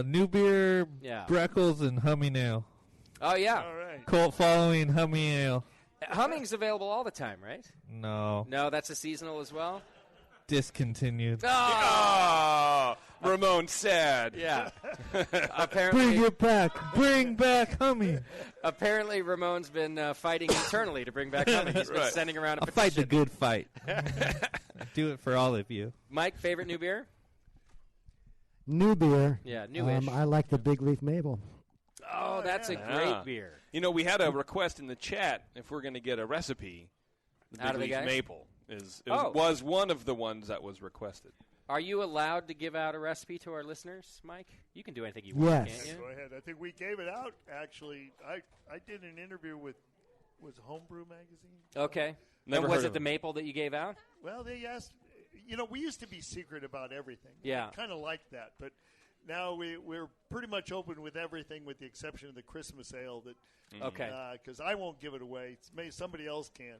New beer, Yeah. Breckles, and Humming Ale. Oh, yeah. All right. Cult following, Humming Ale. Humming's available all the time, right? No. No, that's a seasonal as well? Discontinued. Oh, Ramon's sad. Yeah. Apparently, Bring it back. Bring back Humming. Apparently, Ramon's been fighting internally to bring back Humming. He's been sending around a I'll petition. fight the good fight. Do it for all of you. Mike, favorite new beer? New beer. Yeah, newish. I like the Big Leaf Maple. Oh, that's a great beer. You know, we had a request in the chat if we're going to get a recipe. The Out of Big the Leaf guys? Maple Oh. was one of the ones that was requested. Are you allowed to give out a recipe to our listeners, Mike? You can do anything you want, Yes. can't you? Go ahead. I think we gave it out, actually. I did an interview with Homebrew Magazine. Okay. Never and was heard it of the it. maple that you gave out? Well, they asked. You know, we used to be secret about everything. Yeah. Kind of like that, but now we're pretty much open with everything, with the exception of the Christmas ale. That Okay. because I won't give it away. Maybe somebody else can.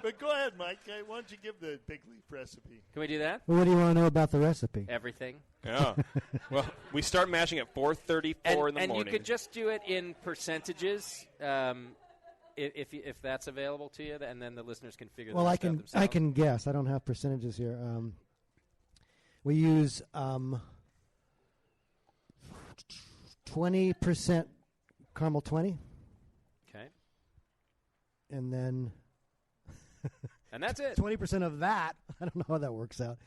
But go ahead, Mike. Why don't you give the Big Leaf recipe? Can we do that? Well, what do you want to know about the recipe? Everything. Yeah. Well, we start mashing at 4:34 in the And morning. you could just do it in percentages, if that's available to you, and then the listeners can figure Well, that I out can themselves. I can guess. I don't have percentages here. We use 20% caramel 20, Okay. and then And that's it. 20% of that. I don't know how that works out.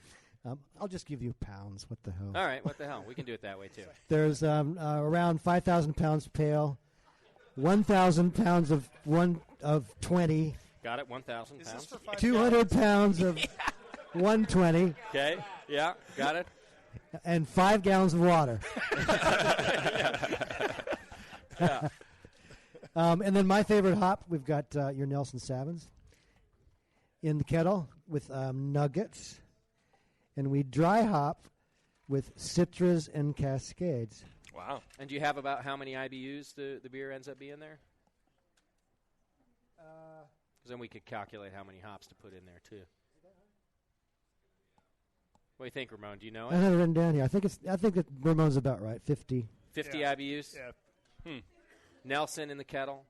I'll just give you pounds. What the hell? All right. What the hell? We can do it that way, too. There's around 5,000 pounds pale, 1,000 pounds of 20, Got it. 1,000 Is this pounds. for 5 200 pounds of 120, Okay. Yeah. Got it. and 5 gallons of water. Yeah. And then my favorite hop, we've got your Nelson Savins in the kettle with nuggets. And we dry hop with Citras and Cascades. Wow. And do you have about how many IBUs the beer ends up being there? Because then we could calculate how many hops to put in there, too. What do you think, Ramon? Do you know I it? have it written down here. I think that Ramon's about right. 50 IBUs? Yeah. Nelson in the kettle.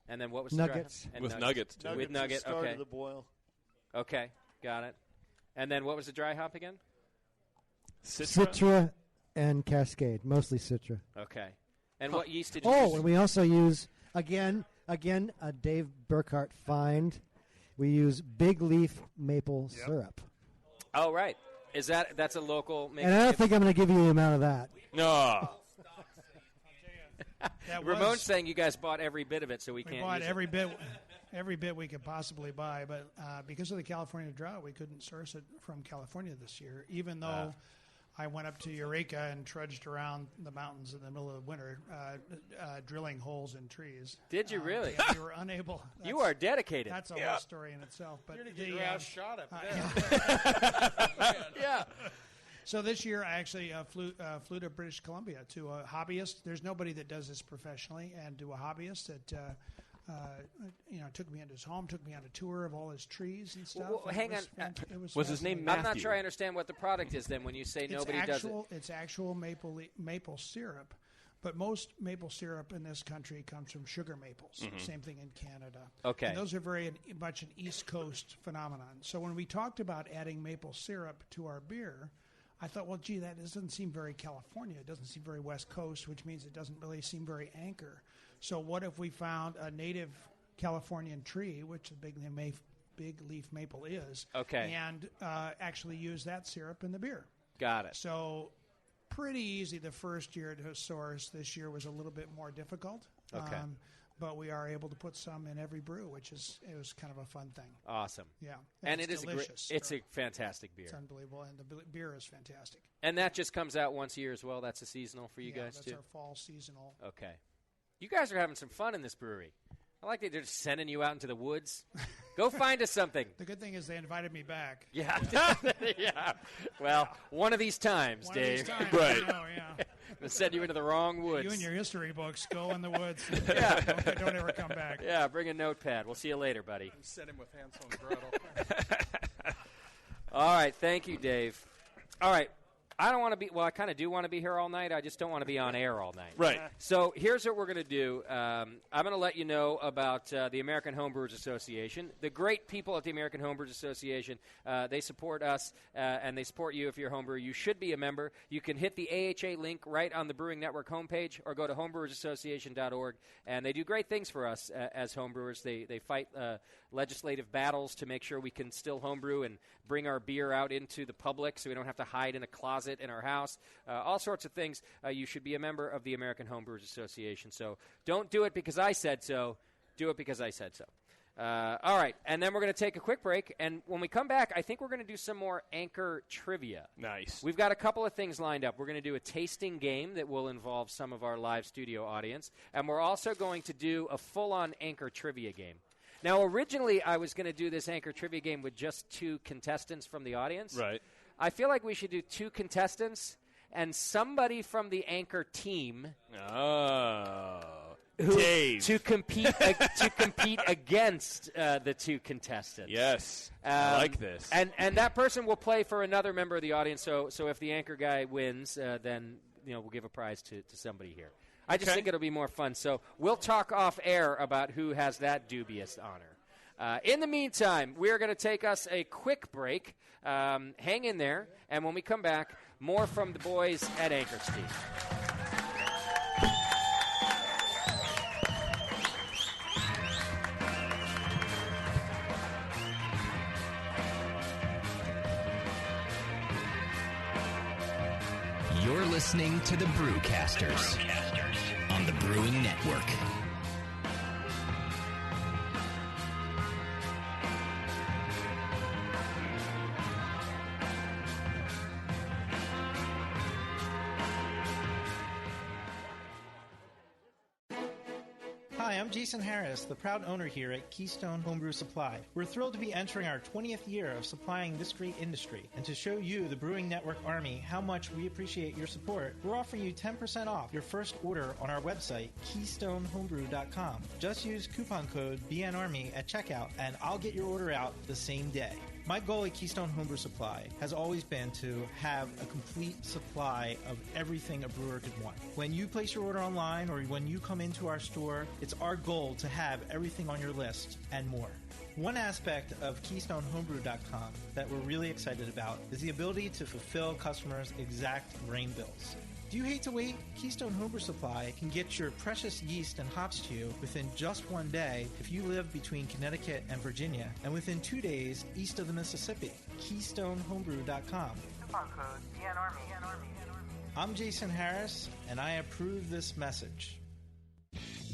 And then what was Nuggets. the dry hop? And With nuggets, too. With Nuggets nugget, is the start okay. of the boil. Okay, got it. And then what was the dry hop again? Citra and Cascade, mostly Citra. Okay. And what yeast did you Oh, use? and we also use, again, a Dave Burkhart find. We use Big Leaf maple syrup. Oh, right. That's a local... And I don't think I'm going to give you the amount of that. No. Ramon's saying you guys bought every bit of it, so we can't bought use every it. bit. every bit we could possibly buy, but because of the California drought, we couldn't source it from California this year, even though I went up to Eureka and trudged around the mountains in the middle of winter, drilling holes in trees. Did you really? Yeah, we were unable. You are dedicated. That's a whole story in itself. But you're going to get your ass shot up there. Yeah. So this year, I actually flew to British Columbia to a hobbyist. There's nobody that does this professionally, and to a hobbyist that took me into his home, took me on a tour of all his trees and stuff. Well, hang on. Was his name Matthew? I'm not sure I understand what the product is then when you say nobody does it. It's actual maple syrup, but most maple syrup in this country comes from sugar maples. Mm-hmm. Same thing in Canada. Okay. And those are very much an East Coast phenomenon. So when we talked about adding maple syrup to our beer, I thought, well, gee, that doesn't seem very California. It doesn't seem very West Coast, which means it doesn't really seem very Anchor. So what if we found a native Californian tree, which the big leaf maple is, and actually use that syrup in the beer? Got it. So pretty easy the first year to source. This year was a little bit more difficult. Okay. But we are able to put some in every brew, it was kind of a fun thing. Awesome. Yeah. And it's it is delicious. It's a fantastic beer. It's unbelievable, and the beer is fantastic. And that just comes out once a year as well. That's a seasonal for you guys, too? That's our fall seasonal. Okay. You guys are having some fun in this brewery. I like that they're just sending you out into the woods. Go find us something. The good thing is they invited me back. Yeah. Yeah. Well, one of these times, One Dave. of these times, Right. I know, yeah. They'll send you into the wrong woods. You and your history books, go in the woods. Yeah. Don't ever come back. Yeah, bring a notepad. We'll see you later, buddy. Send him with Hansel and Gretel. All right. Thank you, Dave. All right. I don't want to be – well, I kind of do want to be here all night. I just don't want to be on air all night. Right. So here's what we're going to do. I'm going to let you know about the American Homebrewers Association. The great people at the American Homebrewers Association, they support us, and they support you if you're a homebrewer. You should be a member. You can hit the AHA link right on the Brewing Network homepage or go to homebrewersassociation.org, and they do great things for us as homebrewers. They fight legislative battles to make sure we can still homebrew and bring our beer out into the public so we don't have to hide in a closet in our house, all sorts of things. You should be a member of the American Homebrewers Association. So don't do it because I said so. Do it because I said so. All right, and then we're going to take a quick break, and when we come back, I think we're going to do some more Anchor trivia. Nice. We've got a couple of things lined up. We're going to do a tasting game that will involve some of our live studio audience, and we're also going to do a full-on Anchor trivia game. Now, originally, I was going to do this Anchor trivia game with just 2 contestants from the audience. Right. I feel like we should do 2 contestants and somebody from the Anchor team. Dave. To compete against the 2 contestants. Yes. I like this. And that person will play for another member of the audience. So if the Anchor guy wins, then we'll give a prize to somebody here. I just think it'll be more fun. So we'll talk off air about who has that dubious honor. In the meantime, we are going to take us a quick break. Hang in there. And when we come back, more from the boys at Anchor Steve. You're listening to the Brewcasters on the Brewing Network. Hi, I'm Jason Harris, the proud owner here at Keystone Homebrew Supply. We're thrilled to be entering our 20th year of supplying this great industry. And to show you, the Brewing Network Army, how much we appreciate your support, we're offering you 10% off your first order on our website, KeystoneHomebrew.com. Just use coupon code BNARMY at checkout, and I'll get your order out the same day. My goal at Keystone Homebrew Supply has always been to have a complete supply of everything a brewer could want. When you place your order online or when you come into our store, it's our goal to have everything on your list and more. One aspect of KeystoneHomebrew.com that we're really excited about is the ability to fulfill customers' exact grain bills. Do you hate to wait? Keystone Homebrew Supply can get your precious yeast and hops to you within just one day if you live between Connecticut and Virginia, and within 2 days east of the Mississippi. KeystoneHomebrew.com. Coupon code BNARMY. I'm Jason Harris, and I approve this message.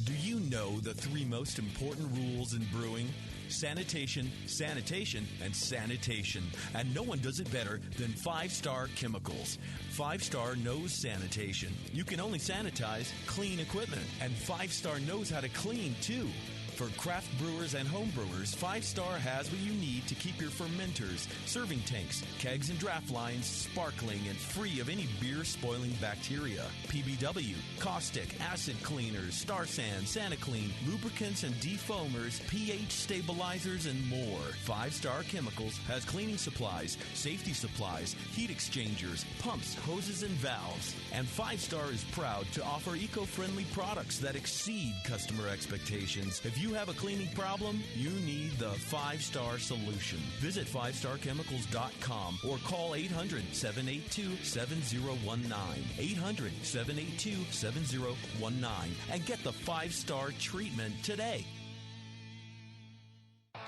Do you know the 3 most important rules in brewing? Sanitation, sanitation, and sanitation. And no one does it better than 5-Star Chemicals. 5-Star knows sanitation. You can only sanitize clean equipment. And 5-Star knows how to clean, too. For craft brewers and home brewers, 5-Star has what you need to keep your fermenters, serving tanks, kegs, and draft lines sparkling and free of any beer-spoiling bacteria. PBW, caustic, acid cleaners, Star Sand, SaniClean, lubricants and defoamers, pH stabilizers, and more. 5-Star Chemicals has cleaning supplies, safety supplies, heat exchangers, pumps, hoses, and valves. And 5-Star is proud to offer eco-friendly products that exceed customer expectations. If you have a cleaning problem, you need the 5-Star solution. Visit 5starchemicals.com or call 800-782-7019. 800-782-7019 and get the 5-Star treatment today.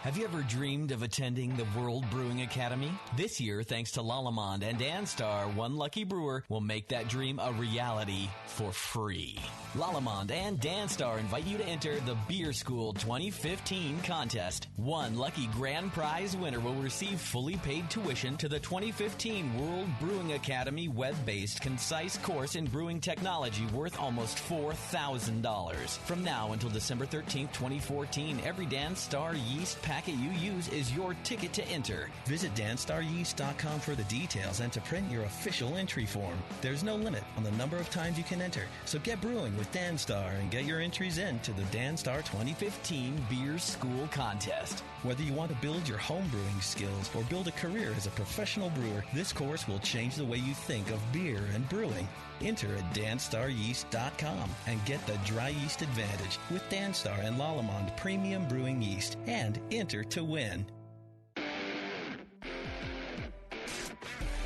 Have you ever dreamed of attending the World Brewing Academy? This year, thanks to Lallemand and Danstar, one lucky brewer will make that dream a reality for free. Lallemand and Danstar invite you to enter the Beer School 2015 contest. One lucky grand prize winner will receive fully paid tuition to the 2015 World Brewing Academy web-based concise course in brewing technology worth almost $4,000. From now until December 13th, 2014, every Danstar yeast packet you use is your ticket to enter. Visit danstaryeast.com for the details and to print your official entry form. There's no limit on the number of times you can enter, so get brewing with Danstar and get your entries in to the Danstar 2015 Beer School Contest. Whether you want to build your home brewing skills or build a career as a professional brewer, this course will change the way you think of beer and brewing. Enter at danstaryeast.com and get the dry yeast advantage with Danstar and Lallemand Premium Brewing Yeast, and enter to win.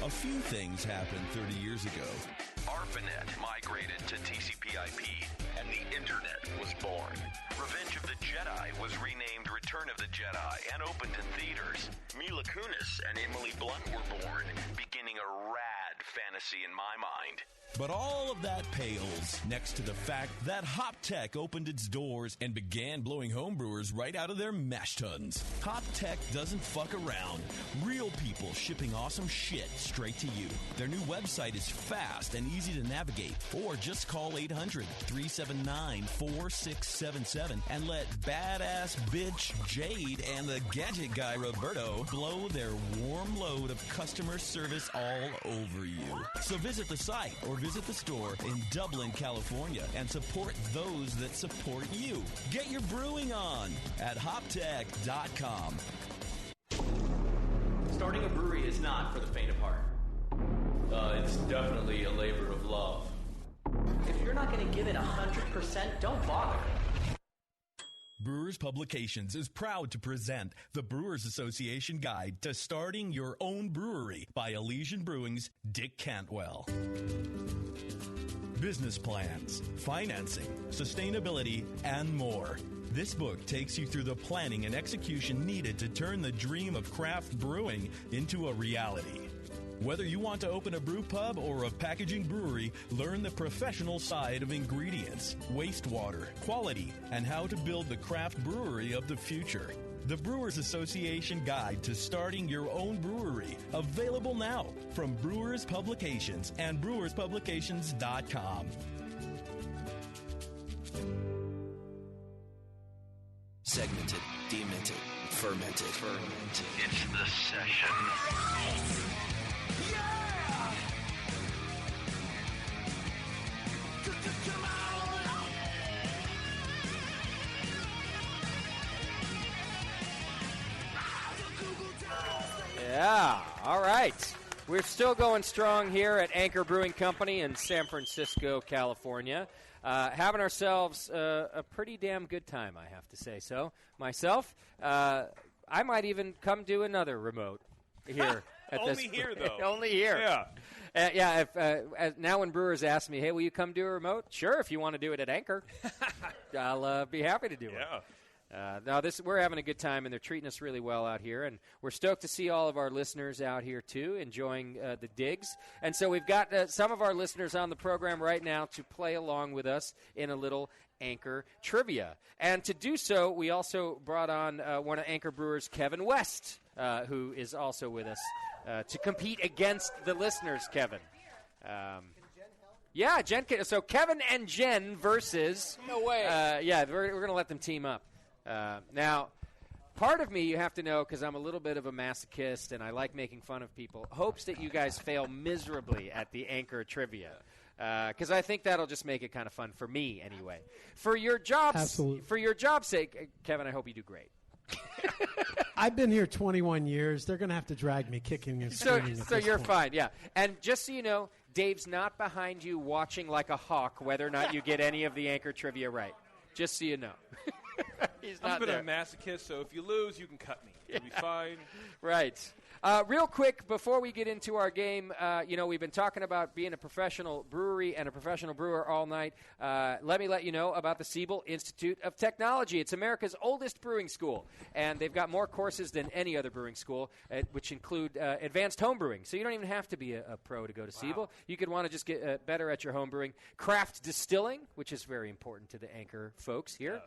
A few things happened 30 years ago. ARPANET migrated to TCP/IP, and the Internet was born. Revenge of the Jedi was renamed Return of the Jedi and opened in theaters. Mila Kunis and Emily Blunt were born, beginning a rad fantasy in my mind. But all of that pales next to the fact that HopTech opened its doors and began blowing homebrewers right out of their mash tuns. HopTech doesn't fuck around. Real people shipping awesome shit straight to you. Their new website is fast and easy to navigate. Or just call 800-379-4677 and let badass bitch Jade and the gadget guy Roberto blow their warm load of customer service all over you. So visit the site or visit the store in Dublin, California, and support those that support you. Get your brewing on at hoptech.com. Starting a brewery is not for the faint of heart. It's definitely a labor of love. If you're not going to give it 100%, don't bother. Brewers Publications is proud to present the Brewers Association Guide to Starting Your Own Brewery by Elysian Brewing's Dick Cantwell. Business plans, financing, sustainability, and more. This book takes you through the planning and execution needed to turn the dream of craft brewing into a reality. Whether you want to open a brew pub or a packaging brewery, learn the professional side of ingredients, wastewater, quality, and how to build the craft brewery of the future. The Brewers Association Guide to Starting Your Own Brewery, available now from Brewers Publications and brewerspublications.com. Segmented, demented, fermented. It's the session. Yeah, all right. We're still going strong here at Anchor Brewing Company in San Francisco, California. Having ourselves a pretty damn good time, I have to say so. Myself, I might even come do another remote here. Only here, though. Only here. Yeah. Now when brewers ask me, hey, will you come do a remote? Sure, if you want to do it at Anchor. I'll be happy to do it. Now, we're having a good time, and they're treating us really well out here. And we're stoked to see all of our listeners out here, too, enjoying the digs. And so we've got some of our listeners on the program right now to play along with us in a little Anchor trivia. And to do so, we also brought on one of Anchor Brewers, Kevin West, who is also with us to compete against the listeners, Kevin. Yeah, Jen. So Kevin and Jen versus. No way. Yeah, we're going to let them team up. Now, part of me, you have to know, because I'm a little bit of a masochist and I like making fun of people, hopes that you guys fail miserably at the Anchor trivia. Because I think that'll just make it kind of fun for me, anyway. For your job's sake, Kevin, I hope you do great. I've been here 21 years. They're going to have to drag me kicking and screaming. So you're fine, yeah. And just so you know, Dave's not behind you watching like a hawk whether or not you get any of the Anchor trivia right. Just so you know. He's not I'm a bit there. of a masochist, so if you lose, you can cut me. It'll be fine. Right. Real quick, before we get into our game, we've been talking about being a professional brewery and a professional brewer all night. Let me let you know about the Siebel Institute of Technology. It's America's oldest brewing school, and they've got more courses than any other brewing school, which include advanced home brewing. So you don't even have to be a pro to go to Siebel. You could want to just get better at your home brewing. Craft distilling, which is very important to the Anchor folks here.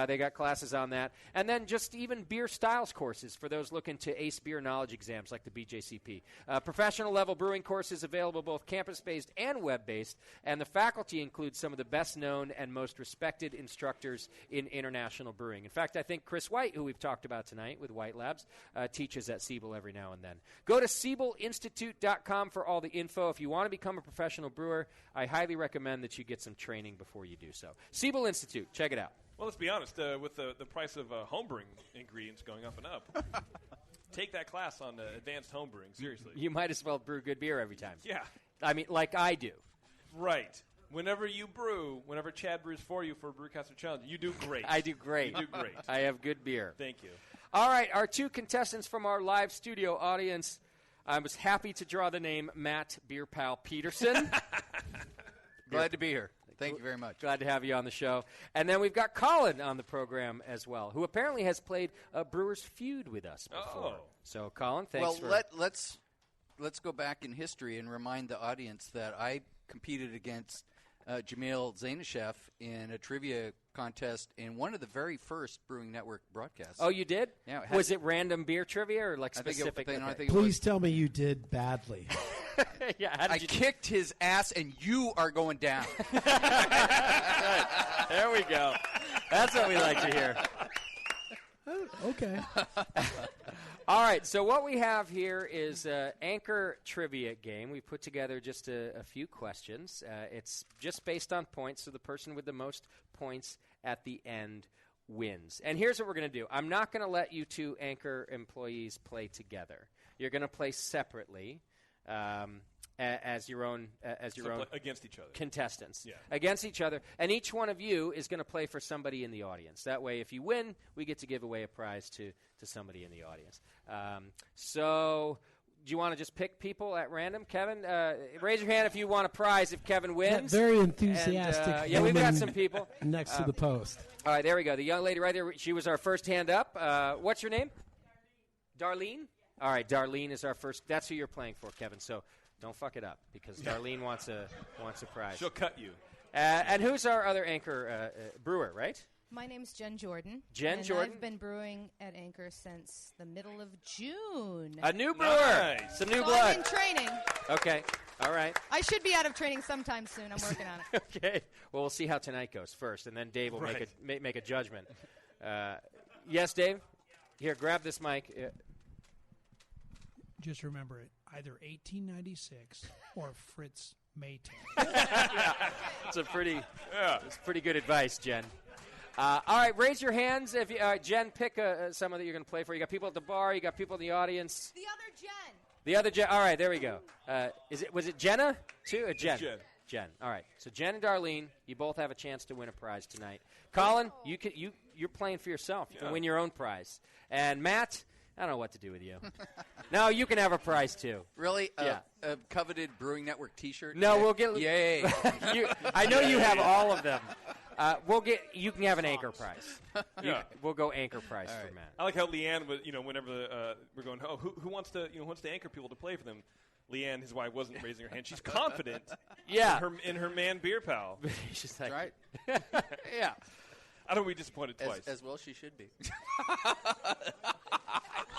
They got classes on that. And then just even beer styles courses for those looking to ace beer knowledge exams like the BJCP. Professional level brewing courses available both campus-based and web-based, and the faculty includes some of the best-known and most respected instructors in international brewing. In fact, I think Chris White, who we've talked about tonight with White Labs, teaches at Siebel every now and then. Go to SiebelInstitute.com for all the info. If you want to become a professional brewer, I highly recommend that you get some training before you do so. Siebel Institute, check it out. Well, let's be honest. With the price of homebrewing ingredients going up and up, take that class on advanced homebrewing, seriously. You might as well brew good beer every time. Yeah. I mean, like I do. Right. Whenever you brew, whenever Chad brews for you for a Brewcaster Challenge, you do great. I do great. You do great. I have good beer. Thank you. All right, our two contestants from our live studio audience. I was happy to draw the name Matt Beer Pal Peterson. Glad to be here. Thank you very much. Glad to have you on the show. And then we've got Colin on the program as well, who apparently has played a Brewers Feud with us before. So, Colin, thanks for... Well, let's go back in history and remind the audience that I competed against Jamil Zainashev in a trivia contest in one of the very first Brewing Network broadcasts. Oh, you did? Yeah. Was it random beer trivia or like specific? Please tell me you did badly. Yeah, I kicked his ass, and you are going down. There we go. That's what we like to hear. Okay. All right, so what we have here is an Anchor trivia game. We put together just a few questions. It's just based on points, so the person with the most points at the end wins. And here's what we're going to do. I'm not going to let you two Anchor employees play together. You're going to play separately. As your own against each other contestants, yeah. Against each other, and each one of you is going to play for somebody in the audience. That way, if you win, we get to give away a prize to somebody in the audience. So, do you want to just pick people at random, Kevin? Raise your hand if you want a prize if Kevin wins. That very enthusiastic. And, yeah, we've got some people next to the post. All right, there we go. The young lady right there. She was our first hand up. What's your name? Darlene. All right, Darlene is our first. That's who you're playing for, Kevin. So don't fuck it up because Darlene wants a prize. She'll cut you. And who's our other Anchor brewer, right? My name's Jen Jordan. Jen Jordan. I've been brewing at Anchor since the middle of June. A new brewer. Nice. Some new so blood. I'm in training. Okay. All right. I should be out of training sometime soon. I'm working on it. Okay. Well, we'll see how tonight goes first, and then Dave will make a judgment. Yes, Dave? Here, grab this mic. Just remember it, either 1896 or Fritz Maytag. Yeah. It's pretty good advice, Jen. All right, raise your hands if you, Jen, pick someone that you're going to play for. You got people at the bar, you got people in the audience. The other Jen. The other Jen. All right, there we go. Was it Jenna too? Jen. Jen. Jen. All right. So Jen and Darlene, you both have a chance to win a prize tonight. Colin, you're playing for yourself. You can win your own prize. And Matt, I don't know what to do with you. No, you can have a prize too. Really? Yeah. A coveted Brewing Network T-shirt? No, we'll get. Yay! I know you have all of them. You can have an anchor prize. Yeah. We'll go anchor prize for Matt. I like how Leanne was, whenever we're going, who wants to anchor people to play for them? Leanne, his wife, wasn't raising her hand. She's confident. in her man beer pal. She's like, right. Yeah. I don't be disappointed twice. As well she should be. I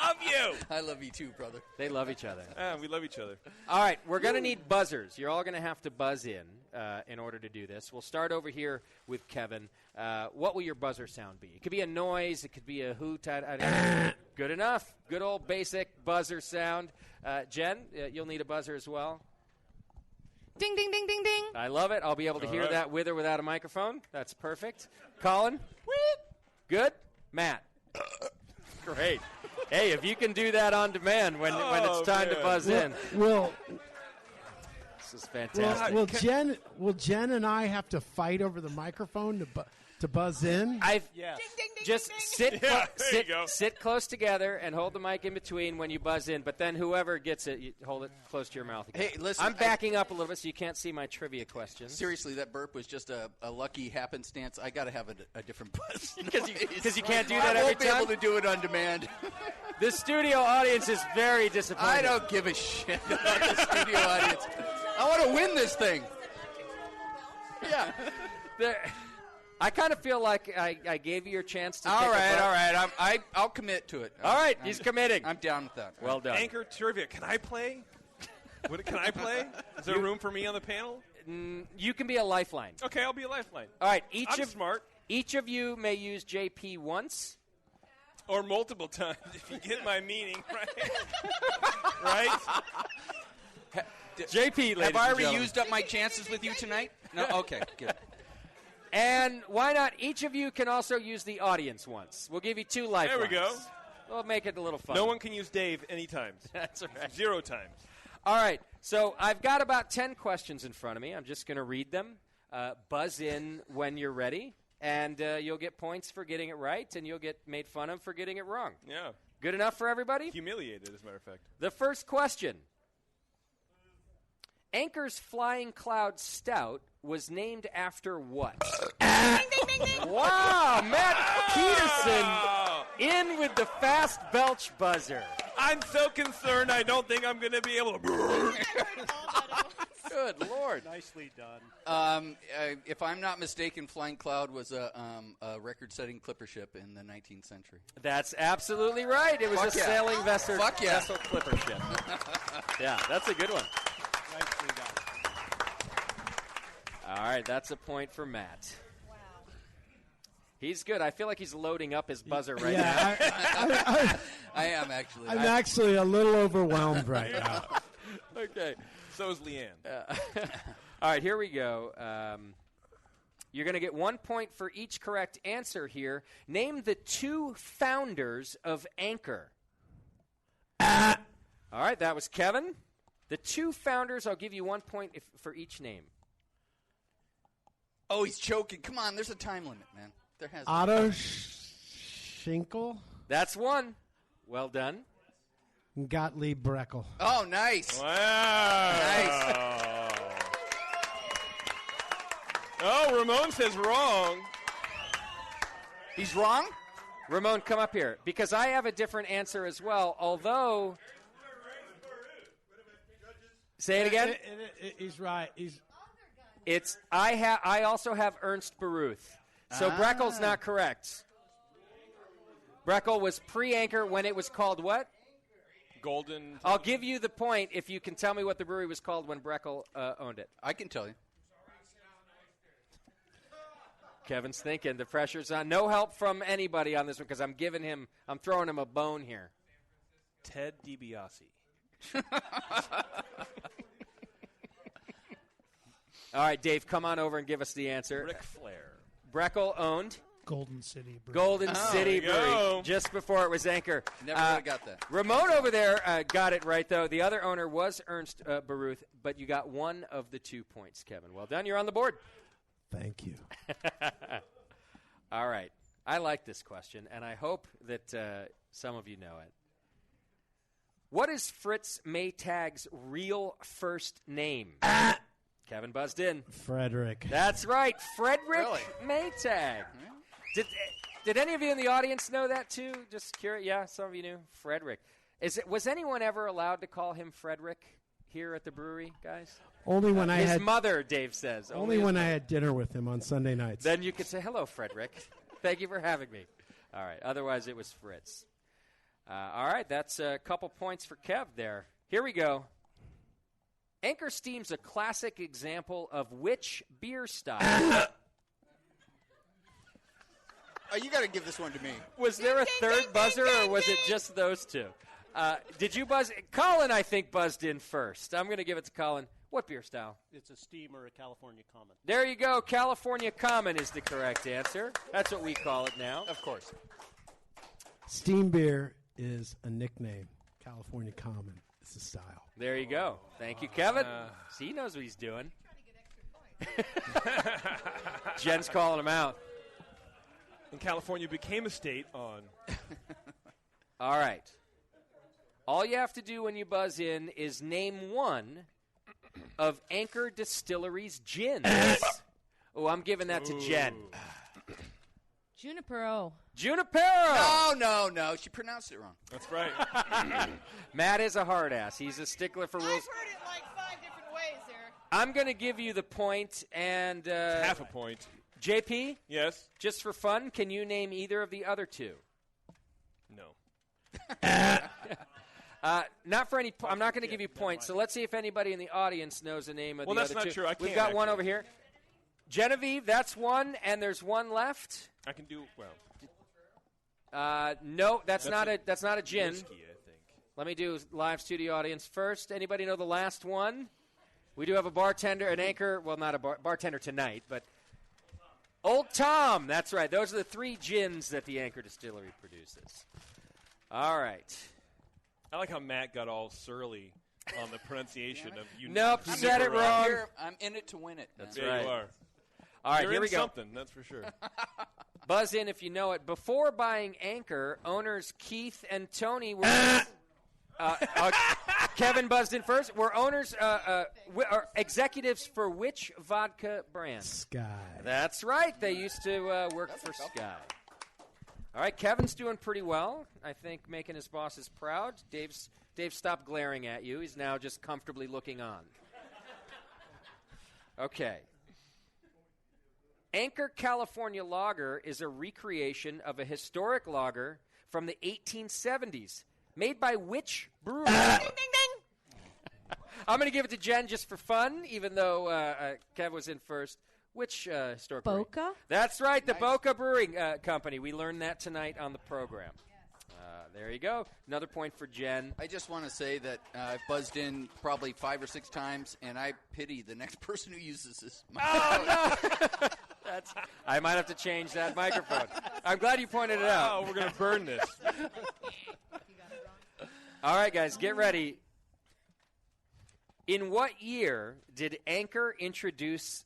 love you. I love you too, brother. They love each other. We love each other. All right, we're going to need buzzers. You're all going to have to buzz in order to do this. We'll start over here with Kevin. What will your buzzer sound be? It could be a noise. It could be a hoot. Good enough. Good old basic buzzer sound. Jen, you'll need a buzzer as well. Ding, ding, ding, ding, ding. I love it. I'll be able to hear that with or without a microphone. That's perfect. Colin? Good. Matt? Great. Hey, if you can do that on demand when it's time to buzz in. This is fantastic. Will Jen and I have to fight over the microphone to buzz in? Just sit close together and hold the mic in between when you buzz in. But then whoever gets it, you hold it close to your mouth again. Hey, listen, I'm backing up a little bit so you can't see my trivia questions. Seriously, that burp was just a lucky happenstance. I got to have a different buzz because you can't do that every time. I won't be able to do it on demand. The studio audience is very disappointed. I don't give a shit about the studio audience. I want to win this thing. Yeah. I kind of feel like I gave you your chance to all right. I'll commit to it. All right, he's committing. I'm down with that. Well done. Anchor trivia. Can I play? Can I play? Is there room for me on the panel? You can be a lifeline. Okay, I'll be a lifeline. All right. I'm smart. Each of you may use JP once. Or multiple times, if you get my meaning, right? Right? JP, have I already used up my chances with you tonight? No? Okay, good. And why not? Each of you can also use the audience once. We'll give you 2 lifelines. There we go. We'll make it a little fun. No one can use Dave any times. That's right. 0 times. All right. So I've got about 10 questions in front of me. I'm just going to read them. Buzz in when you're ready. And you'll get points for getting it right, and you'll get made fun of for getting it wrong. Yeah. Good enough for everybody? Humiliated, as a matter of fact. The first question. Anchor's Flying Cloud Stout was named after what? Wow, Matt Peterson in with the fast belch buzzer. I'm so concerned I don't think I'm going to be able to... Good Lord. Nicely done. If I'm not mistaken, Flying Cloud was a record-setting clipper ship in the 19th century. That's absolutely right. It was sailing vessel clipper ship. Yeah, that's a good one. Nicely done. All right, that's a point for Matt. Wow. He's good. I feel like he's loading up his buzzer right now. I am actually. I'm actually a little overwhelmed right now. Okay. So is Leanne. All right, here we go. You're going to get 1 point for each correct answer here. Name the 2 founders of Anchor. All right, that was Kevin. The 2 founders, I'll give you 1 point for each name. Oh, he's choking. Come on, there's a time limit, man. There has Otto Schinkel. That's one. Well done. Gottlieb Breckel. Oh, nice. Wow. Nice. Oh, Ramon says wrong. He's wrong? Ramon, come up here. Because I have a different answer as well, although... Say it again? He's right. I also have Ernst Baruth. So Breckel's not correct. Breckel was pre-Anchor when it was called what? Golden. I'll give you the point if you can tell me what the brewery was called when Breckel owned it. I can tell you. Kevin's thinking. The pressure's on. No help from anybody on this one because I'm throwing him a bone here. Ted DiBiase. All right, Dave, come on over and give us the answer. Ric Flair. Breckel owned Golden City Brewery. Golden City Brewery, just before it was Anchor. Never would have got that. Ramon over there got it right, though. The other owner was Ernst Baruth, but you got one of the 2 points, Kevin. Well done. You're on the board. Thank you. All right. I like this question, and I hope that some of you know it. What is Fritz Maytag's real first name? Kevin buzzed in. Frederick. That's right, Frederick Maytag. Did any of you in the audience know that too? Just curious. Yeah, some of you knew. Frederick. Was anyone ever allowed to call him Frederick here at the brewery, guys? Only when I his had mother, Dave says. Only when I had dinner with him on Sunday nights. Then you could say, hello, Frederick. Thank you for having me. All right. Otherwise, it was Fritz. All right. That's a couple points for Kev there. Here we go. Anchor Steam's a classic example of which beer style? You got to give this one to me. Was there a third buzzer, or was it just those two? Did you buzz? Colin, I think, buzzed in first. I'm going to give it to Colin. What beer style? It's a steam or a California Common. There you go. California Common is the correct answer. That's what we call it now. Of course. Steam beer is a nickname. California Common is the style. There you go. Thank you, Kevin. See, he knows what he's doing. Jen's calling him out. And California became a state on. All right. All you have to do when you buzz in is name one of Anchor Distillery's gins. Oh, I'm giving that to Jen. Junipero. Junipero! No. She pronounced it wrong. That's right. Matt is a hard ass. He's a stickler for rules. I've heard it like 5 different ways there. I'm going to give you the point and... half a point. JP? Yes? Just for fun, can you name either of the other two? No. Not for any. I'm not going to give you points. So let's see if anybody in the audience knows the name of the other two. Well, that's not true. I can't. We've got one over here. Genevieve, that's one, and there's one left. I can do no, that's not a gin. Whiskey, I think. Let me do live studio audience first. Anybody know the last one? We do have a bartender, an anchor. Well, not a bartender tonight, but Old Tom. That's right. Those are the 3 gins that the Anchor Distillery produces. All right. I like how Matt got all surly on the pronunciation of you. Nope, said it wrong. I'm in it to win it. That's right. right. You are. All right, You're here we in go. Something, that's for sure. Buzz in if you know it. Before buying Anchor, owners Keith and Tony were. Kevin buzzed in first. Were owners executives for which vodka brand? Sky. That's right. They used to work for Sky. All right, Kevin's doing pretty well. I think making his bosses proud. Dave stopped glaring at you. He's now just comfortably looking on. Okay. Anchor California Lager is a recreation of a historic lager from the 1870s, made by which brewery? Ding, ding, ding. I'm going to give it to Jen just for fun, even though Kev was in first. Which historic brewery? Boca? That's right, the Boca Brewing Company. We learned that tonight on the program. There you go. Another point for Jen. I just want to say that I've buzzed in probably 5 or 6 times, and I pity the next person who uses this. Oh, no. I might have to change that microphone. I'm glad you pointed it out. Oh, we're going to burn this. All right, guys, get ready. In what year did Anchor introduce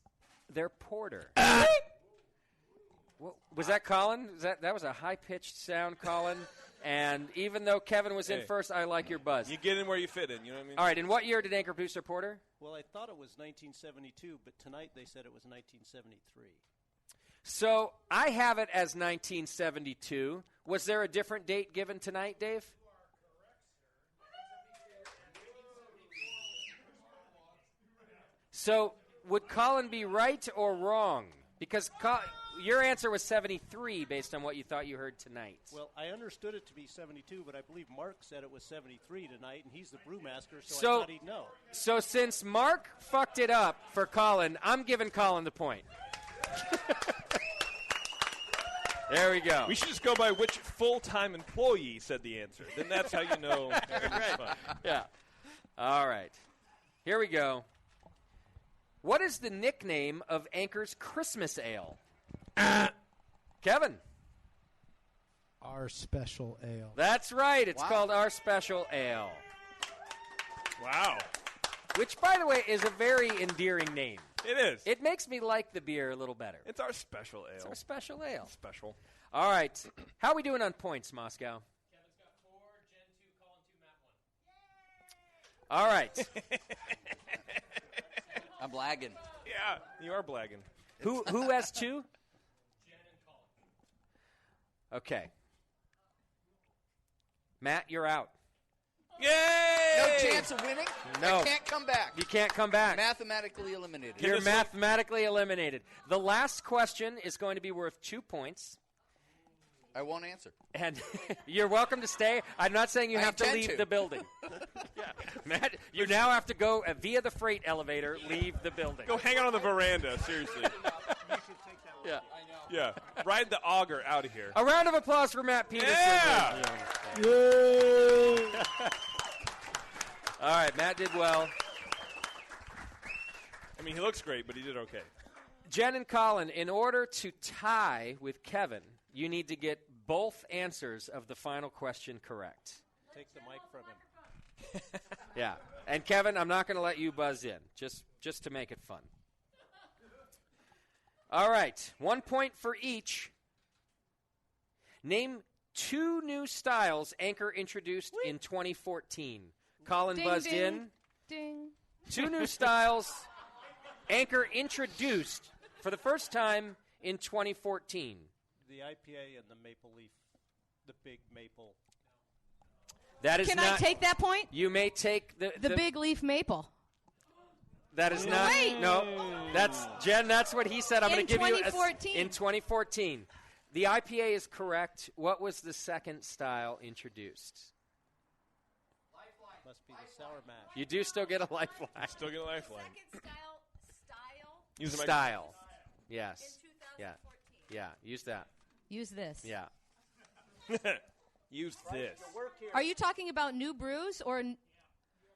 their porter? Was that Colin? That was a high-pitched sound, Colin. And even though Kevin was in first, I like your buzz. You get in where you fit in, you know what I mean? All right, in what year did Anchor produce their porter? Well, I thought it was 1972, but tonight they said it was 1973. So I have it as 1972. Was there a different date given tonight, Dave? So would Colin be right or wrong? Because your answer was 73 based on what you thought you heard tonight. Well, I understood it to be 72, but I believe Mark said it was 73 tonight, and he's the brewmaster, so I thought he'd know. So since Mark fucked it up for Colin, I'm giving Colin the point. There we go. We should just go by which full-time employee said the answer. Then that's how you know. Right. Yeah. All right. Here we go. What is the nickname of Anchor's Christmas ale? Kevin. Our Special Ale. That's right. It's called Our Special Ale. Wow. Which, by the way, is a very endearing name. It is. It makes me like the beer a little better. It's Our Special Ale. It's Our Special Ale. Special. All right. How are we doing on points, Moscow? Kevin's got 4, Jen 2, Colin 2, Matt 1. All right. I'm blagging. Yeah, you are blagging. Who has 2? Okay. Matt, you're out. Yay! No chance of winning? No. I can't come back. You can't come back. Mathematically eliminated. You're mathematically eliminated. The last question is going to be worth 2 points. I won't answer. And you're welcome to stay. I'm not saying you have to leave the building. Yeah. Matt, you now have to go via the freight elevator, leave the building. Go hang out on the veranda, seriously. Yeah. Yeah. Ride the auger out of here. A round of applause for Matt Peterson. Yeah! Yay! All right, Matt did well. I mean, he looks great, but he did okay. Jen and Colin, in order to tie with Kevin, you need to get both answers of the final question correct. Take the mic from him. Yeah. And Kevin, I'm not going to let you buzz in, just to make it fun. All right, 1 point for each. Name 2 new styles Anchor introduced in 2014. Colin Ding, buzzed ding, in. Ding. 2 new styles Anchor introduced for the first time in 2014. The IPA and the maple leaf, the big maple. That is Can not, I take that point? You may take The big leaf maple. That is not. Wait. No, that's Jen. That's what he said. I'm going to give you in 2014. The IPA is correct. What was the second style introduced? Must be the sour mash. You do still get a lifeline. Still get a lifeline. Use style. Yes. Yeah. Yeah. Use that. Use this. Yeah. Use this. Are you talking about new brews or?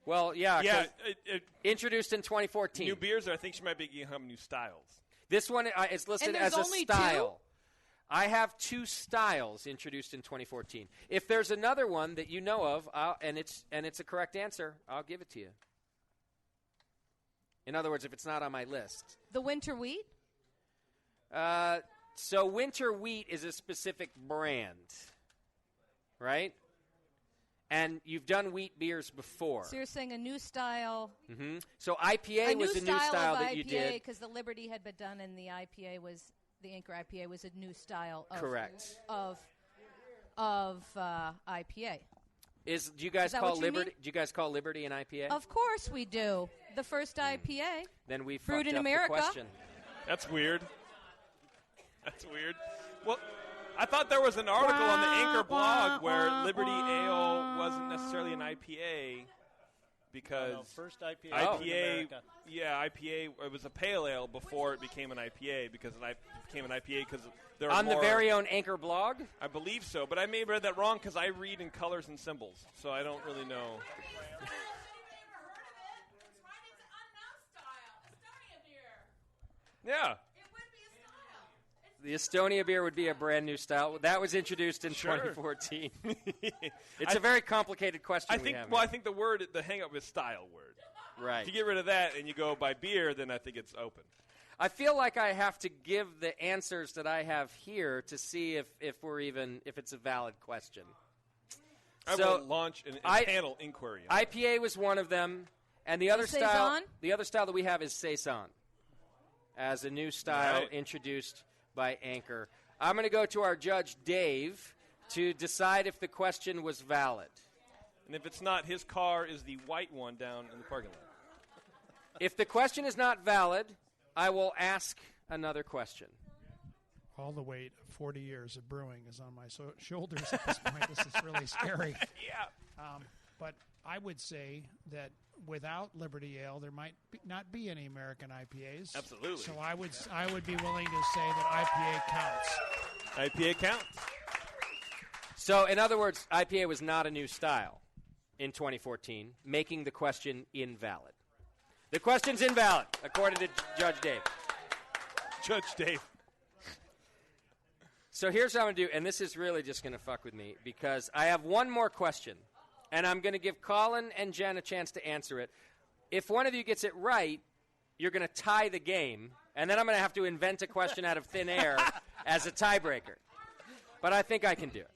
Well, yeah. Yeah. Introduced in 2014. New beers, or I think she might be getting some new styles. This one is listed as a style. I have 2 styles introduced in 2014. If there's another one that you know of, and it's a correct answer, I'll give it to you. In other words, if it's not on my list. The winter wheat? So winter wheat is a specific brand, right? And you've done wheat beers before. So you're saying a new style. Mm-hmm. So IPA was a new style that you did. Because the Liberty had been done and the IPA was, the Anchor IPA was a new style of, correct. of IPA. Do you guys call Liberty? Mean? Do you guys call Liberty an IPA? Of course we do. The first IPA. Then we brewed fucked in up America. The question. That's weird. That's weird. Well, I thought there was an article on the Anchor blog where Liberty Ale wasn't necessarily an IPA because first IPA. IPA. It was a pale ale before it became an IPA because it became an IPA because there on the very own Anchor blog. I believe so, but I may have read that wrong because I read in colors and symbols, so I don't really know. Yeah. The Estonia beer would be a brand new style. That was introduced in 2014. It's a very complicated question. I think. I think the hang-up is style word. Right. If you get rid of that and you go by beer, then I think it's open. I feel like I have to give the answers that I have here to see if it's a valid question. I will launch a panel inquiry. IPA was one of them, and the other style that we have is Saison, as a new style introduced by Anchor. I'm going to go to our judge, Dave, to decide if the question was valid. And if it's not, his car is the white one down in the parking lot. If the question is not valid, I will ask another question. All the weight of 40 years of brewing is on my shoulders at this point. This is really scary. Yeah. But I would say that without Liberty Ale, there might not be any American IPAs. Absolutely. So I would be willing to say that IPA counts. IPA counts. So, in other words, IPA was not a new style in 2014, making the question invalid. The question's invalid, according to Judge Dave. Judge Dave. So here's what I'm going to do, and this is really just going to fuck with me, because I have one more question, and I'm going to give Colin and Jen a chance to answer it. If one of you gets it right, you're going to tie the game, and then I'm going to have to invent a question out of thin air as a tiebreaker. But I think I can do it.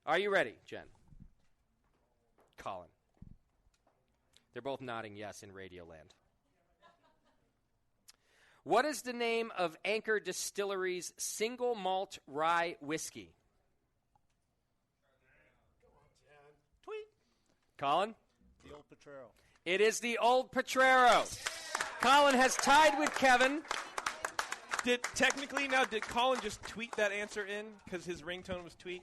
Are you ready, Jen? Colin. They're both nodding yes in Radio Land. What is the name of Anchor Distillery's single malt rye whiskey? Tweet. Colin? The Old Potrero. It is the Old Potrero. Colin has tied with Kevin. Did Colin just tweet that answer in because his ringtone was tweet?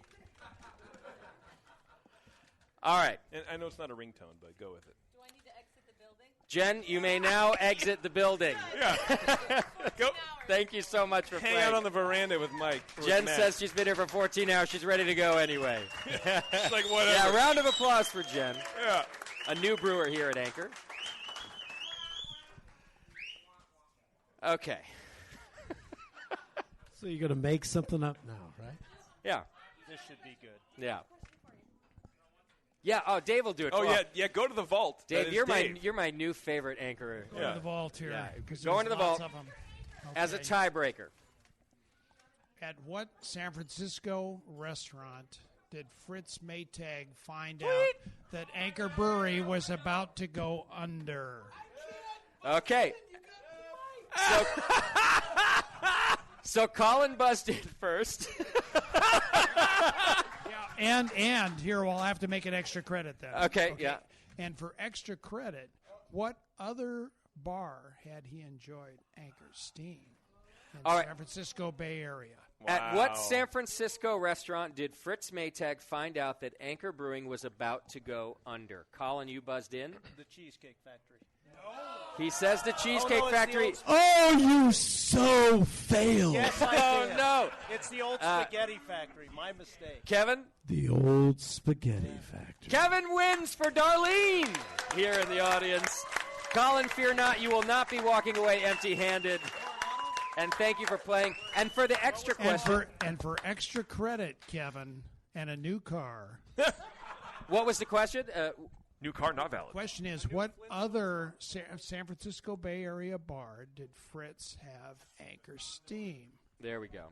All right. And I know it's not a ringtone, but go with it. Do I need to exit the building? Jen, you may now exit the building. Yeah. Go. Thank you so much for Hang playing. out on the veranda with Mike. Jen says she's been here for 14 hours. She's ready to go anyway. It's like whatever. Yeah, round of applause for Jen. Yeah. A new brewer here at Anchor. Okay. So you're going to make something up now, right? Yeah. This should be good. Yeah. Yeah. Oh, Dave will do it. Oh, for us. yeah. Go to the vault. Dave, you're my new favorite anchor. Go to the vault here. Yeah. 'cause Go there's into the lots vault of 'em. as a Okay. tiebreaker. At what San Francisco restaurant did Fritz Maytag find out that Anchor Brewery was about to go under? Okay. So Colin buzzed in first. And here we'll have to make an extra credit then. Okay, yeah. And for extra credit, what other bar had he enjoyed Anchor Steam in All right. San Francisco Bay Area? At what San Francisco restaurant did Fritz Maytag find out that Anchor Brewing was about to go under? Colin, you buzzed in. The Cheesecake Factory. He says the Cheesecake it's the Factory. old Oh, you so failed. Yes, Oh, did. no. It's the old spaghetti factory. My mistake. Kevin? The old spaghetti factory. Kevin wins for Darlene here in the audience. Colin, fear not, you will not be walking away empty-handed. And thank you for playing. And for the extra question. And for extra credit, Kevin, and a new car. What was the question? New car not valid. Question is, what other San Francisco Bay Area bar did Fritz have Anchor Steam? There we go.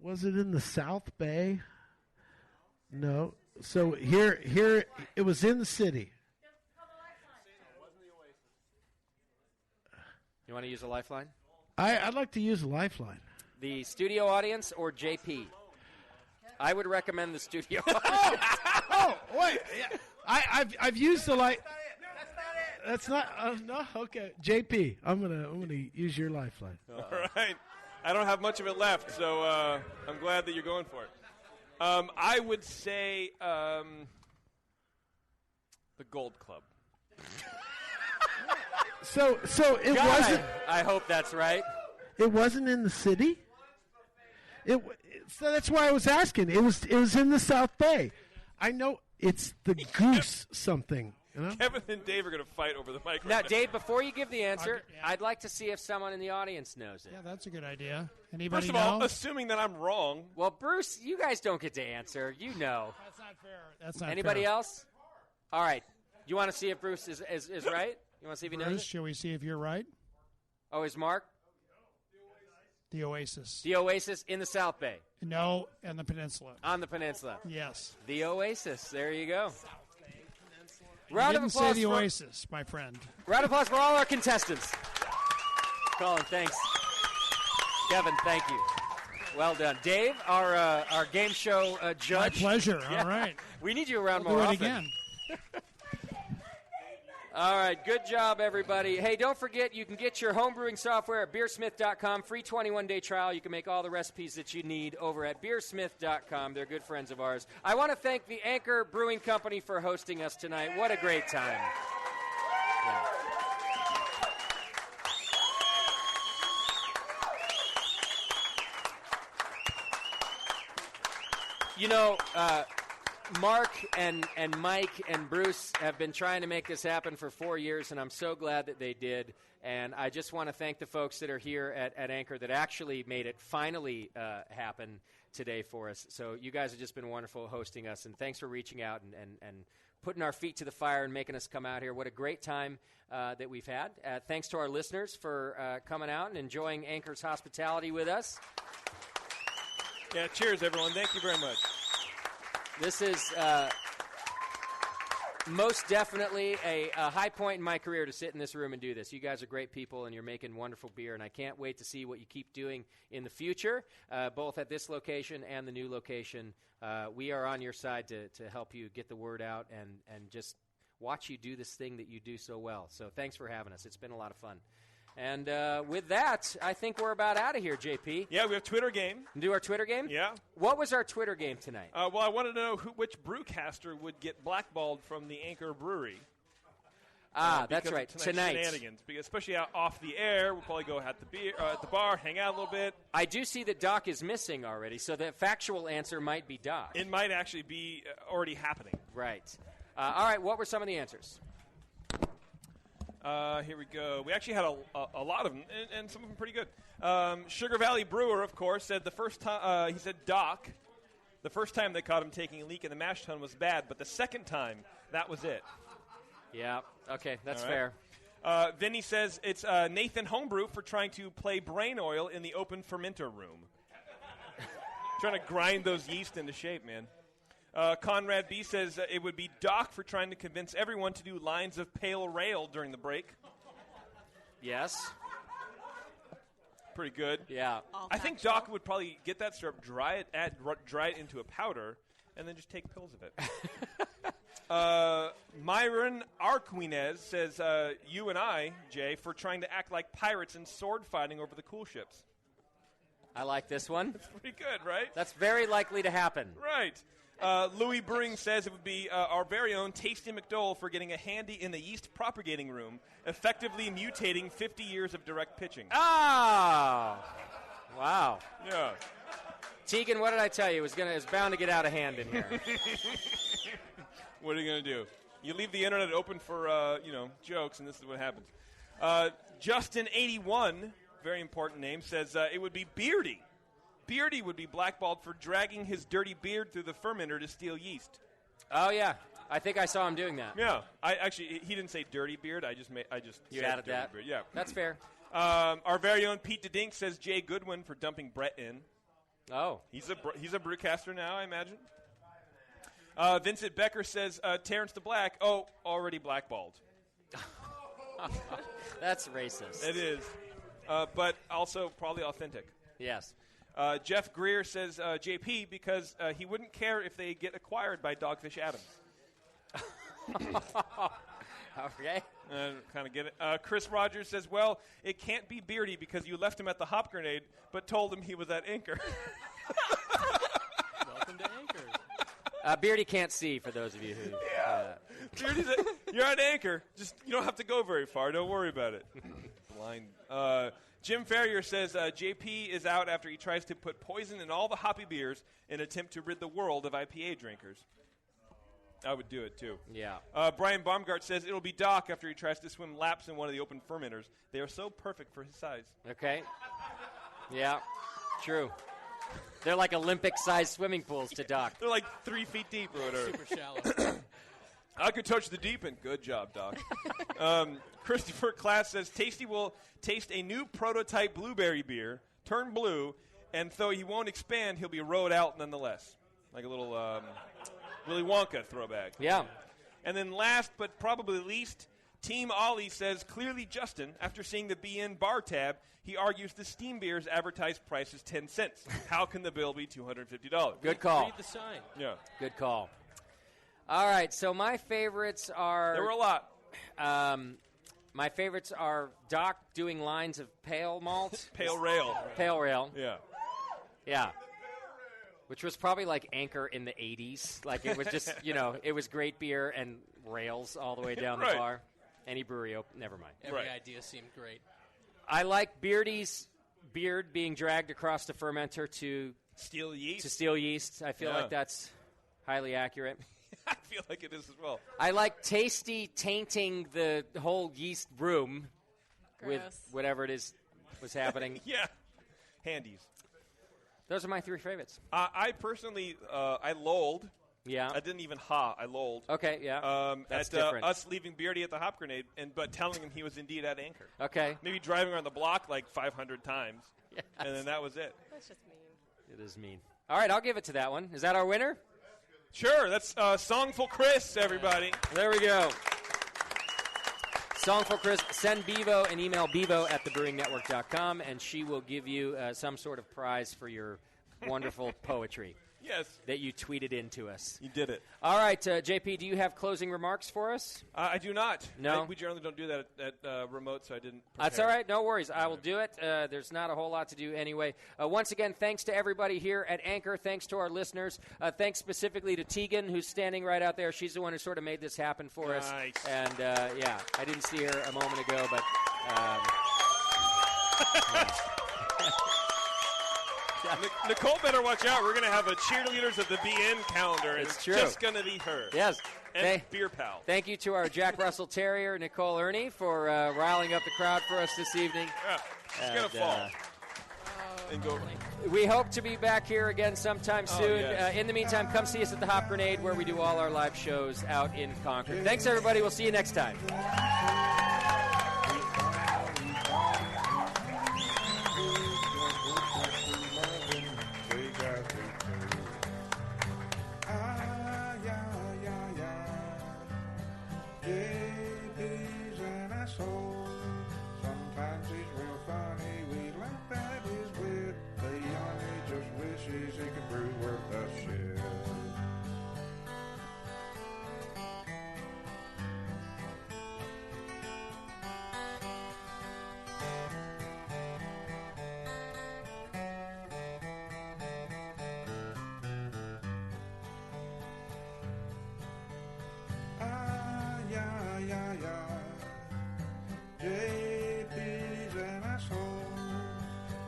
Was it in the South Bay? No. So here it was in the city. You want to use a lifeline? I'd like to use a lifeline. The studio audience or JP? I would recommend the studio. Oh, wait. Yeah. I've used the light. That's not no. Okay, JP. I'm gonna use your lifeline. All right. I don't have much of it left, so I'm glad that you're going for it. I would say the Gold Club. So it God, wasn't. I hope that's right. It wasn't in the city. So that's why I was asking. It was in the South Bay. I know it's the Goose something. You know? Kevin and Dave are going to fight over the mic. Now, Dave, before you give the answer, I'd like to see if someone in the audience knows it. Yeah, that's a good idea. Anybody First of know? all, assuming that I'm wrong. Well, Bruce, you guys don't get to answer. You know. That's not fair. That's not Anybody fair. else? All right. You want to see if Bruce is right? You want to see if he knows Bruce, it? shall we see if you're right? Oh, is Mark? The Oasis. The Oasis in the South Bay. No, and the Peninsula. On the peninsula. Yes. The Oasis. There you go. I Round of didn't applause say the for Oasis, my friend. Round of applause for all our contestants. Colin, thanks. Kevin, thank you. Well done. Dave, our game show judge. My pleasure. Yeah. All right. We need you around We'll more do it often. again. All right, good job, everybody. Hey, don't forget, you can get your homebrewing software at beersmith.com. Free 21-day trial. You can make all the recipes that you need over at beersmith.com. They're good friends of ours. I want to thank the Anchor Brewing Company for hosting us tonight. What a great time. Yeah. You know, Mark and Mike and Bruce have been trying to make this happen for 4 years, and I'm so glad that they did. And I just want to thank the folks that are here at Anchor that actually made it finally happen today for us. So you guys have just been wonderful hosting us, and thanks for reaching out and putting our feet to the fire and making us come out here. What a great time that we've had. Thanks to our listeners for coming out and enjoying Anchor's hospitality with us. Yeah, cheers, everyone. Thank you very much. This is most definitely a high point in my career to sit in this room and do this. You guys are great people, and you're making wonderful beer, and I can't wait to see what you keep doing in the future, both at this location and the new location. We are on your side to help you get the word out and just watch you do this thing that you do so well. So thanks for having us. It's been a lot of fun. And with that, I think we're about out of here, JP. Yeah, we have Twitter game. Do our Twitter game? Yeah. What was our Twitter game tonight? Well, I wanted to know which brewcaster would get blackballed from the Anchor Brewery. That's right. Tonight. Shenanigans, because especially off the air, we'll probably go at the bar, hang out a little bit. I do see that Doc is missing already, so the factual answer might be Doc. It might actually be already happening. Right. All right, what were some of the answers? Here we go. We actually had a lot of them, and some of them pretty good. Sugar Valley Brewer, of course, said the first time, he said Doc, the first time they caught him taking a leak in the mash tun was bad, but the second time, that was it. Yeah, okay, that's All right. fair. Vinny says it's Nathan Homebrew for trying to play brain oil in the open fermenter room. Trying to grind those yeast into shape, man. Conrad B says it would be Doc for trying to convince everyone to do lines of pale rail during the break. Yes. Pretty good. Yeah. I think Doc would probably get that syrup, dry it into a powder, and then just take pills of it. Myron Arquinez says you and I, Jay, for trying to act like pirates and sword fighting over the cool ships. I like this one. That's pretty good, right? That's very likely to happen. Right. Louis Brewing says it would be our very own Tasty McDole for getting a handy in the yeast propagating room, effectively mutating 50 years of direct pitching. Ah! Wow. Yeah. Tegan, what did I tell you? It was bound to get out of hand in here. What are you going to do? You leave the internet open for, jokes, and this is what happens. Justin81, very important name, says it would be Beardy. Beardy would be blackballed for dragging his dirty beard through the fermenter to steal yeast. Oh, yeah. I think I saw him doing that. Yeah. He didn't say dirty beard. I just You said added dirty that? Beard. Yeah. That's fair. Our very own Pete DeDink says Jay Goodwin for dumping Brett in. Oh. He's a brewcaster now, I imagine. Vincent Becker says Terrence the Black. Oh, already blackballed. That's racist. It is. But also probably authentic. Yes. Jeff Greer says JP because he wouldn't care if they get acquired by Dogfish Adams. Okay. Kind of get it. Chris Rogers says, well, it can't be Beardy because you left him at the Hop Grenade but told him he was at Anchor. Welcome to Anchor. Beardy can't see, for those of you who... Beardy's you're at Anchor. Just you don't have to go very far. Don't worry about it. Blind. Jim Ferrier says JP is out after he tries to put poison in all the hoppy beers in an attempt to rid the world of IPA drinkers. I would do it, too. Yeah. Brian Baumgart says it'll be Doc after he tries to swim laps in one of the open fermenters. They are so perfect for his size. Okay. Yeah, true. They're like Olympic-sized swimming pools to Doc. They're like 3 feet deep or whatever. Super shallow. I could touch the deep end. Good job, Doc. Christopher Class says Tasty will taste a new prototype blueberry beer, turn blue, and though he won't expand, he'll be rowed out nonetheless. Like a little Willy Wonka throwback. Yeah. And then last but probably least, Team Ollie says clearly Justin, after seeing the BN bar tab, he argues the steam beer's advertised price is 10 cents. How can the bill be $250? Good call. Read the sign. Yeah. Good call. All right, so my favorites are... There were a lot. My favorites are Doc doing lines of pale malt. Pale rail. Pale rail. Yeah. Yeah. Which was probably like Anchor in the 80s. Like it was just, it was great beer and rails all the way down Right. the bar. Any brewery open. Never mind. Every idea seemed great. I like Beardy's beard being dragged across the fermenter to steal yeast. I feel like that's highly accurate. I feel like it is as well. I like Tasty tainting the whole yeast room with whatever it is was happening. Yeah. Handies. Those are my 3 favorites. I personally, I lolled. Yeah. I didn't even ha. I lolled. Okay, yeah. That's at different. Us leaving Beardy at the Hop Grenade, but telling him he was indeed at Anchor. Okay. Maybe driving around the block like 500 times. And then that was it. That's just mean. It is mean. All right, I'll give it to that one. Is that our winner? Sure, that's Songful Chris, everybody. There we go. Songful Chris, send Bevo an email, bevo@thebrewingnetwork.com, and she will give you some sort of prize for your wonderful poetry. Yes. That you tweeted in to us. You did it. All right, JP, do you have closing remarks for us? I do not. No? We generally don't do that at remote, so I didn't prepare. That's all right. No worries. I will do it. There's not a whole lot to do anyway. Once again, thanks to everybody here at Anchor. Thanks to our listeners. Thanks specifically to Tegan, who's standing right out there. She's the one who sort of made this happen for us. And, yeah, I didn't see her a moment ago, but... Nicole better watch out. We're going to have a cheerleaders of the BN calendar, and it's true. just going to be her. Yes. And Beer Pal. Thank you to our Jack Russell Terrier, Nicole Ernie, for riling up the crowd for us this evening. Yeah, she's going to fall. And go. We hope to be back here again sometime soon. Yes. In the meantime, come see us at the Hop Grenade, where we do all our live shows out in Concord. Thanks, everybody. We'll see you next time. JP's an asshole. Sometimes he's real funny. We laugh at his wit. The youngie just wishes he could brew worth a shit. JP's an asshole.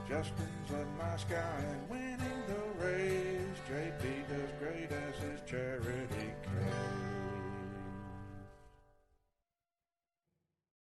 Justin's a nice guy and winning the race. JP does great as his cherry